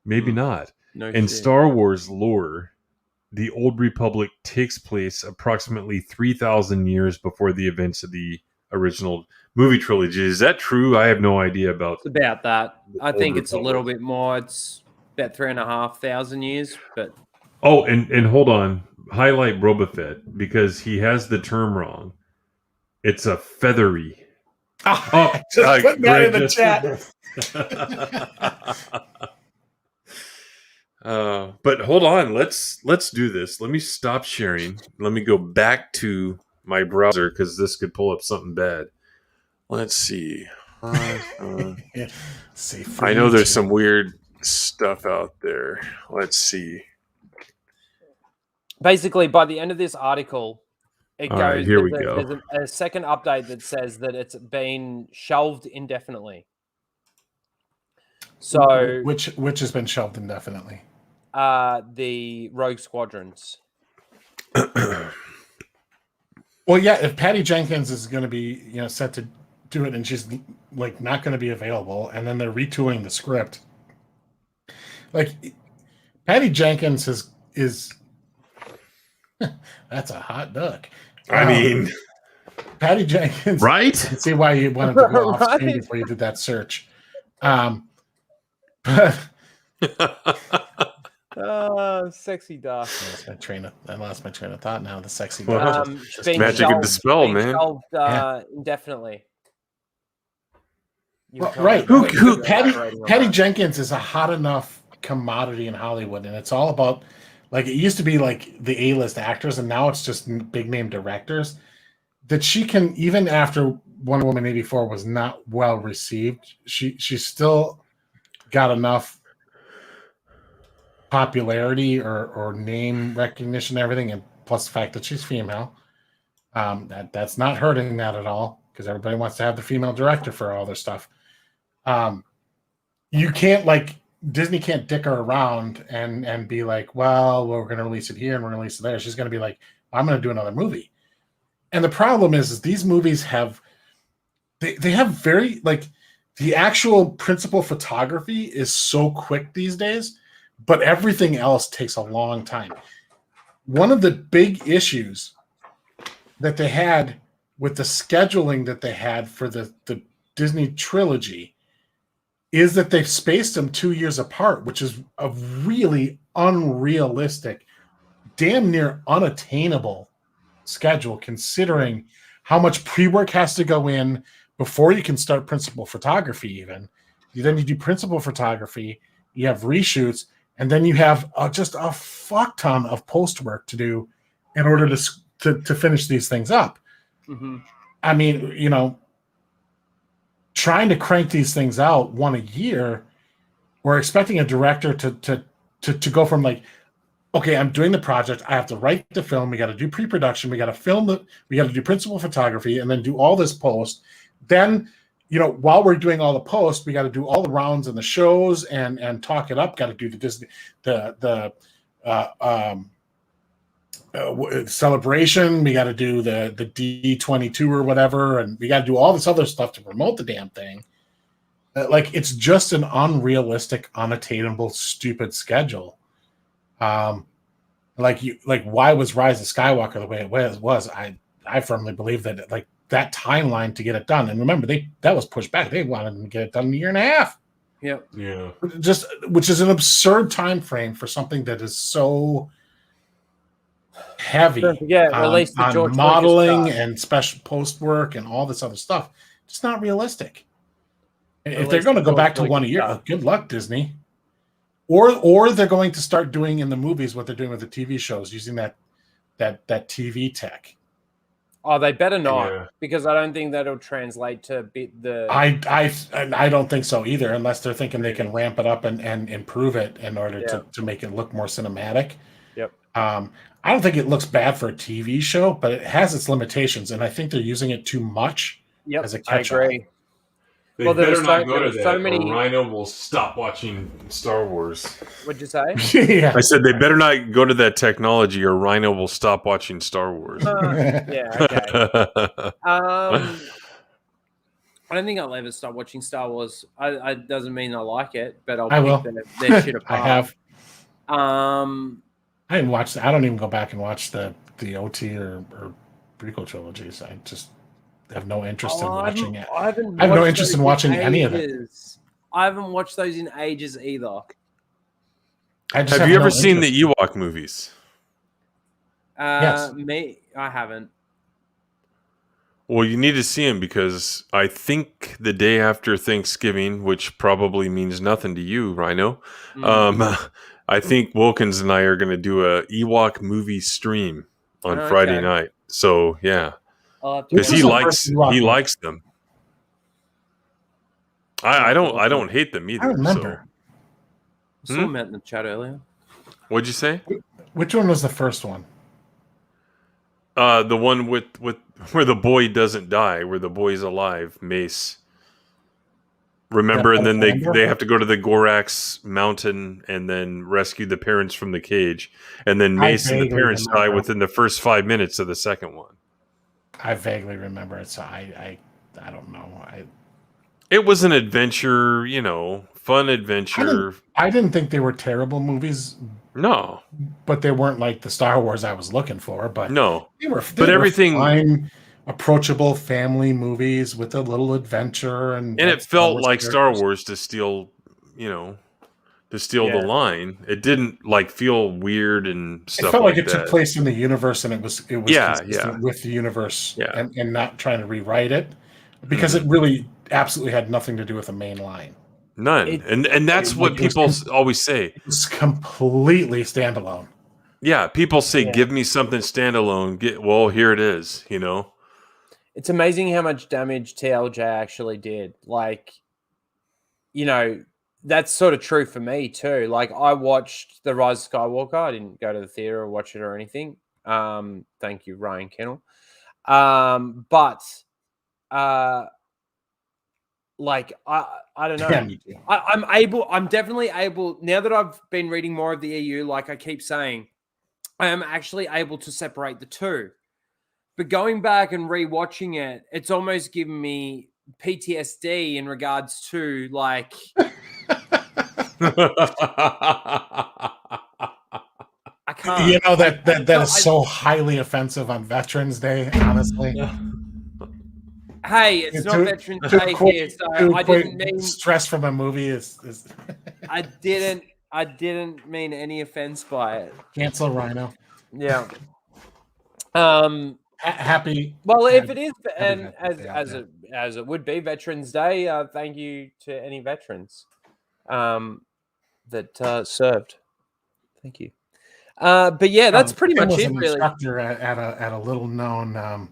not. No In shit. Star Wars lore, the Old Republic takes place approximately 3,000 years before the events of the original movie trilogy. Is that true? I have no idea about It's about that. I Old think it's a Republic. little bit more. It's about 3,500 years, but Oh, and hold on. Highlight Boba Fett because he has the term wrong. It's a feathery. Oh, just put that in the chat. But hold on. Let's do this. Let me stop sharing. Let me go back to my browser because this could pull up something bad. Let's see. Safe I know there's some weird stuff out there. Let's see. basically by the end of this article, it All goes. right, here we there's go. There's a second update that says that it's been shelved indefinitely. So which has been shelved indefinitely? The Rogue Squadrons. Well, yeah, if Patty Jenkins is going to be, set to do it, and she's like not going to be available, and then they're retooling the script. Like, Patty Jenkins is that's a hot duck. I mean, Patty Jenkins, right? I can see why you wanted to go off screen before you did that search. But Sexy duck. I lost my train of thought now. The sexy Well, duck. It's been Magic of Dispel, been man. shelved, indefinitely. You Well, tell right. me Who about Patty that. Jenkins is a hot enough commodity in Hollywood, and it's all about, like, it used to be like the A-list actors, and now it's just big name directors, that she can, even after Wonder Woman 84 was not well received, she still got enough popularity or name recognition and everything, and plus the fact that she's female, that's not hurting that at all, because everybody wants to have the female director for all their stuff. You can't, like, Disney can't dick her around and be like, well, we're going to release it here and we're going to release it there. She's going to be like, I'm going to do another movie. And the problem is these movies have, they have very, like, the actual principal photography is so quick these days, but everything else takes a long time. One of the big issues that they had with the scheduling that they had for the Disney trilogy is that they've spaced them 2 years apart, which is a really unrealistic, damn near unattainable schedule, considering how much pre-work has to go in before you can start principal photography. Even then, you do principal photography. You have reshoots, and then you have just a fuck ton of post work to do in order to finish these things up. Mm-hmm. I mean, trying to crank these things out one a year, we're expecting a director to go from like, okay, I'm doing the project, I have to write the film, we got to do pre-production, we got to film we got to do principal photography, and then do all this post. Then, while we're doing all the post, we got to do all the rounds and the shows and talk it up. Got to do the celebration. We got to do the D22 or whatever, and we got to do all this other stuff to promote the damn thing. Like, it's just an unrealistic, unattainable, stupid schedule. Why was Rise of Skywalker the way it was? I firmly believe that like that timeline to get it done. And remember, that was pushed back. They wanted to get it done in a year and a half. Yep. Yeah. Which is an absurd time frame for something that is so heavy. Release the George on modeling Lucas and special post work and all this other stuff. It's not realistic. If they're going to go back to one a year, good luck, Disney. Or they're going to start doing in the movies what they're doing with the TV shows, using that TV tech. Oh, they better not, because I don't think that'll translate to the. I don't think so either, unless they're thinking they can ramp it up and improve it in order to make it look more cinematic. Yep. I don't think it looks bad for a TV show, but it has its limitations, and I think they're using it too much as a catch-all. I agree. They better not go to that, or Rhino will stop watching Star Wars. What'd you say? Yeah. I said they better not go to that technology, or Rhino will stop watching Star Wars. Yeah, okay. I don't think I'll ever stop watching Star Wars. I doesn't mean I like it, but I will. Their shit apart. I have. I didn't watch. I don't even go back and watch the OT or prequel trilogies. I just have no interest in watching it. I have no interest in watching any of it. I haven't watched those in ages either. Have you ever seen the Ewok movies? Yes. Me, I haven't. Well, you need to see them, because I think the day after Thanksgiving, which probably means nothing to you, Rhino, I think Wilkins and I are going to do a Ewok movie stream on Friday night. So, yeah. Because he likes them. I don't hate them either. I remember. So. Someone met in the chat earlier. What'd you say? Which one was the first one? The one with where the boy doesn't die, where the boy's alive, Mace. Remember, and then they have to go to the Gorax mountain and then rescue the parents from the cage, and then Mace and the parents die within the first 5 minutes of the second one. I vaguely remember it, so I don't know. It was an adventure, fun adventure. I didn't think they were terrible movies. No, but they weren't like the Star Wars I was looking for. But no, they were everything fine, approachable family movies with a little adventure, and it felt like Star Wars to steal, the line. It didn't feel weird and stuff. It felt like it that. Took place in the universe, and it was consistent with the universe, and not trying to rewrite it, because it really absolutely had nothing to do with the main line. None. And that's what people always say. It's completely standalone. Yeah, people say, give me something standalone. Well, here it is, It's amazing how much damage TLJ actually did. That's sort of true for me too. I watched The Rise of Skywalker. I didn't go to the theater or watch it or anything. Thank you, Ryan Kennel. I don't know. I'm definitely able, now that I've been reading more of the EU, like I keep saying, I am actually able to separate the two. But going back and rewatching it, it's almost given me PTSD in regards to I can't. That is so highly offensive on Veterans Day, honestly. Hey, it's not Veterans Day here, so I didn't mean stress from a movie is I didn't mean any offense by it. Cancel Rhino. Yeah. Happy. Well, if it is, happy and Veterans Day out as it would be Veterans Day, thank you to any veterans that served. Thank you. But yeah, that's pretty Tim much was it, an really. instructor at a little known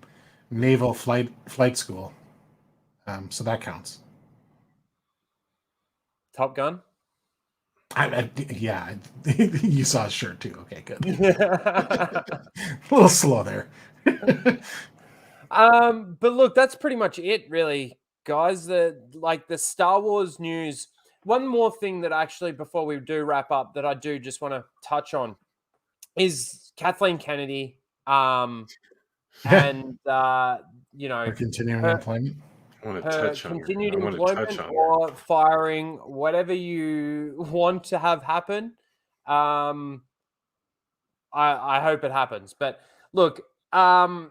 naval flight school, so that counts. Top Gun. Yeah, you saw his shirt too. Okay, good. A little slow there. But look, that's pretty much it, really, guys. The Star Wars news. One more thing that actually, before we do wrap up, that I do just want to touch on is Kathleen Kennedy. And you know, For continuing her- employment. I want to her touch on her. continued I want to touch employment on her. or firing, whatever you want to have happen. I hope it happens. But look, I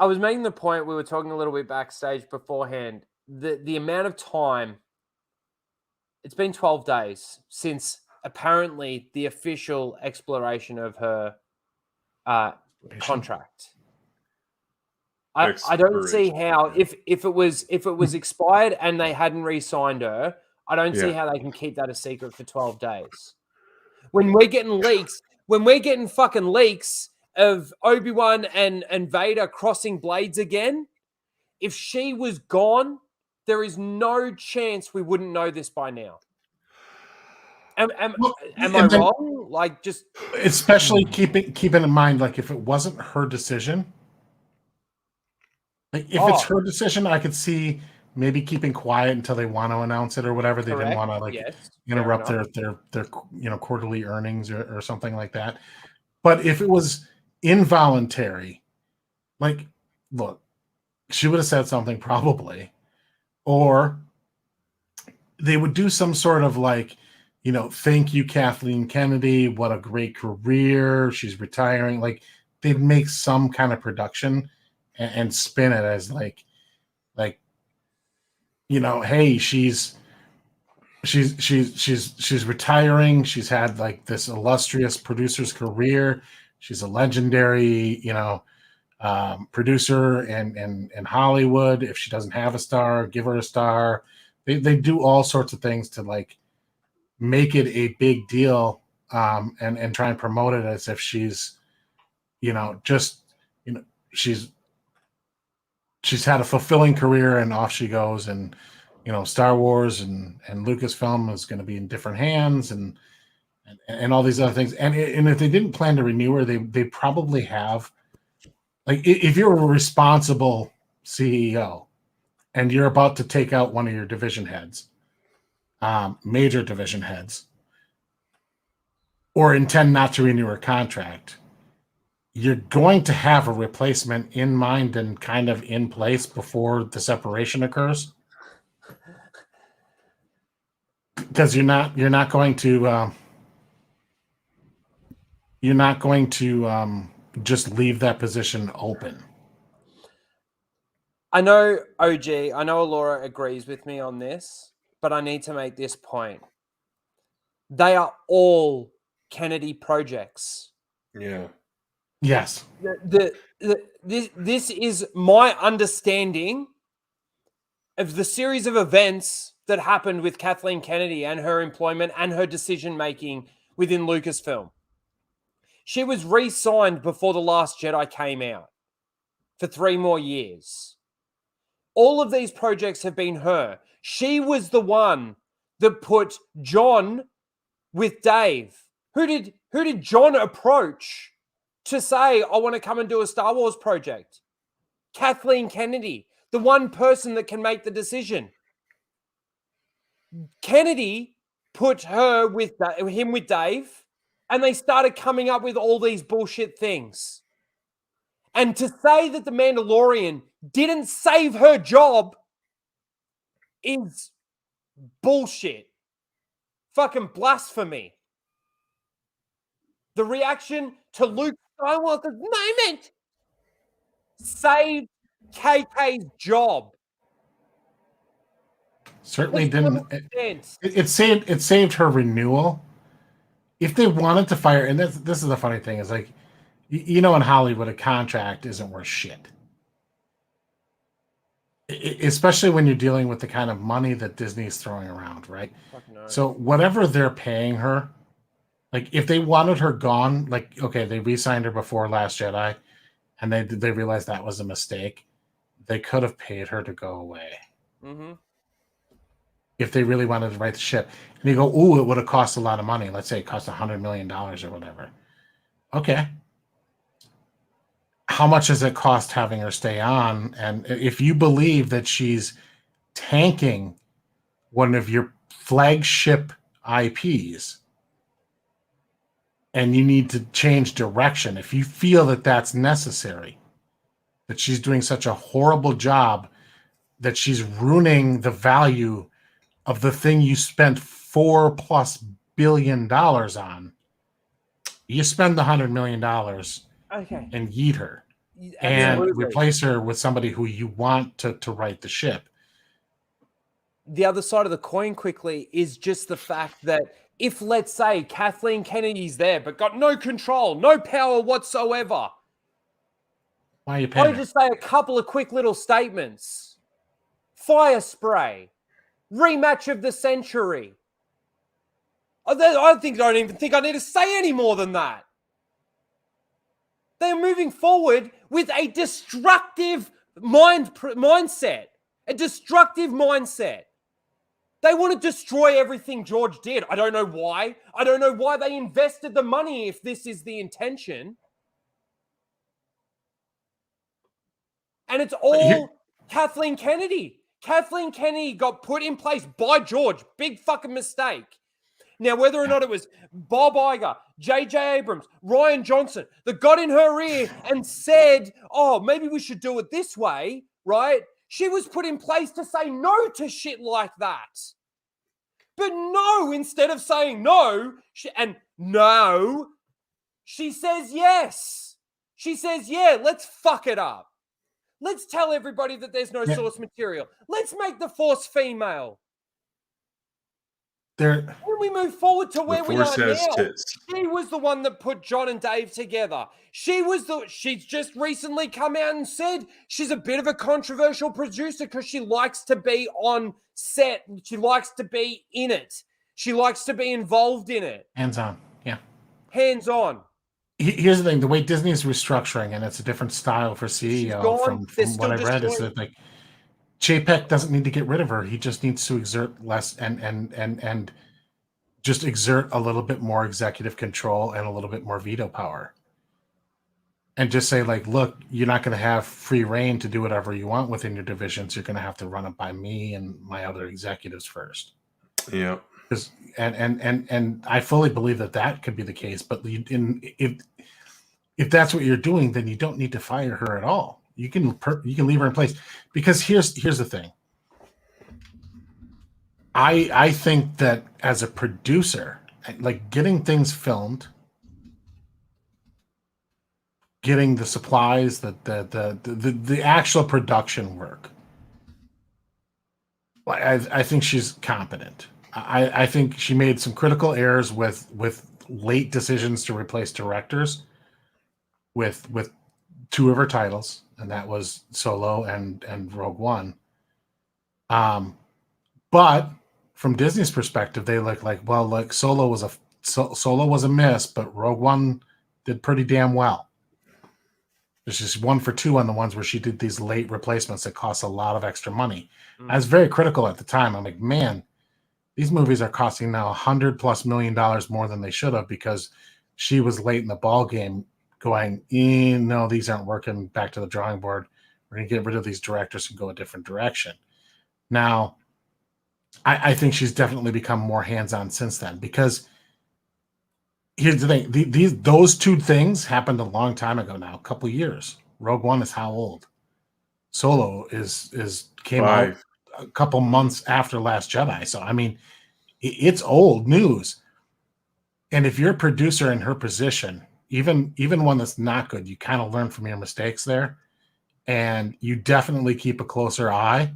was making the point, we were talking a little bit backstage beforehand, the amount of time, it's been 12 days since apparently the official exploration of her contract. I don't see how, if it was expired and they hadn't re-signed her, I don't see how they can keep that a secret for 12 days. When we're getting leaks, fucking leaks of Obi-Wan and Vader crossing blades again, if she was gone, there is no chance we wouldn't know this by now. Am I wrong? Like, just especially keeping in mind, like, if it wasn't her decision, like if it's her decision, I could see maybe keeping quiet until they want to announce it or whatever. They didn't want to interrupt their quarterly earnings or something like that. But if it was involuntary, like, look, she would have said something probably, or they would do some sort of like, thank you, Kathleen Kennedy. What a great career. She's retiring. Like, they'd make some kind of production and spin it as like, hey, she's retiring. She's had like this illustrious producer's career. She's a legendary, producer in Hollywood. If she doesn't have a star, give her a star. They do all sorts of things to like make it a big deal, and try and promote it as if she's, she's had a fulfilling career and off she goes, and Star Wars and Lucasfilm is going to be in different hands, and all these other things. And if they didn't plan to renew her, they probably have. Like, if you're a responsible CEO and you're about to take out one of your division heads, major division heads, or intend not to renew her contract, you're going to have a replacement in mind and kind of in place before the separation occurs. Because you're not going to just leave that position open. I know Laura agrees with me on this, but I need to make this point. They are all Kennedy projects. Yeah. Yes. This is my understanding of the series of events that happened with Kathleen Kennedy and her employment and her decision-making within Lucasfilm. She was re-signed before The Last Jedi came out for 3 more years. All of these projects have been her. She was the one that put John with Dave. Who did John approach to say, I want to come and do a Star Wars project? Kathleen Kennedy, the one person that can make the decision. Kennedy put him with Dave, and they started coming up with all these bullshit things. And to say that The Mandalorian didn't save her job is bullshit. Fucking blasphemy. The reaction to Luke Skywalker's moment saved KK's job. Certainly didn't. It saved her renewal. If they wanted to fire, and this is the funny thing, is like, You know, in Hollywood, a contract isn't worth shit. Especially when you're dealing with the kind of money that Disney's throwing around, right? So whatever they're paying her, like if they wanted her gone, like, okay, they re-signed her before Last Jedi, and they realized that was a mistake. They could have paid her to go away. Mm-hmm. If they really wanted to right the ship. And you go, ooh, it would have cost a lot of money. Let's say it cost $100 million or whatever. Okay. How much does it cost having her stay on? And if you believe that she's tanking one of your flagship IPs and you need to change direction, if you feel that that's necessary, that she's doing such a horrible job that she's ruining the value of the thing you spent $4+ billion on, you spend the $100 million and yeet her. Absolutely. And replace her with somebody who you want to right the ship. The other side of the coin quickly is just the fact that if, let's say, Kathleen Kennedy's there but got no control, no power whatsoever, why are you paying I just say a couple of quick little statements. Fire spray. Rematch of the century. I don't even think I need to say any more than that. They're moving forward with a destructive mindset. A destructive mindset. They want to destroy everything George did. I don't know why. I don't know why they invested the money if this is the intention. And it's all Kathleen Kennedy. Kathleen Kennedy got put in place by George. Big fucking mistake. Now, whether or not it was Bob Iger, J.J. Abrams, Ryan Johnson that got in her ear and said, oh, maybe we should do it this way, right? She was put in place to say no to shit like that. But no, instead of saying no, she says yes. She says, yeah, let's fuck it up. Let's tell everybody that there's no source material. Let's make the Force female. When we move forward to where we are now, she was the one that put John and Dave together. She's just recently come out and said she's a bit of a controversial producer because she likes to be on set. She likes to be in it. She likes to be involved in it. Hands on, yeah. Hands on. Here's the thing: the way Disney's restructuring, and it's a different style for CEO. From what I read, is that like JPEG doesn't need to get rid of her. He just needs to exert less and just exert a little bit more executive control and a little bit more veto power. And just say, like, look, you're not going to have free reign to do whatever you want within your divisions. You're going to have to run it by me and my other executives first. Yeah. And I fully believe that could be the case. But if that's what you're doing, then you don't need to fire her at all. You can leave her in place, because here's the thing. I think that as a producer, like getting things filmed, getting the supplies, the actual production work, I think she's competent. I think she made some critical errors with late decisions to replace directors with two of her titles, and that was Solo and Rogue One. But from Disney's perspective, they look like Solo was a miss, but Rogue One did pretty damn well. There's just 1 for 2 on the ones where she did these late replacements that cost a lot of extra money. I was very critical at the time. I'm like, man, these movies are costing now $100+ million more than they should have, because she was late in the ball game going, no, these aren't working, back to the drawing board. We're going to get rid of these directors and go a different direction. Now, I think she's definitely become more hands-on since then, because here's the thing. Those two things happened a long time ago now, a couple of years. Rogue One is how old? Solo came out a couple months after Last Jedi. So, I mean, it's old news. And if you're a producer in her position, even one that's not good, you kind of learn from your mistakes there. And you definitely keep a closer eye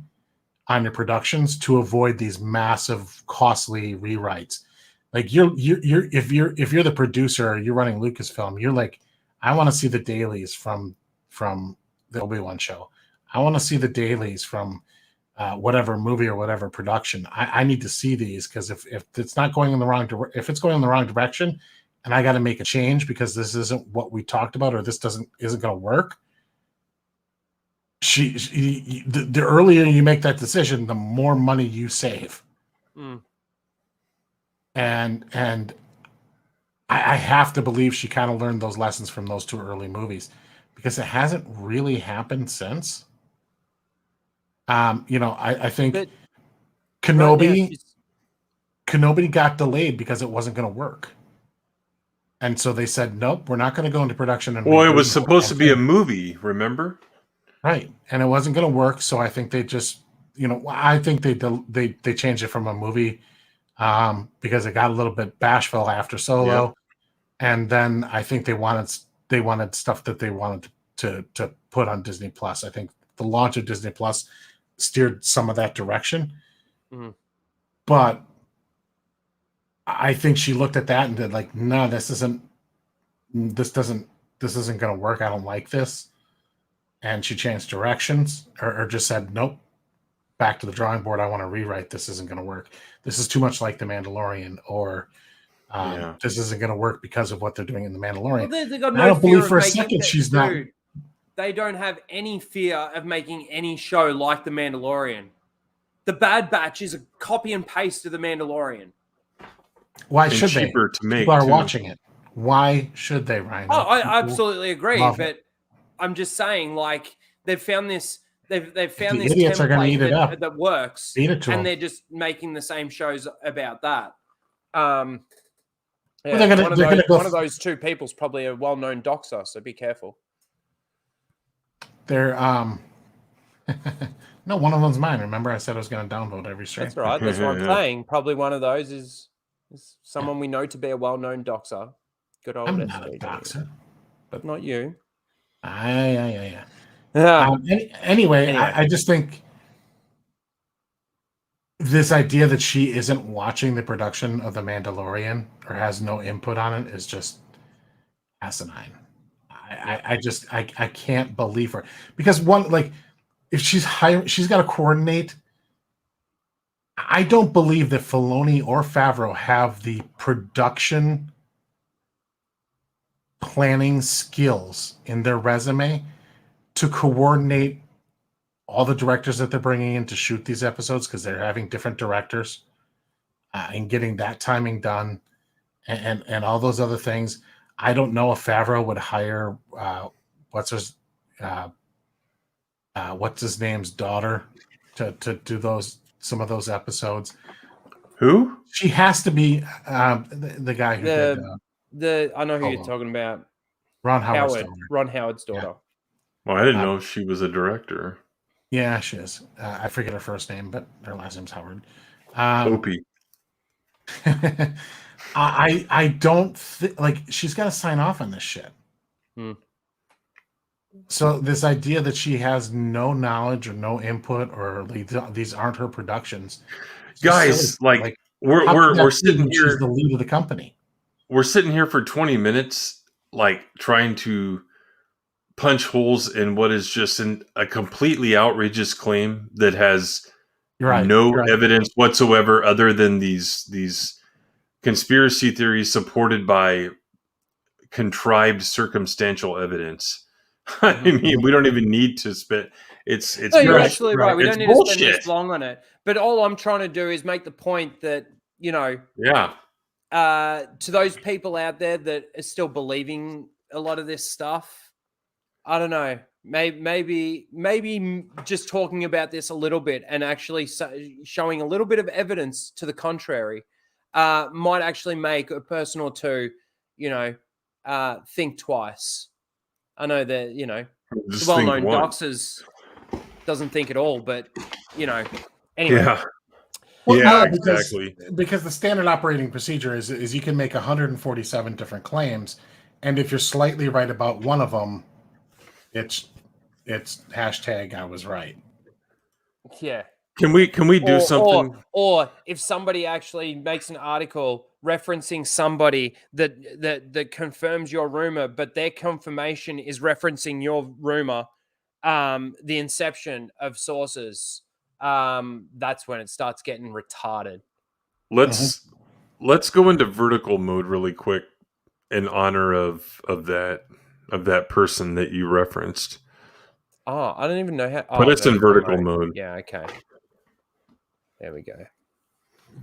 on your productions to avoid these massive, costly rewrites. Like if you're the producer, you're running Lucasfilm, you're like, I want to see the dailies from the Obi-Wan show. I want to see the dailies from whatever movie or whatever production. I need to see these, because if it's not going in the wrong if it's going in the wrong direction, and I got to make a change because this isn't what we talked about, or this isn't going to work. The earlier you make that decision, the more money you save. And I have to believe she kind of learned those lessons from those 2 early movies, because it hasn't really happened since. I think But Kenobi right Kenobi got delayed because it wasn't going to work. And so they said, nope, we're not going to go into production. And well, it was supposed to be a movie, remember? Right. And it wasn't going to work. So I think they just, I think they changed it from a movie because it got a little bit bashful after Solo. Yep. And then I think they wanted stuff that they wanted to put on Disney Plus. I think the launch of Disney Plus steered some of that direction. Mm-hmm. But I think she looked at that and did like, no, this isn't going to work. I don't like this. And she changed directions or just said, nope, back to the drawing board. I want to rewrite. This isn't going to work. This is too much like The Mandalorian, or this isn't going to work because of what they're doing in The Mandalorian. Well, they got no I don't fear believe of for a making second that, she's not. They don't have any fear of making any show like The Mandalorian. The Bad Batch is a copy and paste of The Mandalorian. Why should they? Cheaper to make. People are too. watching it. Why should they, Ryan? Oh, I absolutely agree. love But I'm just saying, like, they've found this. They've found The this idiots are gonna eat it template up. that works, Feed it to and them. they're just making the same shows about that. Well, they're gonna go one of those 2 people's probably a well-known doxer, so be careful. They're no, one of them's mine. Remember, I said I was going to downvote every stream. That's right. That's what I'm saying. Probably one of those is someone we know to be a well-known doxer. Good old I'm SJ. not a doxer, But not you. Yeah. Yeah. Anyway, I just think this idea that she isn't watching the production of The Mandalorian or has no input on it is just asinine. I can't believe her, because if she's got to coordinate. I don't believe that Filoni or Favreau have the production planning skills in their resume to coordinate all the directors that they're bringing in to shoot these episodes, because they're having different directors and getting that timing done and all those other things. I don't know if Favreau would hire what's his name's daughter to do some of those episodes. Who? She has to be the guy who did I know who you're talking about. Ron Howard's Ron Howard's daughter. Well, I didn't know she was a director. Yeah, she is. I forget her first name, but her last name's Howard. Opie. I don't think she's got to sign off on this shit. So this idea that she has no knowledge or no input, or these aren't her productions, guys, we're sitting here. She's the lead of the company. We're sitting here for 20 minutes, trying to punch holes in what is just a completely outrageous claim that has no evidence whatsoever, other than these conspiracy theories supported by contrived circumstantial evidence. I mean, we don't even need to spit. It's no, you're absolutely right. We it's don't need bullshit. to spend this long on it. But all I'm trying to do is make the point that, to those people out there that are still believing a lot of this stuff, I don't know. Maybe just talking about this a little bit and actually showing a little bit of evidence to the contrary might actually make a person or two, think twice. I know that, the well-known doxers doesn't think at all, but, anyway. Yeah. Well, exactly. Because the standard operating procedure is you can make 147 different claims, and if you're slightly right about one of them, it's hashtag I was right. Yeah. Can we do something? Or if somebody actually makes an article referencing somebody that confirms your rumor, but their confirmation is referencing your rumor, the inception of sources, that's when it starts getting retarded. Let's go into vertical mode really quick in honor of that person that you referenced. Oh, I don't even know how. Put us in vertical mode. Yeah, okay. There we go.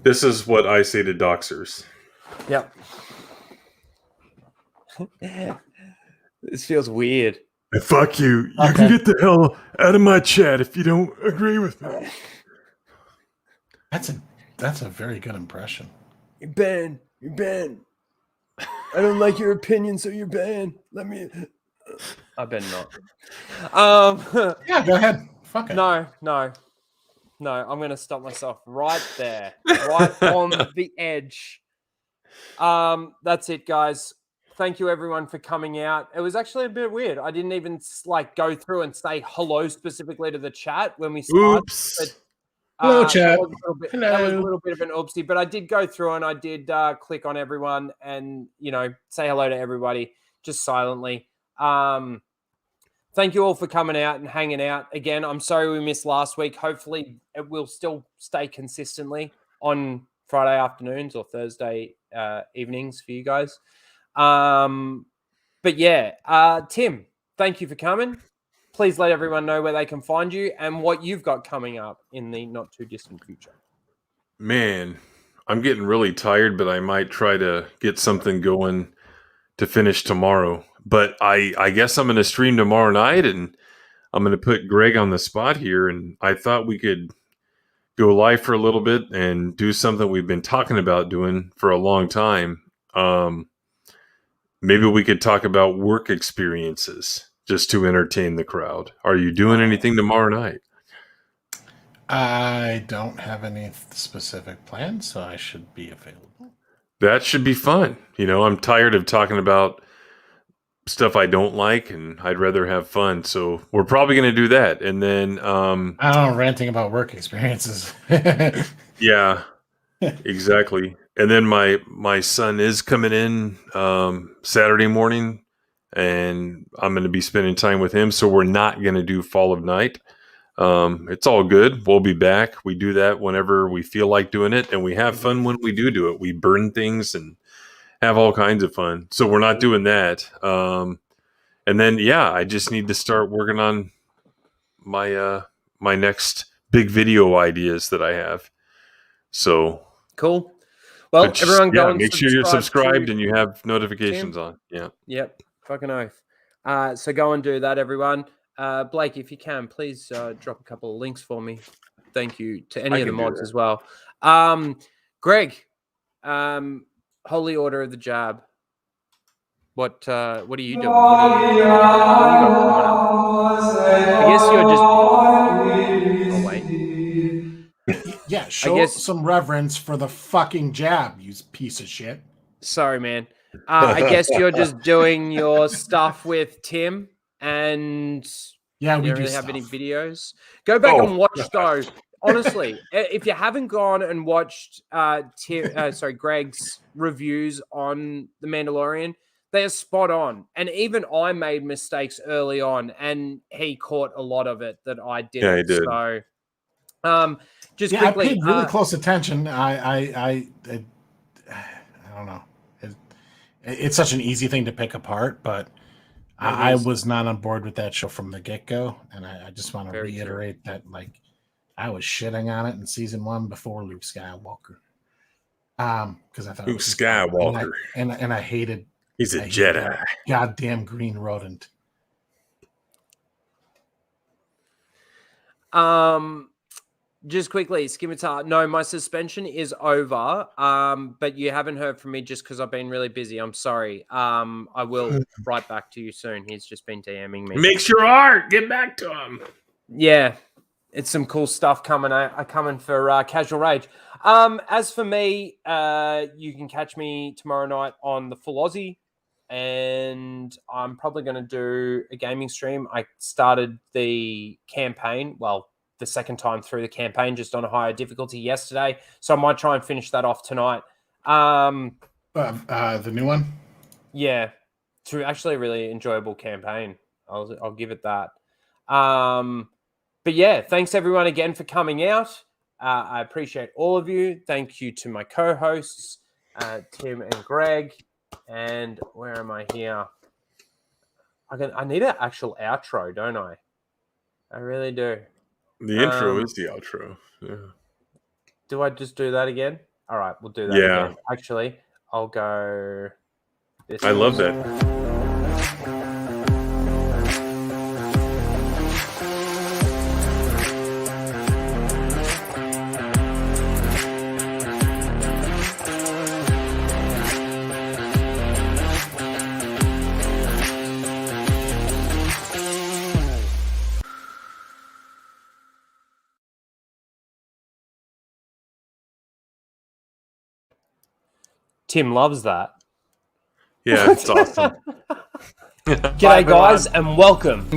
This is what I say to doxers. Yep. This feels weird. Hey, fuck you. You can get the hell out of my chat if you don't agree with me. That's a very good impression. You're banned. You're banned. I don't like your opinion, so you're banned. Let me. I better not. Yeah, go ahead. Fuck it. No. I'm gonna stop myself right there, right on the edge. That's it, guys. Thank you, everyone, for coming out. It was actually a bit weird. I didn't even go through and say hello specifically to the chat when we started. Oops. But, Hello, chat. That was a little bit of an oopsie, but I did go through and I did click on everyone and, say hello to everybody just silently. Thank you all for coming out and hanging out. Again, I'm sorry we missed last week. Hopefully it will still stay consistently on Friday afternoons or Thursday evenings for you guys. But yeah, Tim, thank you for coming. Please let everyone know where they can find you and what you've got coming up in the not too distant future. Man, I'm getting really tired, but I might try to get something going to finish tomorrow. But I guess I'm going to stream tomorrow night, and I'm going to put Greg on the spot here. And I thought we could go live for a little bit and do something we've been talking about doing for a long time. Maybe we could talk about work experiences just to entertain the crowd. Are you doing anything tomorrow night? I don't have any specific plans, so I should be available. That should be fun. I'm tired of talking about stuff I don't like, and I'd rather have fun. So we're probably going to do that. And then I don't know, ranting about work experiences. Yeah, exactly. And then my son is coming in Saturday morning, and I'm going to be spending time with him. So we're not going to do Fall of Night. It's all good. We'll be back. We do that whenever we feel like doing it, and we have fun when we do it. We burn things and have all kinds of fun. So we're not doing that. And then, I just need to start working on my my next big video ideas that I have. So cool. Well, everyone go and make sure you're subscribed and you have notifications on. Yeah. Yep. Fucking oath. So go and do that, everyone. Blake, if you can, please drop a couple of links for me. Thank you to any of the mods as well. Greg, Holy Order of the Jab. What are you doing? What do you got coming up? I guess you're just. Oh wait. Yeah, show some reverence for the fucking jab, you piece of shit. Sorry, man. I guess you're just doing your stuff with Tim, and we don't really have any videos. Go back and watch though. Honestly, if you haven't gone and watched Greg's reviews on The Mandalorian, they are spot on. And even I made mistakes early on, and he caught a lot of it that I didn't. Yeah, he did. So, just quickly, I paid really close attention. I don't know. It's such an easy thing to pick apart, but I was not on board with that show from the get-go, and I just want to reiterate that, I was shitting on it in season 1 before Luke Skywalker, because I thought Luke Skywalker, and I hated. He's a Jedi. Goddamn green rodent. Just quickly, Scimitar. No, my suspension is over. But you haven't heard from me just because I've been really busy. I'm sorry. I will write back to you soon. He's just been DMing me. Makes your art. Get back to him. Yeah, it's some cool stuff coming for Casual Rage. As for me, you can catch me tomorrow night on the Full Aussie, and I'm probably going to do a gaming stream. I started the campaign. Well, the second time through the campaign, just on a higher difficulty yesterday. So I might try and finish that off tonight. The new one. Yeah, it's actually a really enjoyable campaign. I'll give it that. But yeah, thanks everyone again for coming out. I appreciate all of you. Thank you to my co-hosts, Tim and Greg. And where am I here? I need an actual outro, don't I? I really do. The intro is the outro. Yeah. Do I just do that again? All right, we'll do that again. Actually, I'll go this I love that. Tim loves that. Yeah, it's awesome. G'day, guys, and welcome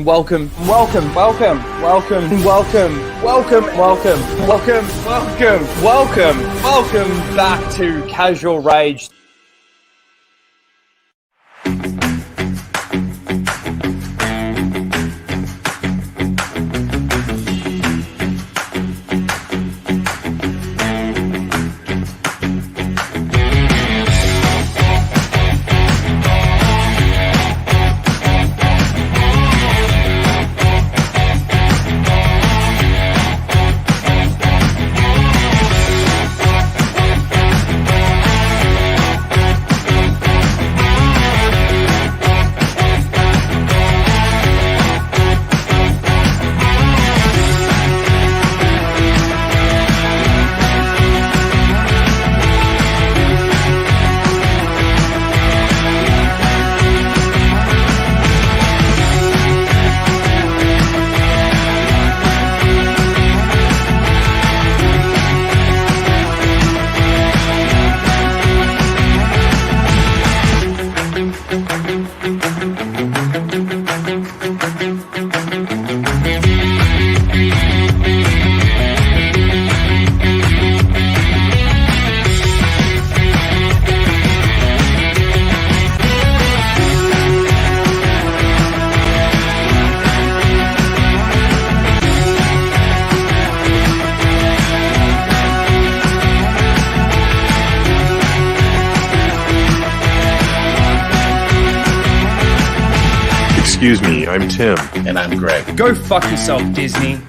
back to Casual Rage. Excuse me, I'm Tim. And I'm Greg. Go fuck yourself, Disney.